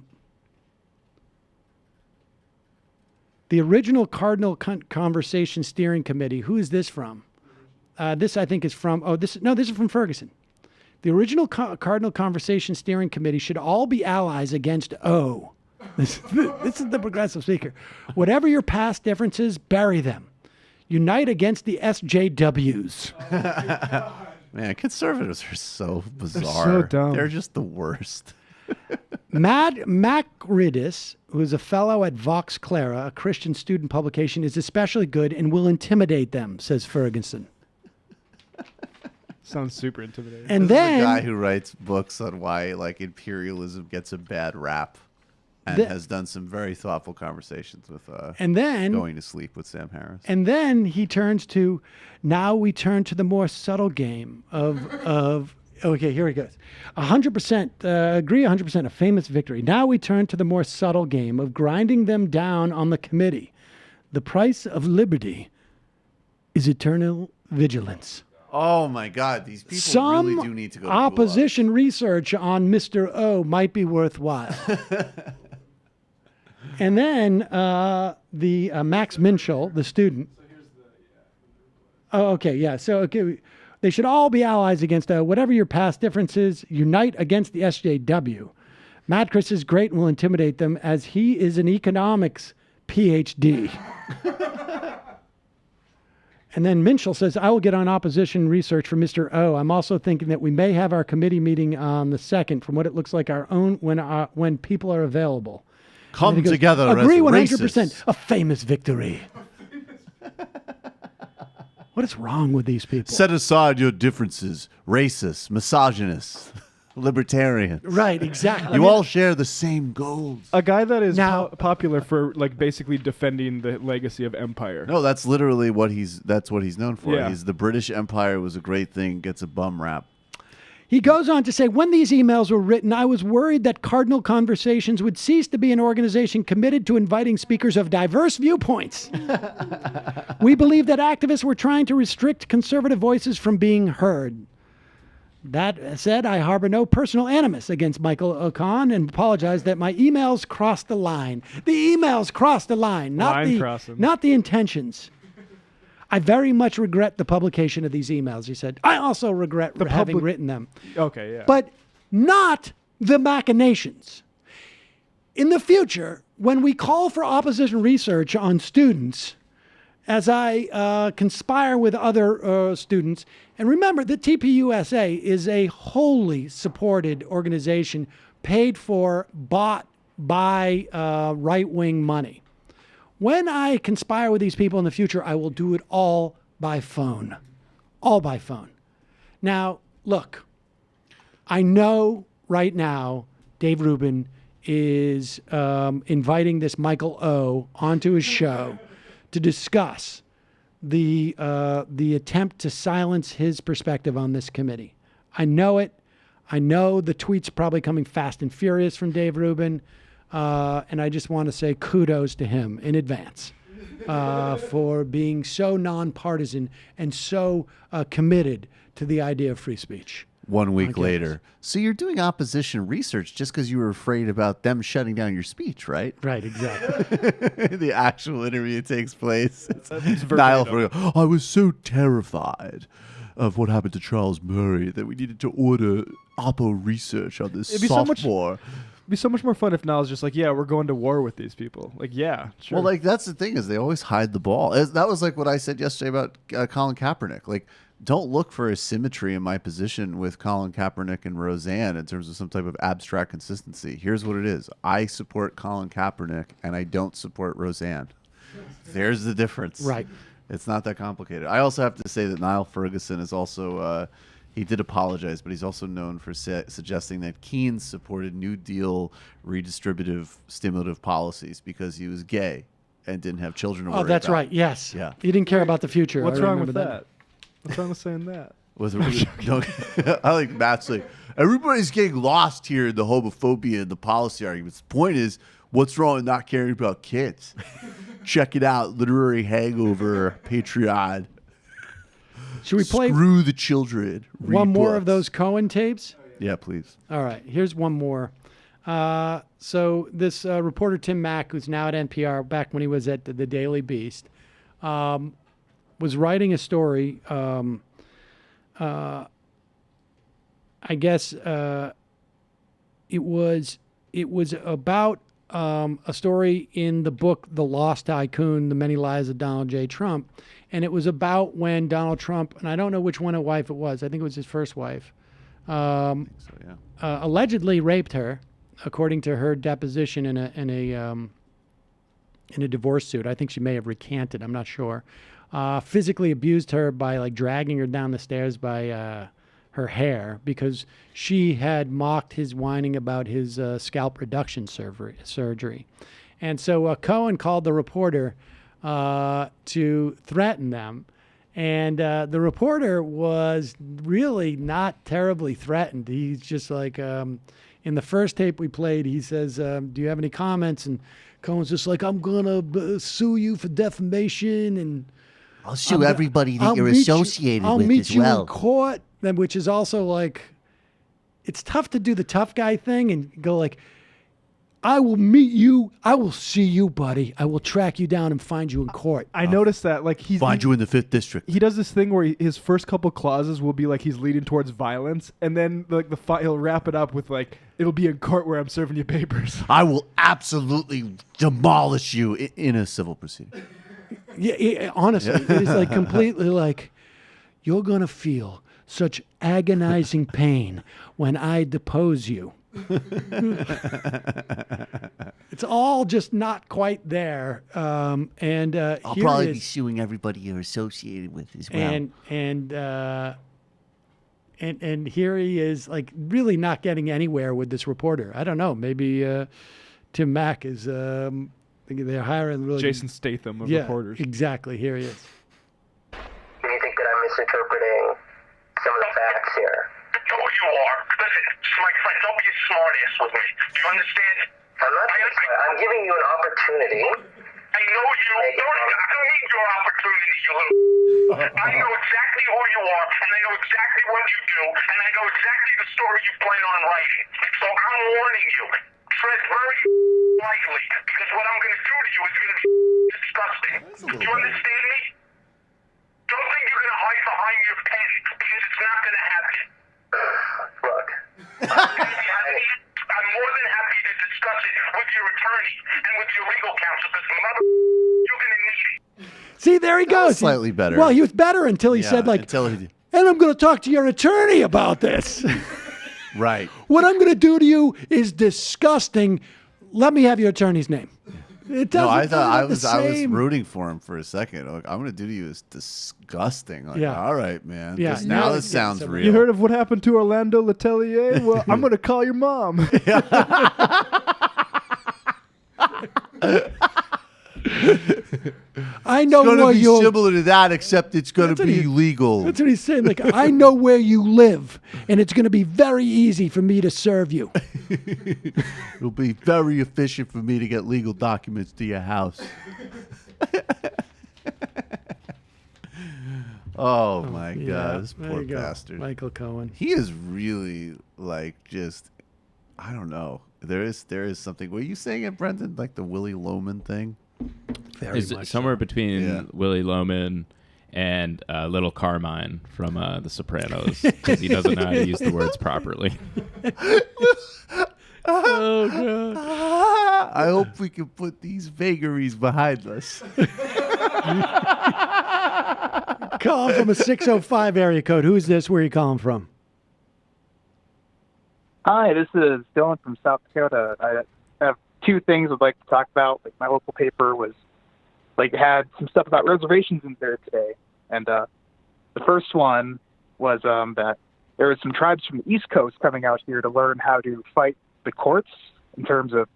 original Cardinal Conversation Steering Committee. Who is this from? This I think is from. This is from Ferguson. The original Cardinal Conversation Steering Committee should all be allies against O. This is the progressive speaker. Whatever your past differences, bury them. Unite against the SJWs. Man, conservatives are so bizarre. so dumb. They're just the worst. Mad Macridis, who is a fellow at Vox Clara, a Christian student publication, is especially good and will intimidate them, says Ferguson. Sounds super intimidating. And This then is the guy who writes books on why imperialism gets a bad rap, and has done some very thoughtful conversations with Going to Sleep with Sam Harris. And then he turns to, now we turn to the more subtle game of okay, here he goes. 100%, agree 100%, a famous victory. Now we turn to the more subtle game of grinding them down on the committee. The price of liberty is eternal vigilance. Oh my God, these people Some really do need to go to opposition research on Mr. O might be worthwhile. And then the Max Minchell, the student. Oh, okay, yeah. So, okay, they should all be allies against whatever your past differences. Unite against the SJW. Matt Chris is great and will intimidate them as he is an economics PhD. And then Minchell says, I will get on opposition research for Mr. O. I'm also thinking that we may have our committee meeting on the 2nd from what it looks like our own when people are available. Come together Agree as 100%. racists. A famous victory. What is wrong with these people? Set aside your differences, racist, misogynist, libertarian. Right, exactly. You all share the same goals. A guy that is popular for basically defending the legacy of empire. No, that's literally that's what he's known for. Yeah. He's the British Empire was a great thing, gets a bum rap. He goes on to say, when these emails were written, I was worried that Cardinal Conversations would cease to be an organization committed to inviting speakers of diverse viewpoints. We believe that activists were trying to restrict conservative voices from being heard. That said, I harbor no personal animus against Michael O'Con and apologize that my emails crossed the line. The emails crossed the line, not the intentions. I very much regret the publication of these emails, he said. I also regret having written them. Okay, yeah. But not the machinations. In the future, when we call for opposition research on students, as I conspire with other students, and remember that TPUSA is a wholly supported organization paid for, bought by right-wing money. When I conspire with these people in the future, I will do it all by phone. All by phone. Now, look, I know right now Dave Rubin is inviting this Michael O. onto his show to discuss the attempt to silence his perspective on this committee. I know it. I know the tweets are probably coming fast and furious from Dave Rubin. And I just want to say kudos to him in advance for being so nonpartisan and so committed to the idea of free speech. 1 week later. So you're doing opposition research just because you were afraid about them shutting down your speech, right? Right, exactly. The actual interview takes place. It's Niall verbatim. Ferguson, I was so terrified of what happened to Charles Murray that we needed to order oppo research on this It'd be sophomore. It'd be so much more fun if Niall's just like, yeah, we're going to war with these people. Like, yeah, sure. Well, like that's the thing is they always hide the ball. That was like what I said yesterday about Colin Kaepernick. Like, don't look for a symmetry in my position with Colin Kaepernick and Roseanne in terms of some type of abstract consistency. Here's what it is. I support Colin Kaepernick and I don't support Roseanne. There's the difference. Right. It's not that complicated. I also have to say that Niall Ferguson is also, he did apologize, but he's also known for suggesting that Keynes supported New Deal redistributive stimulative policies because he was gay and didn't have children to worry Oh, that's about. right. Yes. Yeah. He didn't care about the future. What's I wrong remember with that? What's wrong with saying that? I like Matt's like, everybody's getting lost here in the homophobia and the policy arguments. The point is, what's wrong with not caring about kids? Check it out, Literary Hangover, Patreon. Should we play Screw the children? Read one more of books. those Cohen tapes? Yeah, please. All right, here's one more. So this reporter Tim Mack, who's now at NPR, back when he was at the Daily Beast, was writing a story. I guess it was about a story in the book The Lost Tycoon, The Many Lies of Donald J. Trump. And it was about when Donald Trump, and I don't know which one of wife it was, I think it was his first wife, allegedly raped her, according to her deposition in a divorce suit. I think she may have recanted, I'm not sure. Physically abused her by like dragging her down the stairs by her hair because she had mocked his whining about his scalp reduction surgery. And so Cohen called the reporter to threaten them. And the reporter was really not terribly threatened. He's just like, in the first tape we played, he says, do you have any comments? And Cohen's just like, I'm going to sue you for defamation. And I'll sue everybody that you're associated with as well. I'll meet you in court, which is also like, it's tough to do the tough guy thing and go like, I will meet you. I will see you, buddy. I will track you down and find you in court. I noticed that, like find you in the 5th district. He does this thing where his first couple clauses will be like he's leading towards violence, and then like he'll wrap it up with like it'll be in court where I'm serving you papers. I will absolutely demolish you in a civil proceeding. Yeah, honestly, it is like completely like you're gonna feel such agonizing pain when I depose you. It's all just not quite there. I'll probably be suing everybody you're associated with as well. And here he is, like really not getting anywhere with this reporter. I don't know. Maybe Tim Mack is. They're hiring really Jason Statham of yeah, reporters. Exactly. Here he is. Do you think that I'm misinterpreting some of the facts here? No, you are. Listen, my friend, don't be a smartass with me. Do you understand? I'm giving you an opportunity. I know you. I don't need your opportunity, you little. I know exactly who you are, and I know exactly what you do, and I know exactly the story you plan on writing. So I'm warning you. Tread very lightly, because what I'm going to do to you is going to be disgusting. Do you understand me? Don't think you're going to hide behind your pen, because it's not going to happen. Look. I'm more than happy to discuss it with your attorney and with your legal counsel, because you're going to need it. See, there he goes. Slightly better. Well, he was better until he said like, and I'm going to talk to your attorney about this. Right. What I'm going to do to you is disgusting. Let me have your attorney's name. It doesn't. No, I thought I was same. rooting for him for a second. Like, I'm going to do to you is disgusting. Like, Yeah. all right, man. Yeah. Just now Yeah. this sounds real. You heard of what happened to Orlando Letelier? Well, I'm going to call your mom. I know it's where going to be you're. similar to that, except it's going to be legal. That's what he's saying. Like, I know where you live, and it's going to be very easy for me to serve you. It'll be very efficient for me to get legal documents to your house. Oh my Yeah, God, this there poor you go. bastard. Michael Cohen. He is really like just, I don't know. There is something. Were you saying it, Brendan? Like the Willie Loman thing? Is somewhere between Willie Loman and Little Carmine from The Sopranos, because he doesn't know how to use the words properly. Oh God! I hope we can put these vagaries behind us. Calling from a 605 area code. Who's this? Where are you calling from? Hi, this is Dylan from South Dakota. I have two things I'd like to talk about. Like my local paper was had some stuff about reservations in there today. And the first one was that there was some tribes from the East Coast coming out here to learn how to fight the courts in terms of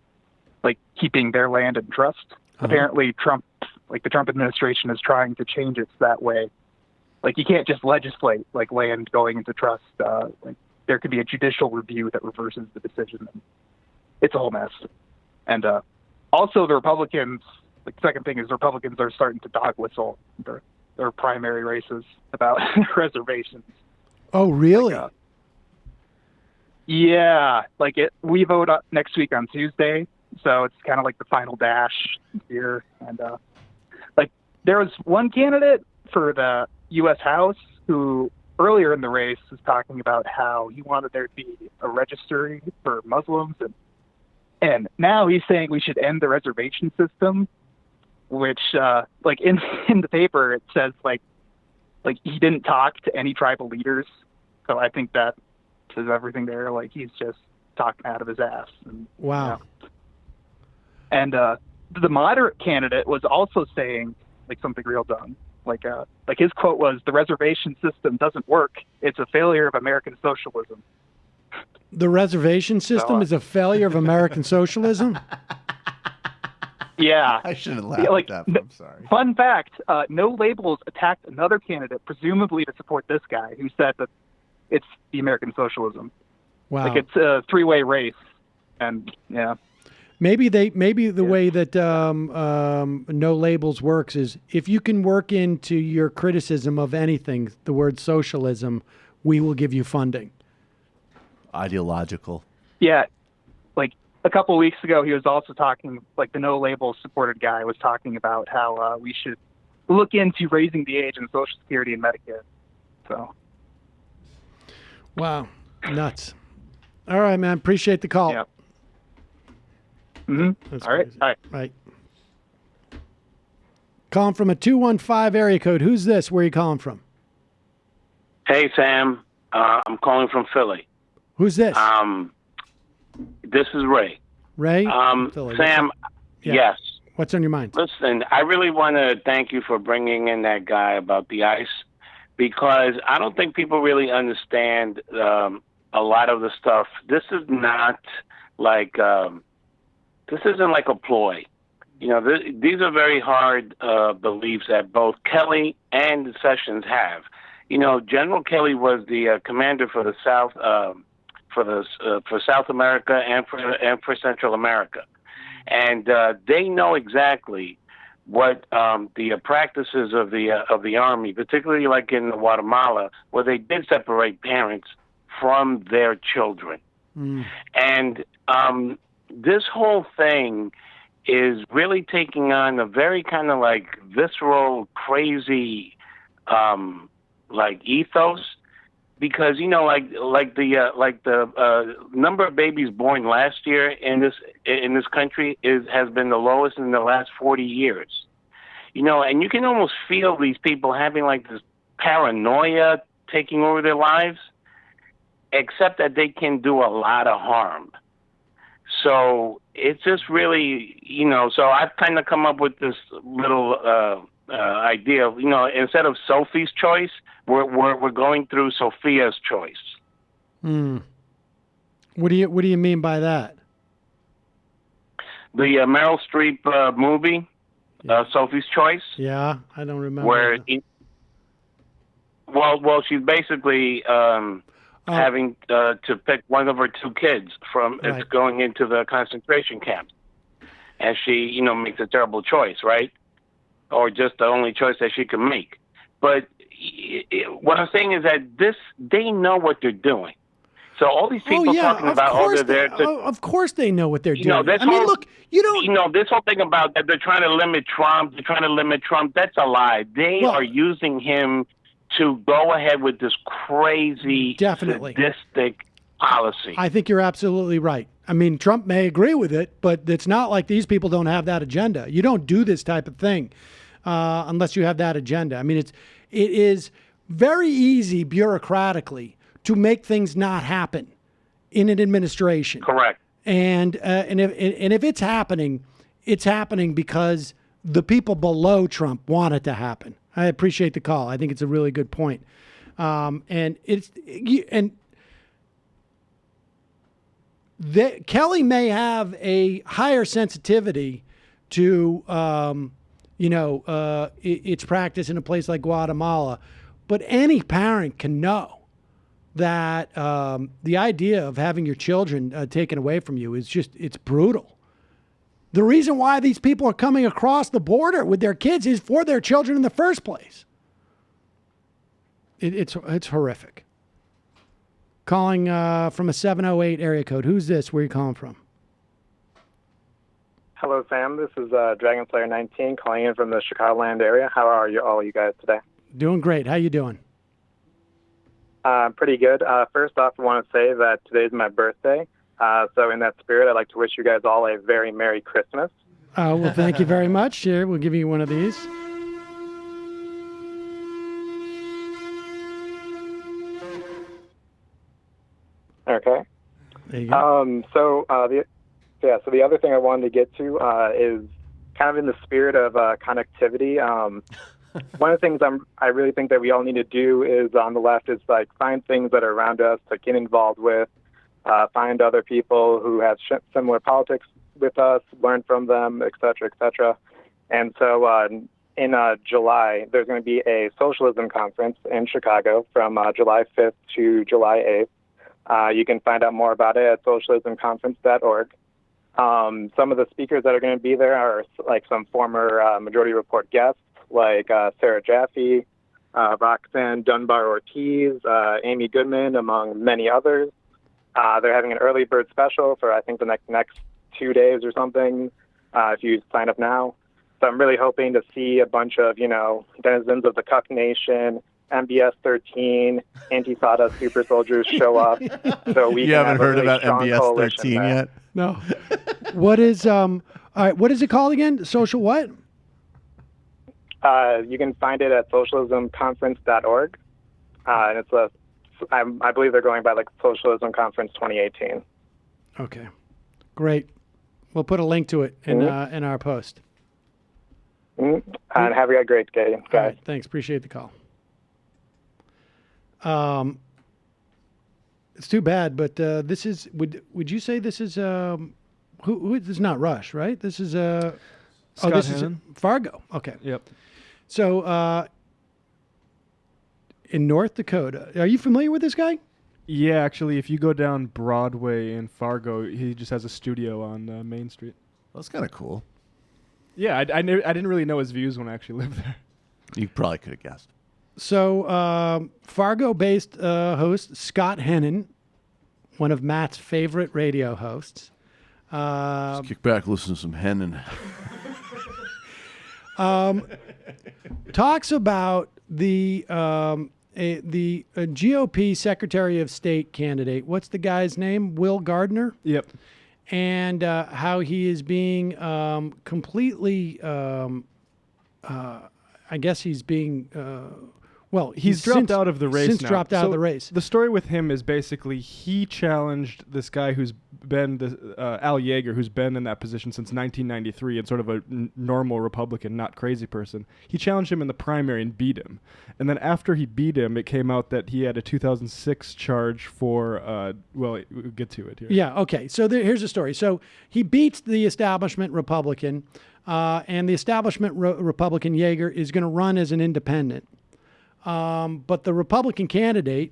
keeping their land in trust. Apparently the Trump administration is trying to change it that way. You can't just legislate land going into trust. There could be a judicial review that reverses the decision. It's a whole mess. And also the Republicans, the second thing is the Republicans are starting to dog whistle their primary races about reservations. Oh, really? Yeah. We vote next week on Tuesday, so it's kind of like the final dash here. And there was one candidate for the U.S. House who earlier in the race was talking about how he wanted there to be a registry for Muslims, and now he's saying we should end the reservation system, which in the paper it says he didn't talk to any tribal leaders, so I think that says everything there. He's just talking out of his ass. And, wow. And the moderate candidate was also saying something real dumb. His quote was, "The reservation system doesn't work. It's a failure of American socialism." The reservation system is a failure of American socialism? Yeah. I shouldn't laugh at that, but I'm sorry. Fun fact, No Labels attacked another candidate, presumably to support this guy, who said that it's the American socialism. Wow. It's a three-way race. And, yeah. Maybe the way that No Labels works is if you can work into your criticism of anything, the word socialism, we will give you funding. Ideological. Yeah. A couple of weeks ago, he was also talking, the No Labels supported guy was talking about how we should look into raising the age in Social Security and Medicare. So. Wow. Nuts. All right, man. Appreciate the call. Yeah. Mm-hmm. All right. All right. Right. Calling from a 215 area code. Who's this? Where are you calling from? Hey, Sam. I'm calling from Philly. Who's this? This is Ray. Ray? Sam, Yeah. yes. What's on your mind? Listen, I really want to thank you for bringing in that guy about the ice, because I don't think people really understand a lot of the stuff. This is not this isn't like a ploy. These are very hard beliefs that both Kelly and Sessions have. General Kelly was the commander for the South, for South America and for Central America, and they know exactly what the practices of the Army, particularly in Guatemala, where they did separate parents from their children. And this whole thing is really taking on a very kind of visceral, crazy ethos, because the number of babies born last year in this country has been the lowest in the last 40 years. And you can almost feel these people having this paranoia taking over their lives, except that they can do a lot of harm. So it's just really, so I've kind of come up with this little idea of, instead of Sophie's choice, we're going through Sophia's choice. What do you mean by that? The Meryl Streep movie, Sophie's Choice. Yeah, I don't remember. Where, well, she's basically having to pick one of her two kids from going into the concentration camp, and she, makes a terrible choice, right? Or just the only choice that she can make. But what I'm saying is that they know what they're doing. So all these people talking about, they're there to... Of course they know what they're doing. This whole thing about that they're trying to limit Trump, that's a lie. They are using him to go ahead with this crazy, sadistic policy. I think you're absolutely right. I mean, Trump may agree with it, but it's not like these people don't have that agenda. You don't do this type of thing unless you have that agenda. I mean, it is very easy bureaucratically to make things not happen in an administration. Correct. And if it's happening because the people below Trump want it to happen. I appreciate the call. I think it's a really good point. Kelly may have a higher sensitivity to, its practice in a place like Guatemala, but any parent can know that the idea of having your children taken away from you is it's brutal. The reason why these people are coming across the border with their kids is for their children in the first place. It's horrific. Calling from a 708 area code. Who's this? Where are you calling from? Hello, Sam. This is Dragonflayer 19 calling in from the Chicagoland area. How are you guys today? Doing great. How you doing? Pretty good. First off, I want to say that today's my birthday. So in that spirit, I'd like to wish you guys all a very Merry Christmas. Well, thank you very much. Here, we'll give you one of these. Okay. There you go. So the other thing I wanted to get to is kind of in the spirit of connectivity. One of the things I really think that we all need to do is on the left is like find things that are around us to get involved with, find other people who have similar politics with us, learn from them, et cetera, et cetera. And so in July, there's going to be a socialism conference in Chicago from July 5th to July 8th. You can find out more about it at socialismconference.org. Some of the speakers that are going to be there are like some former Majority Report guests, like Sarah Jaffe, Roxanne Dunbar-Ortiz, Amy Goodman, among many others. They're having an early bird special for, I think, the next 2 days or something, if you sign up now. So I'm really hoping to see a bunch of, denizens of the Cuck Nation, MBS 13, Antifada super soldiers show up. So we You can haven't have a heard really about strong MBS coalition 13 there. yet? No. What is all right? What is it called again? Social what? You can find it at socialismconference.org, and it's I believe they're going by like Socialism Conference 2018. Okay, great. We'll put a link to it in our post. And have a great day, guys. All right, thanks. Appreciate the call. It's too bad, but this is. Would you say this is who? This is not Rush, right? This is Scott this Hannon. is Fargo. Okay. Yep. So in North Dakota, are you familiar with this guy? Yeah, actually, if you go down Broadway in Fargo, he just has a studio on Main Street. That's kind of cool. Yeah, I didn't really know his views when I actually lived there. You probably could have guessed. So Fargo-based host Scott Hannon, one of Matt's favorite radio hosts. Just kick back, listen to some Hennon. Talks about the GOP Secretary of State candidate. What's the guy's name? Will Gardner? Yep. And how he is being completely, I guess he's being, he's dropped out of the race since now. dropped out of the race. The story with him is basically he challenged this guy who's been Al Yeager, who's been in that position since 1993 and sort of a normal Republican, not crazy person. He challenged him in the primary and beat him. And then after he beat him, it came out that he had a 2006 charge for, we'll get to it here. Yeah, okay. So here's the story. So he beats the establishment Republican, and the establishment Republican Yeager is going to run as an independent. But the Republican candidate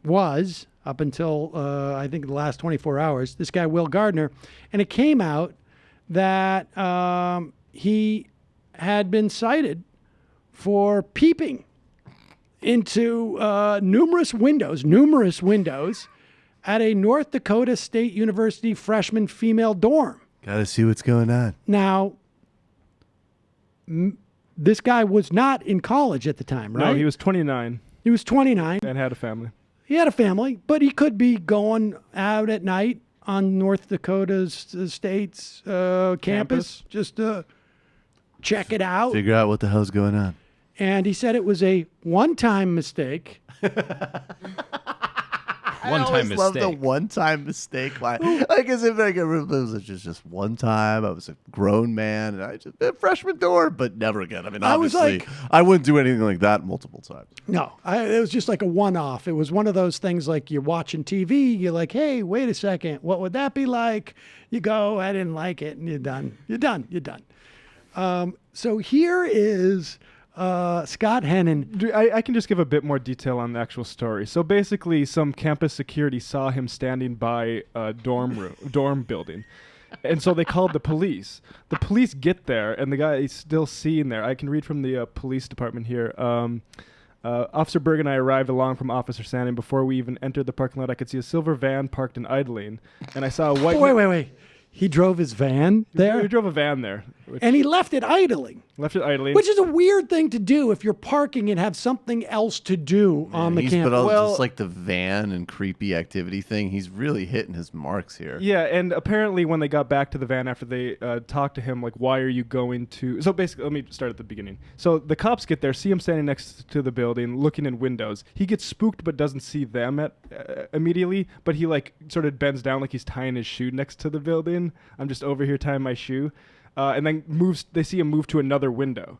was, up until I think the last 24 hours, this guy Will Gardner, and it came out that he had been cited for peeping into numerous windows at a North Dakota State University freshman female dorm. Gotta see what's going on. Now, this guy was not in college at the time, right? No, he was 29. He was 29. And had a family. He had a family, but he could be going out at night on North Dakota's state's campus just to check it out. Figure out what the hell's going on. And he said it was a one-time mistake. One-time love the mistake. one-time mistake line. Like as if like, it was just one time. I was a grown man and I just a freshman dorm, but never again. I mean, I was obviously, I wouldn't do anything like that multiple times. No, it was just like a one-off. It was one of those things like you're watching TV. You're like, hey, wait a second. What would that be like? You go, I didn't like it. And you're done. You're done. You're done. So here is Scott Hennon. I can just give a bit more detail on the actual story. So basically, some campus security saw him standing by a dorm building. And so they called the police. The police get there, and the guy is still seen there. I can read from the police department here. Officer Berg and I arrived along from Officer Sandin. Before we even entered the parking lot, I could see a silver van parked and idling. And I saw a white... Wait. He drove his van there? He drove a van there. And he left it idling. Left it idling. Which is a weird thing to do if you're parking and have something else to do on the campus. But just like the van and creepy activity thing, he's really hitting his marks here. Yeah, and apparently when they got back to the van after they talked to him, like, why are you going to... So basically, let me start at the beginning. So the cops get there, see him standing next to the building, looking in windows. He gets spooked but doesn't see them immediately, but he, like, sort of bends down like he's tying his shoe next to the building. I'm just over here tying my shoe. And then they see him move to another window.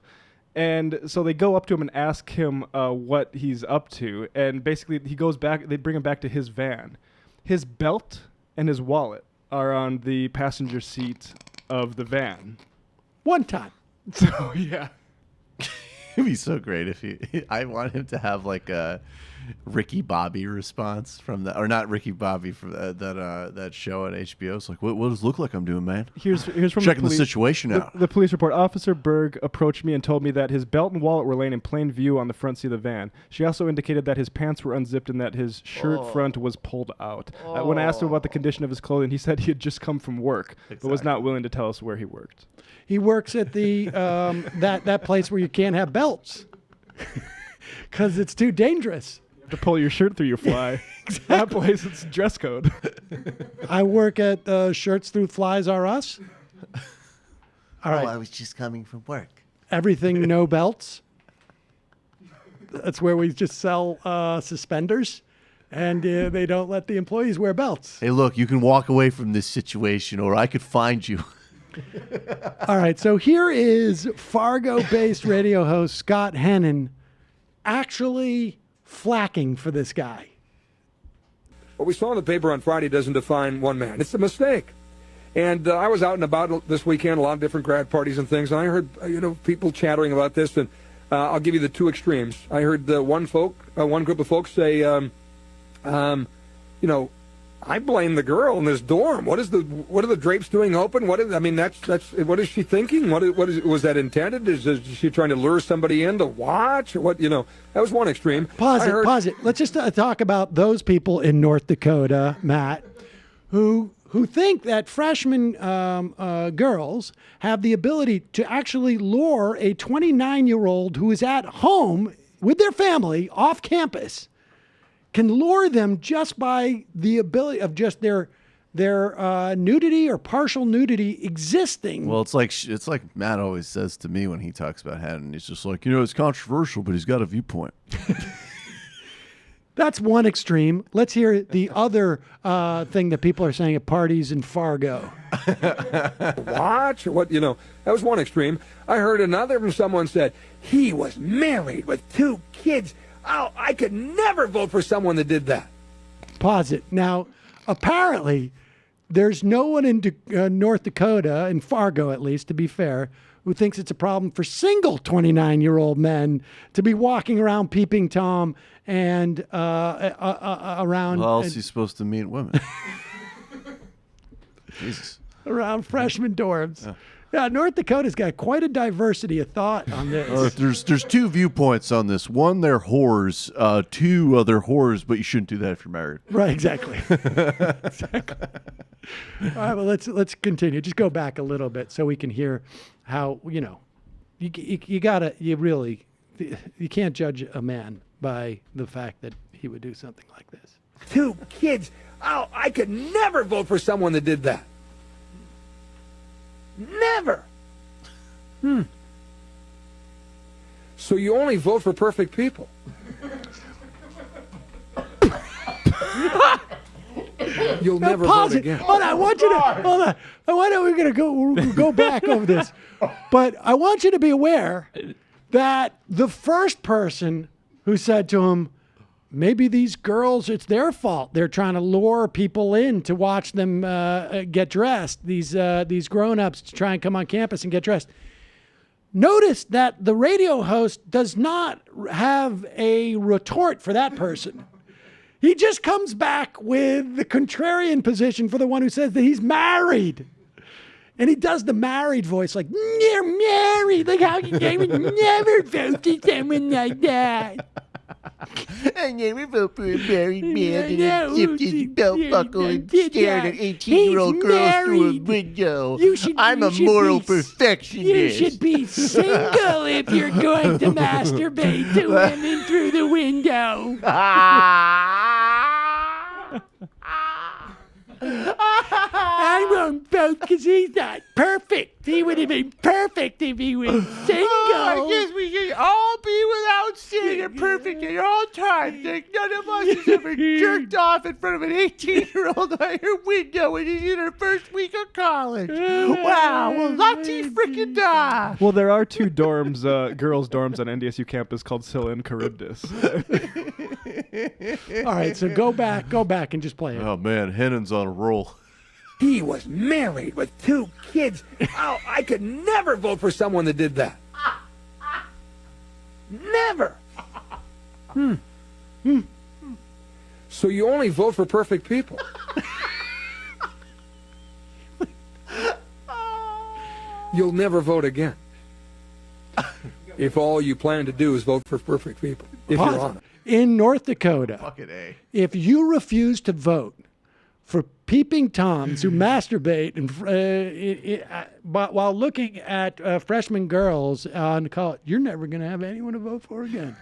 And so they go up to him and ask him what he's up to. And basically he goes back, they bring him back to his van. His belt and his wallet are on the passenger seat of the van. One time. So, yeah. It'd be so great if I want him to have like a Ricky Bobby response from or not Ricky Bobby from that show on HBO. It's like, what does it look like I'm doing, man? Here's from checking the situation out. The police report: Officer Berg approached me and told me that his belt and wallet were laying in plain view on the front seat of the van. She also indicated that his pants were unzipped and that his shirt front was pulled out. When I asked him about the condition of his clothing, he said he had just come from work, but was not willing to tell us where he worked. He works at the that place where you can't have belts because it's too dangerous. You have to pull your shirt through your fly. Exactly. That place, it's dress code. I work at Shirts Through Flies Are Us. All right. I was just coming from work. Everything no belts. That's where we just sell suspenders, and they don't let the employees wear belts. Hey, look, you can walk away from this situation, or I could find you. All right, so here is Fargo-based radio host Scott Hennon actually flacking for this guy. What we saw in the paper on Friday doesn't define one man. It's a mistake. And I was out and about this weekend, a lot of different grad parties and things, and I heard people chattering about this. And I'll give you the two extremes. I heard one group of folks say, I blame the girl in this dorm. What are the drapes doing open? What is she thinking? Was that intended? Is she trying to lure somebody in to watch? Or what? That was one extreme. Pause it. Let's just talk about those people in North Dakota, Matt, who think that freshman girls have the ability to actually lure a 29-year-old who is at home with their family off campus. Can lure them just by the ability of just their nudity or partial nudity existing. Well, it's like Matt always says to me when he talks about Hennon. He's just like, it's controversial, but he's got a viewpoint. That's one extreme. Let's hear the other thing that people are saying at parties in Fargo. Watch or what? That was one extreme. I heard another from someone said he was married with 2 kids. Oh, I could never vote for someone that did that. Pause it. Now, apparently, there's no one in North Dakota, in Fargo at least, to be fair, who thinks it's a problem for single 29-year-old men to be walking around peeping Tom and around. How else is he supposed to meet women? Jesus. Around freshman dorms. Yeah, North Dakota's got quite a diversity of thought on this. There's 2 viewpoints on this. One, they're whores. 2, they're whores, but you shouldn't do that if you're married. Right, exactly. Exactly. All right, well, let's continue. Just go back a little bit so we can hear how, you can't judge a man by the fact that he would do something like this. 2 kids. Oh, I could never vote for someone that did that. Never. So you only vote for perfect people. You'll never pause vote it. again. Hold on. I want you to hold on. I want to. We're gonna go back over this, but I want you to be aware that the first person who said to him, maybe these girls, it's their fault. They're trying to lure people in to watch them get dressed. These grown-ups to try and come on campus and get dressed. Notice that the radio host does not have a retort for that person. He just comes back with the contrarian position for the one who says that he's married. And he does the married voice like, you're married. Like how you never vote for someone like that. I never vote for a married man and dipped his belt buckle and stared at 18-year-old girls through a window. I'm a moral perfectionist. You should be single if you're going to masturbate to women through the window. I won't vote because he's not perfect. He would have been perfect if he was single. I guess we should all be without sin and perfect at all times. Like none of us has ever jerked off in front of an 18-year-old on her window when she's in her first week of college. Wow, well, lucky freaking da. Well, there are two dorms, girls' dorms on NDSU campus called Scylla and Charybdis. All right, so go back and just play it. Oh, man, Hennon's on a roll. He was married with 2 kids. Oh, I could never vote for someone that did that. Never. So you only vote for perfect people. You'll never vote again. If all you plan to do is vote for perfect people. If you're honest. In North Dakota, Fucking A. if you refuse to vote for peeping toms who masturbate and while looking at freshman girls on college, you're never going to have anyone to vote for again.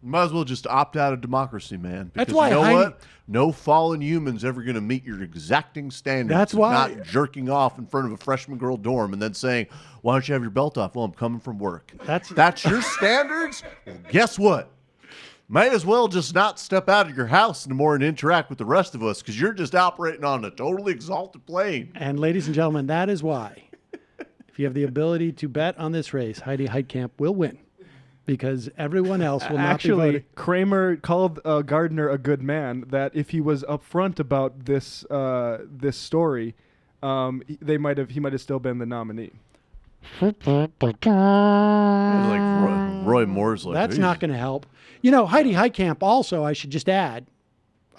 Might as well just opt out of democracy, man. That's Because why you know what? No fallen human's ever going to meet your exacting standards. That's of why- not jerking off in front of a freshman girl dorm and then saying, "Why don't you have your belt off?" Well, I'm coming from work. That's your standards. Well, guess what? Might as well just not step out of your house anymore and interact with the rest of us because you're just operating on a totally exalted plane. And ladies and gentlemen, that is why, if you have the ability to bet on this race, Heidi Heitkamp will win. Because everyone else will not be Actually, voting. Kramer called Gardner a good man. That if he was upfront about this this story, he might have still been the nominee. Like Roy Moore's like, That's "Hey." not going to help. You know, Heidi Heitkamp also, I should just add,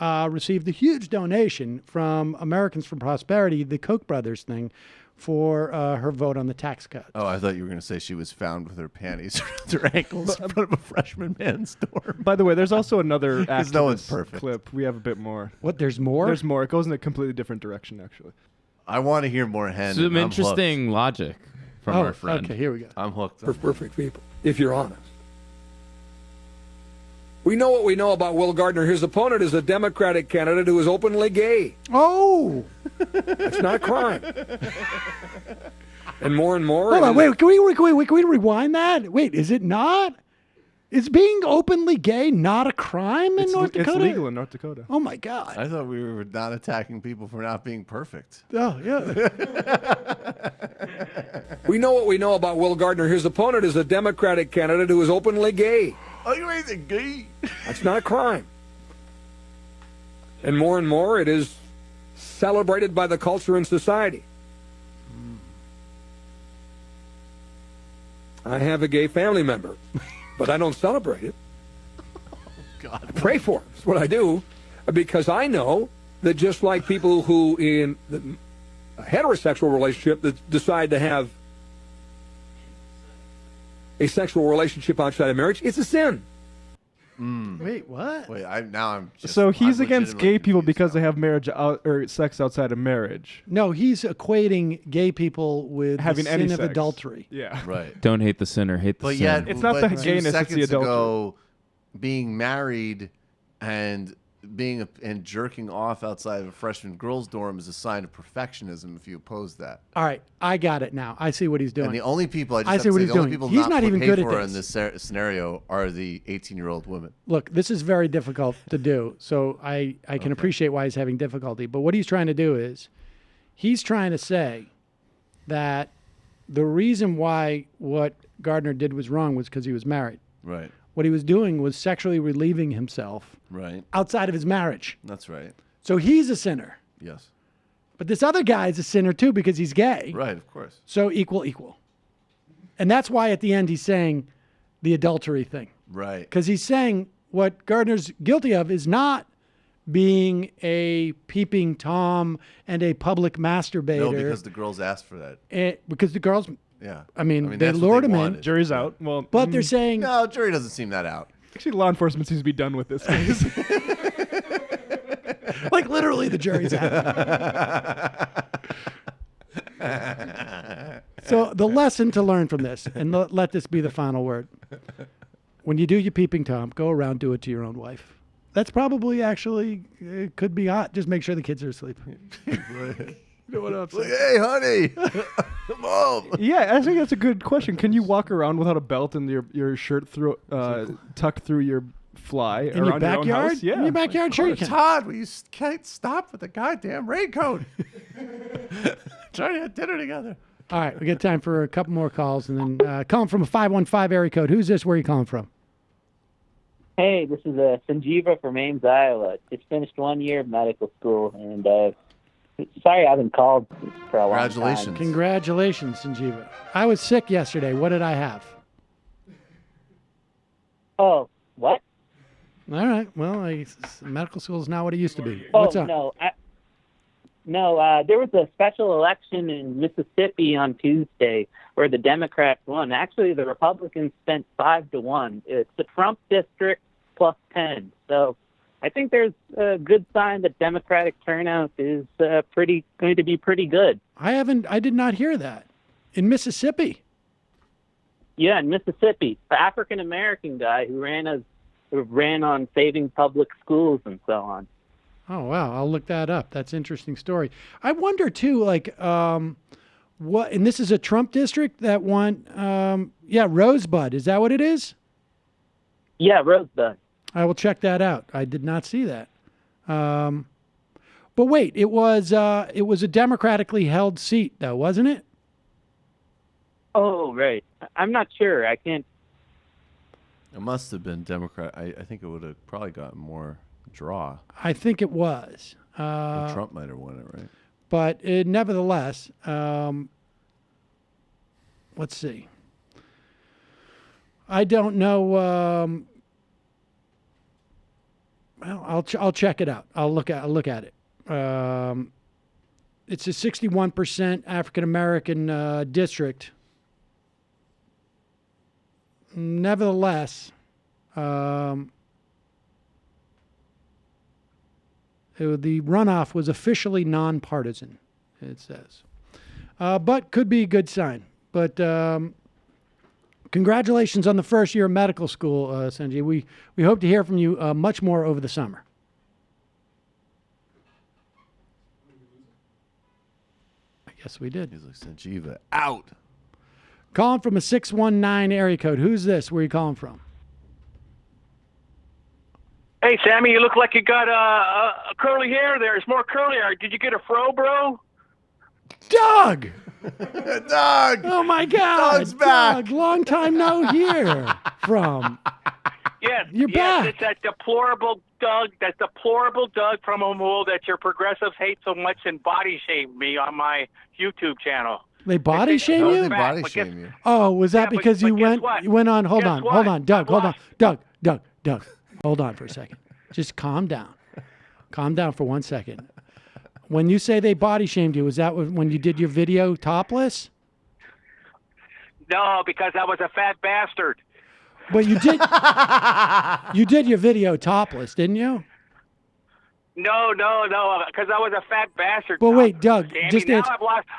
received a huge donation from Americans for Prosperity, the Koch brothers thing, for her vote on the tax cut. Oh, I thought you were going to say she was found with her panties around her ankles in front of a freshman man's dorm. By the way, there's also another Because no one's perfect. clip. We have a bit more. What? There's more? There's more. It goes in a completely different direction, actually. I want to hear more Hen. Some interesting logic from our friend. Okay, here we go. I'm hooked. For perfect people, if you're honest. We know what we know about Will Gardner. His opponent is a Democratic candidate who is openly gay. Oh! It's not a crime. And more, Hold on, wait, can we rewind that? Wait, is it not? Is being openly gay not a crime in North Dakota? It's legal in North Dakota. Oh, my God. I thought we were not attacking people for not being perfect. Oh, yeah. We know what we know about Will Gardner. His opponent is a Democratic candidate who is openly gay. Oh, you ain't gay. That's not a crime. And more, it is celebrated by the culture and society. I have a gay family member, but I don't celebrate it. God. I pray for it. That's what I do, because I know that just like people who in a heterosexual relationship that decide to have a sexual relationship outside of marriage, it's a sin. Wait, what? Wait, I'm just. So he's I'm against gay people because they have marriage or sex outside of marriage. No, he's equating gay people with Having the any sin of sex. adultery. Yeah. Right. Don't hate the sinner, hate the But sin. yet, It's not but the 2 gayness, it's the seconds adultery. ago, being married and and jerking off outside of a freshman girls' dorm is a sign of perfectionism if you oppose that. All right, I got it now. I see what he's doing. And the only people I see what he's doing. He's not even good at for this. in this scenario are the 18-year-old women. Look, this is very difficult to do, so I can appreciate why he's having difficulty. But what he's trying to do is he's trying to say that the reason why what Gardner did was wrong was because he was married. Right. What he was doing was sexually relieving himself outside of his marriage. That's right. So he's a sinner. Yes. But this other guy is a sinner too because he's gay. Right, of course. So equal. And that's why at the end he's saying the adultery thing. Right. Because he's saying what Gardner's guilty of is not being a peeping Tom and a public masturbator. No, because the girls asked for that. Because the girls... Yeah. I mean they that's what lured they him wanted. in. Jury's out. Well, But they're saying... No, jury doesn't seem that out. Actually, law enforcement seems to be done with this case. Like literally the jury's out. So the lesson to learn from this, and let this be the final word. When you do your peeping Tom, go around, do it to your own wife. That's probably actually, it could be hot. Just make sure the kids are asleep. You know what I'm saying? Hey, honey, come home. Yeah, I think that's a good question. Can you walk around without a belt and your shirt tucked through your fly In around your backyard? your own house? Yeah. In your backyard? Sure you can. Todd, will you can't stop with the goddamn raincoat? Trying to have dinner together. All right, we got time for a couple more calls, and then calling from a 515 area code. Who's this? Where are you calling from? Hey, this is Sanjeeva from Ames, Iowa. Just finished 1 year of medical school, and sorry I haven't called for a long time. Congratulations, Sanjeeva. I was sick yesterday. What did I have? Oh, what? All right. Well, medical school is not what it used to be. Oh, What's up? no. There was a special election in Mississippi on Tuesday where the Democrats won. Actually, the Republicans spent 5-1. It's the Trump district plus 10. So I think there's a good sign that Democratic turnout is going to be pretty good. I did not hear that. In Mississippi? Yeah, in Mississippi. The African-American guy who ran on saving public schools and so on. Oh, wow. I'll look that up. That's an interesting story. I wonder, too, what, and this is a Trump district that won, Rosebud. Is that what it is? Yeah, Rosebud. I will check that out. I did not see that. But wait, it was a democratically held seat, though, wasn't it? Oh, right. I'm not sure. I can't. It must have been Democrat. I think it would have probably gotten more draw. I think it was. Trump might have won it, right? But nevertheless, let's see. I don't know. Well, I'll check it out. I'll look at it. It's a 61% African American district. Nevertheless, the runoff was officially nonpartisan, it says. But could be a good sign. But congratulations on the first year of medical school, Sanjay. We hope to hear from you much more over the summer. I guess we did. He's like, Sanjeeva, out. Calling from a 619 area code. Who's this? Where are you calling from? Hey, Sammy, you look like you got a curly hair there. It's more curly hair. Did you get a fro, bro? Doug! Doug! Oh, my God. Doug's back. Doug, long time no hear from. Yes. You're back. It's that deplorable Doug from Amul that your progressives hate so much and body shamed me on my YouTube channel. They body shame you? They body shame you. Oh, was that Yeah, because but you guess went what? you went on? Hold Guess on, what? Doug, hold on, Doug, hold on for a second. Just calm down. Calm down for 1 second. When you say they body shamed you, was that when you did your video topless? No, because I was a fat bastard. But you did. You did your video topless, didn't you? No, because I was a fat bastard. Well, wait, Doug. Sammy, Just now answer.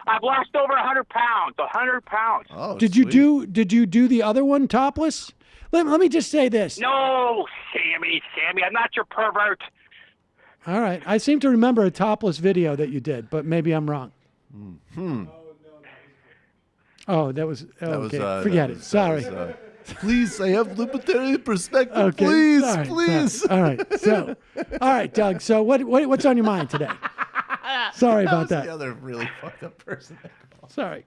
I've lost over 100 pounds. 100 pounds. Oh, Did you do the other one topless? Let me just say this. No, Sammy, I'm not your pervert. All right. I seem to remember a topless video that you did, but maybe I'm wrong. Oh, that was okay. Forget it. Sorry. Please, I have libertarian perspective. Okay. Please, Sorry, please. sorry. All right. So, all right, Doug. So, what's on your mind today? Sorry about that. The other really fucked up person. Sorry.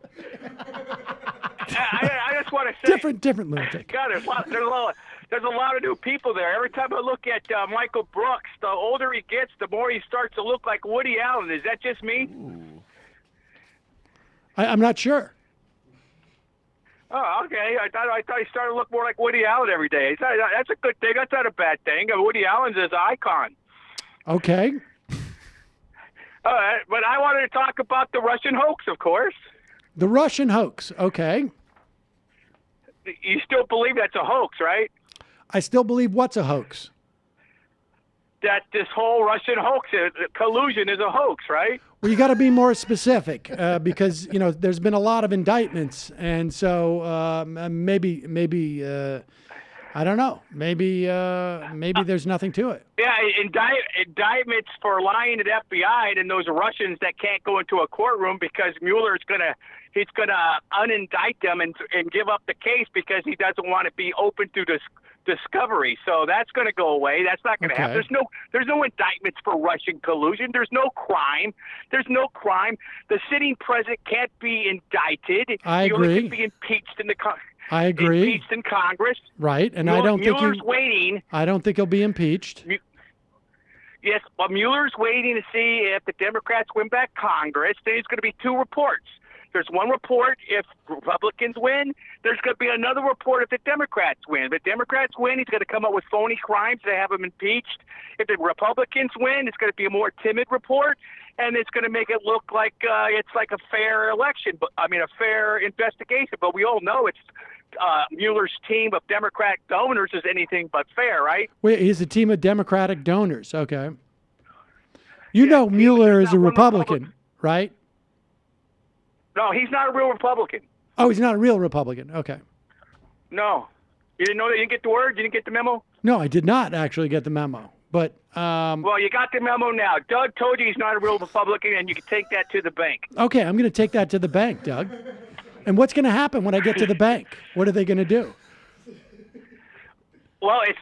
I just want to say, Different lunatic. God, there's a lot of new people there. Every time I look at Michael Brooks, the older he gets, the more he starts to look like Woody Allen. Is that just me? I'm not sure. Oh, okay. I thought he started to look more like Woody Allen every day. That's a good thing. That's not a bad thing. Woody Allen's his icon. Okay. All right, but I wanted to talk about the Russian hoax, of course. The Russian hoax. Okay. You still believe that's a hoax, right? I still believe what's a hoax? That this whole Russian hoax, collusion is a hoax, right? Well, you got to be more specific because there's been a lot of indictments, and so maybe I don't know. Maybe there's nothing to it. Yeah, indictments for lying to the FBI and those Russians that can't go into a courtroom because Mueller's gonna unindict them and give up the case because he doesn't want to be open to discovery. So that's going to go away. That's not going to happen. There's no indictments for Russian collusion. There's no crime. The sitting president can't be indicted. I He only agree. can be impeached in the I agree. Impeached in Congress. Right, and I don't Mueller's waiting. I don't think he'll be impeached. Yes, but Mueller's waiting to see if the Democrats win back Congress. There's going to be two reports. There's one report if Republicans win. There's going to be another report if the Democrats win. If the Democrats win, he's going to come up with phony crimes to have him impeached. If the Republicans win, it's going to be a more timid report, and it's going to make it look like it's like a fair election, a fair investigation. But we all know it's Mueller's team of Democratic donors is anything but fair, right? Wait, he's a team of Democratic donors. Okay. Mueller is a Republican, right? No, he's not a real Republican. Oh, he's not a real Republican. Okay. No. You didn't know that? You didn't get the word? You didn't get the memo? No, I did not actually get the memo. But well, you got the memo now. Doug told you he's not a real Republican, and you can take that to the bank. Okay, I'm going to take that to the bank, Doug. And what's going to happen when I get to the bank? What are they going to do? Well, it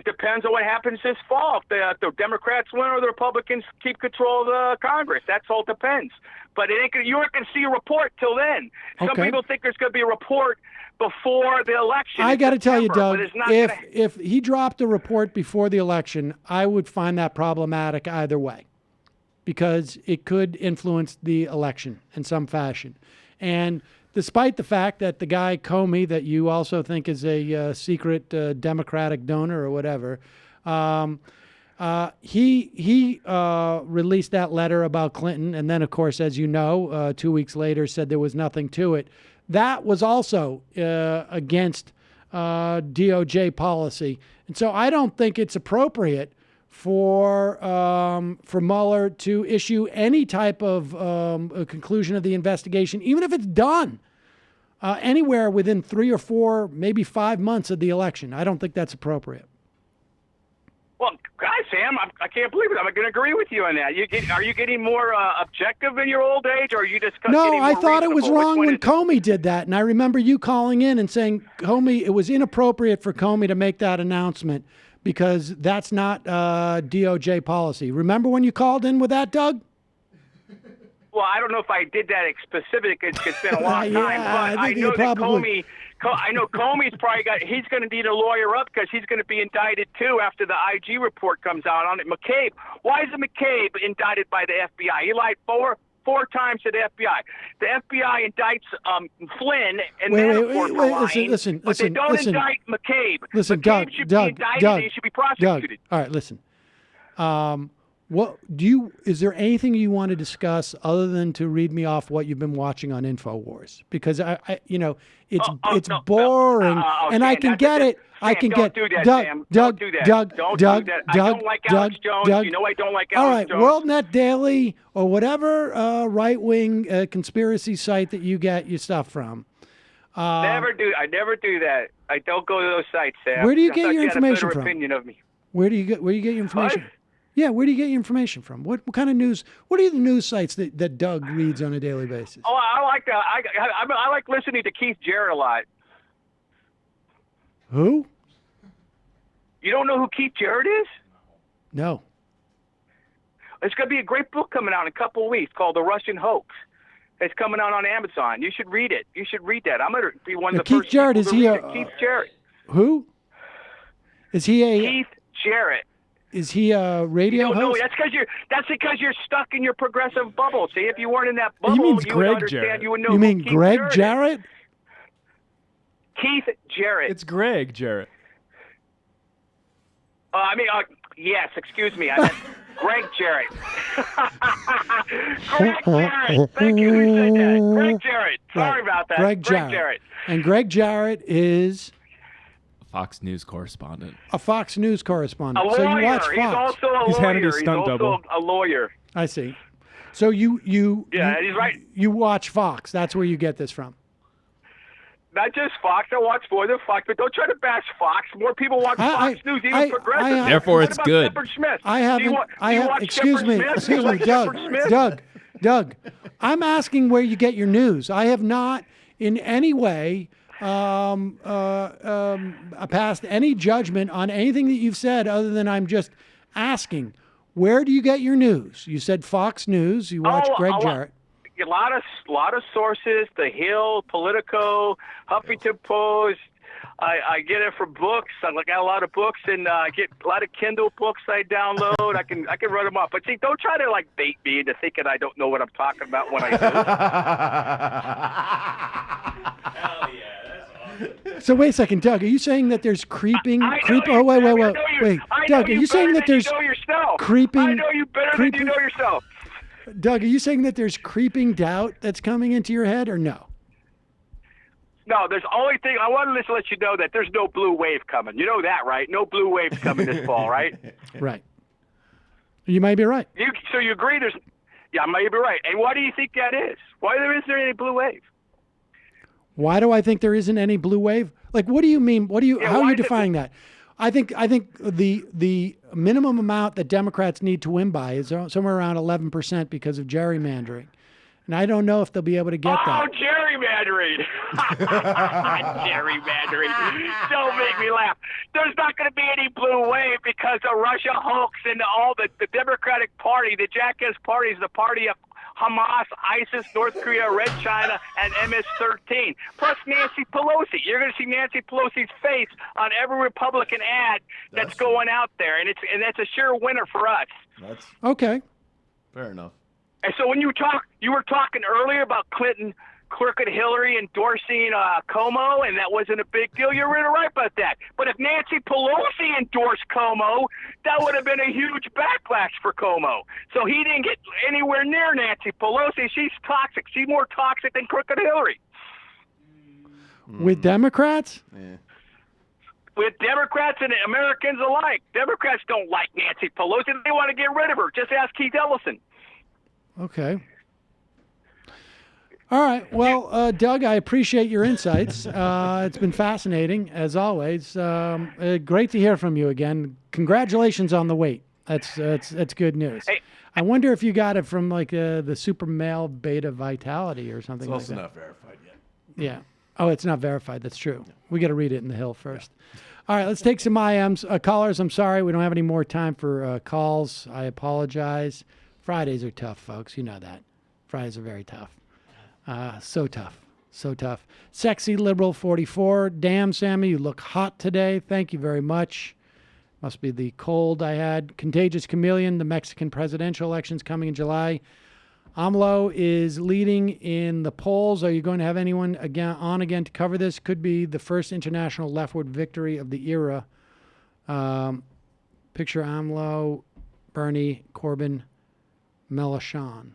depends on what happens this fall. If the Democrats win or the Republicans keep control of the Congress. That's all depends. But you aren't going to see a report till then. Some people think there's going to be a report before the election. I got to tell you, September, Doug, but it's not if he dropped a report before the election, I would find that problematic either way because it could influence the election in some fashion. And despite the fact that the guy Comey, that you also think is a secret Democratic donor or whatever, he released that letter about Clinton, and then, of course, as you know, 2 weeks later said there was nothing to it. That was also against DOJ policy, and so I don't think it's appropriate for Mueller to issue any type of a conclusion of the investigation, even if it's done anywhere within 3 or 4, maybe 5 months of the election. I don't think that's appropriate. Well, guys, Sam, I can't believe it. I'm going to agree with you on that. Are you getting more objective in your old age, or are you just getting No, more I thought it was reasonable? wrong when Comey did that. And I remember you calling in and saying, it was inappropriate for Comey to make that announcement because that's not DOJ policy. Remember when you called in with that, Doug? Well, I don't know if I did that specific. It's been a long Yeah, time, but I I think know you that probably- I know Comey's probably he's going to need a lawyer up because he's going to be indicted too after the IG report comes out on it. McCabe, why isn't McCabe indicted by the FBI? He lied four times to the FBI. The FBI indicts Flynn and Manafort for lying, but they don't indict McCabe. Listen, McCabe Doug, should Doug, be indicted Doug, and he should be prosecuted. Doug, all right, listen. Is there anything you want to discuss other than to read me off what you've been watching on InfoWars? Because it's boring, and I can get it. I can get Doug. Don't do that. I don't like Alex Jones. You know I don't like All Alex right, Jones. WorldNet Daily or whatever right-wing conspiracy site that you get your stuff from. I never do that. I don't go to those sites, Sam. Where do you I get thought your you had a information better from? opinion of me. Where do you get your information? Yeah, where do you get your information from? What kind of news? What are the news sites that Doug reads on a daily basis? Oh, I like that. I like listening to Keith Jarrett a lot. Who? You don't know who Keith Jarrett is? No. It's going to be a great book coming out in a couple of weeks called The Russian Hoax. It's coming out on Amazon. You should read it. You should read that. I'm going to be one of the Keith first Jarrett, people is to he read it. Keith Jarrett. Who? Is he a Keith Jarrett. Is he a radio You don't know. host? That's because you're stuck in your progressive bubble. See, if you weren't in that bubble, means you would Greg understand. Jarrett. You would know. You who mean Keith Greg Jarrett is. Jarrett? Keith Jarrett. It's Greg Jarrett. Yes. Excuse me. I meant Greg Jarrett. Greg Jarrett. Thank you. Who said that? Greg Jarrett. Sorry about that. Greg Jarrett. And Greg Jarrett is Fox News correspondent. a Fox News correspondent. A lawyer. So you watch Fox. He's also a He's lawyer. Hannity's He's stunt also double. a lawyer. I see. So you Yeah, he's right. You watch Fox. That's where you get this from. Not just Fox. I watch more than Fox, but don't try to bash Fox. More people watch Fox News, even progressive. Therefore, What it's about good. Shepard Smith? I Do haven't. you watch Excuse Shepard me. Smith? Excuse Do you me, like Doug. Shepard Smith? Doug. I'm asking where you get your news. I have not in any way passed any judgment on anything that you've said, other than I'm just asking. Where do you get your news? You said Fox News. You watch Greg Jarrett. A lot of sources: The Hill, Politico, Huffington Post. I get it from books. I got a lot of books, and I get a lot of Kindle books I download. I can run them off. But see, don't try to bait me into thinking I don't know what I'm talking about when I do. So wait a second, Doug. Are you saying that there's creeping? I Oh wait. I Doug, know are you saying that better there's than you know yourself. creeping? I know you better than you know yourself. Doug, are you saying that there's creeping doubt that's coming into your head, or no? No, there's only thing I wanted to let you know that there's no blue wave coming. You know that, right? No blue waves coming this fall, right? Right. You might be right. So you agree? Yeah, I might be right. And why do you think that is? Why isn't there any blue wave? Why do I think there isn't any blue wave? Like, what do you mean? How are you defining that? I think the minimum amount that Democrats need to win by is somewhere around 11% because of gerrymandering, and I don't know if they'll be able to get that. Oh, gerrymandering! Gerrymandering! Don't make me laugh. There's not going to be any blue wave because the Russia hoax and all the Democratic Party, the jackass party, is the party of Hamas, ISIS, North Korea, Red China, and MS-13. Plus Nancy Pelosi. You're going to see Nancy Pelosi's face on every Republican ad that's going out there, and that's a sure winner for us. That's okay. Fair enough. And so when you were talking earlier about Clinton, Crooked Hillary endorsing Como, and that wasn't a big deal. You're really right about that. But if Nancy Pelosi endorsed Como, that would have been a huge backlash for Como. So he didn't get anywhere near Nancy Pelosi. She's toxic. She's more toxic than Crooked Hillary. With Democrats? Yeah. With Democrats and Americans alike. Democrats don't like Nancy Pelosi. They want to get rid of her. Just ask Keith Ellison. Okay. All right. Well, Doug, I appreciate your insights. It's been fascinating, as always. Great to hear from you again. Congratulations on the weight. That's good news. Hey. I wonder if you got it from like the super male beta vitality or something like that. It's also not verified yet. Yeah. Oh, it's not verified. That's true. We got to read it in the Hill first. All right. Let's take some IMs. Callers, I'm sorry. We don't have any more time for calls. I apologize. Fridays are tough, folks. You know that. Fridays are very tough. So tough. Sexy Liberal 44. Damn, Sammy, you look hot today. Thank you very much. Must be the cold I had. Contagious Chameleon. The Mexican presidential elections coming in July. AMLO is leading in the polls. Are you going to have anyone again to cover this? Could be the first international leftward victory of the era. Picture AMLO, Bernie, Corbyn, Mélenchon.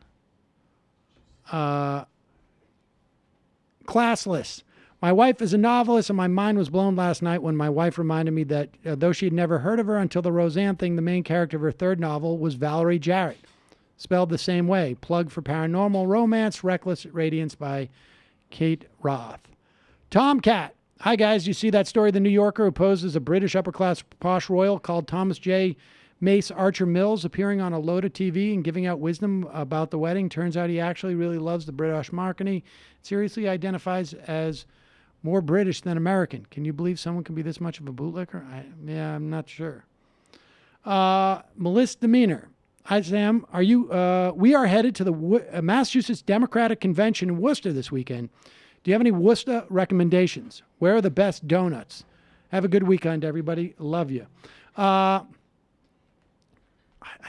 Classless. My wife is a novelist, and my mind was blown last night when my wife reminded me that though she had never heard of her until the Roseanne thing, the main character of her third novel was Valerie Jarrett, spelled the same way. Plug for paranormal romance, Reckless Radiance by Kate Roth. Tomcat. Hi, guys. You see that story of the New Yorker who posed as a British upper-class posh royal called Thomas J. Mace Archer Mills appearing on a load of TV and giving out wisdom about the wedding. Turns out he actually really loves the British monarchy. Seriously identifies as more British than American. Can you believe someone can be this much of a bootlicker? I'm not sure. Melissa Demeanor. Hi, Sam. Are you? We are headed to the Massachusetts Democratic Convention in Worcester this weekend. Do you have any Worcester recommendations? Where are the best donuts? Have a good weekend, everybody. Love you. I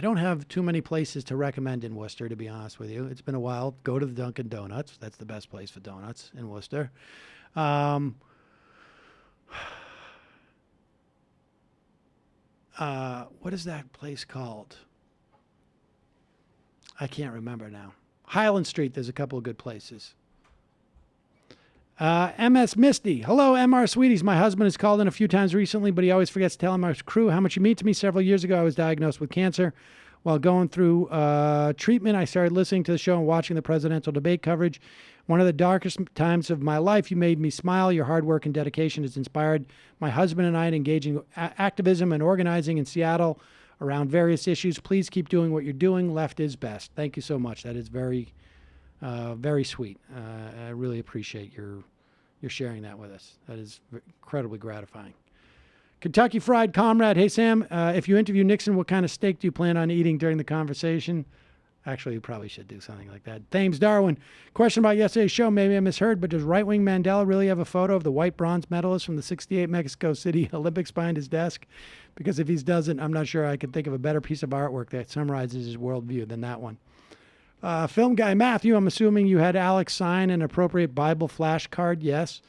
don't have too many places to recommend in Worcester, to be honest with you. It's been a while. Go to the Dunkin' Donuts. That's the best place for donuts in Worcester. What is that place called? I can't remember now. Highland Street, there's a couple of good places. MS Misty. Hello, MR Sweeties. My husband has called in a few times recently, but he always forgets to tell MR's crew how much you mean to me. Several years ago, I was diagnosed with cancer. While going through treatment, I started listening to the show and watching the presidential debate coverage. One of the darkest times of my life, you made me smile. Your hard work and dedication has inspired my husband and I in engaging activism and organizing in Seattle around various issues. Please keep doing what you're doing. Left is best. Thank you so much. That is very, very sweet. I really appreciate your sharing that with us. That is incredibly gratifying. Kentucky Fried Comrade. Hey, Sam, if you interview Nixon, what kind of steak do you plan on eating during the conversation? Actually, you probably should do something like that. Thames Darwin. Question about yesterday's show. Maybe I misheard, but does right-wing Mandela really have a photo of the white bronze medalist from the 68 Mexico City Olympics behind his desk? Because if he doesn't, I'm not sure I could think of a better piece of artwork that summarizes his worldview than that one. Film guy Matthew, I'm assuming you had Alex sign an appropriate Bible flashcard. Yes.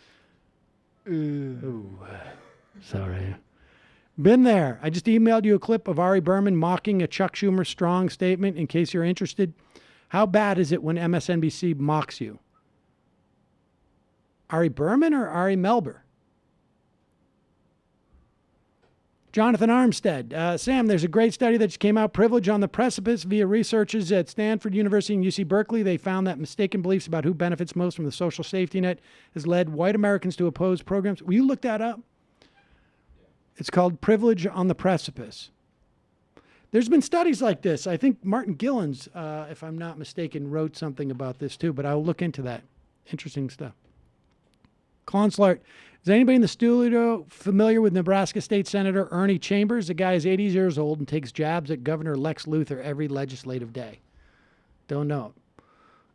Ooh. Sorry. Been there. I just emailed you a clip of Ari Berman mocking a Chuck Schumer strong statement in case you're interested. How bad is it when MSNBC mocks you? Ari Berman or Ari Melber? Jonathan Armstead. Sam, there's a great study that just came out, Privilege on the Precipice, via researchers at Stanford University and UC Berkeley. They found that mistaken beliefs about who benefits most from the social safety net has led white Americans to oppose programs. Will you look that up? It's called Privilege on the Precipice. There's been studies like this. I think Martin Gillens, if I'm not mistaken, wrote something about this too, but I'll look into that. Interesting stuff. Conslart. Is anybody in the studio familiar with Nebraska State Senator Ernie Chambers? The guy is 80 years old and takes jabs at Governor Lex Luthor every legislative day. Don't know.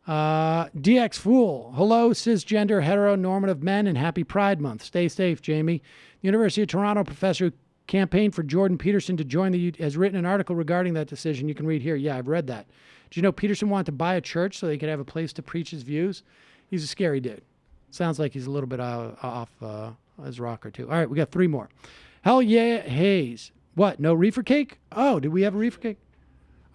DX Fool. Hello, cisgender, heteronormative men, and happy Pride Month. Stay safe, Jamie. University of Toronto professor who campaigned for Jordan Peterson to join the has written an article regarding that decision. You can read here. Yeah, I've read that. Did you know Peterson wanted to buy a church so he could have a place to preach his views? He's a scary dude. Sounds like he's a little bit off his rocker, too. All right, we got three more. Hell yeah, Hayes. What, no reefer cake? Oh, did we have a reefer cake?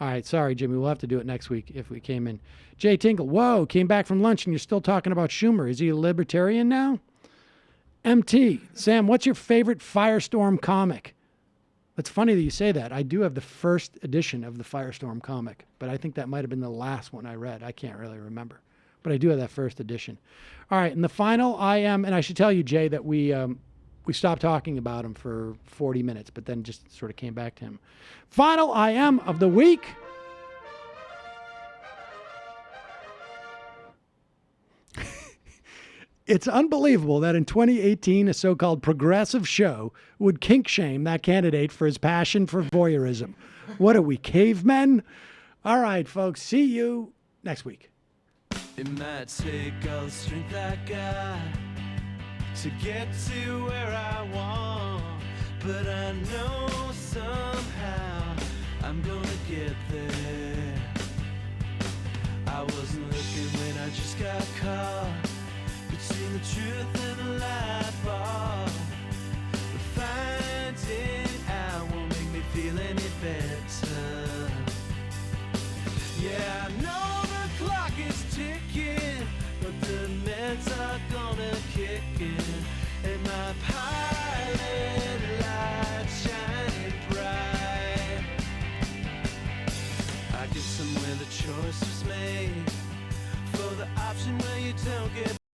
All right, sorry, Jimmy. We'll have to do it next week if we came in. Jay Tinkle. Whoa, came back from lunch and you're still talking about Schumer. Is he a libertarian now? MT. Sam, what's your favorite Firestorm comic? It's funny that you say that. I do have the first edition of the Firestorm comic, but I think that might have been the last one I read. I can't really remember. But I do have that first edition. All right, and the final and I should tell you, Jay, that we stopped talking about him for 40 minutes, but then just sort of came back to him. Final I am of the week. It's unbelievable that in 2018, a so-called progressive show would kink shame that candidate for his passion for voyeurism. What are we, cavemen? All right, folks, see you next week. It might take all the strength I got to get to where I want, but I know somehow I'm gonna get there. I wasn't looking when I just got caught between the truth and the lie bar, but finding out won't make me feel any better. Yeah, I know the clock is ticking, but the meds are gonna kick in.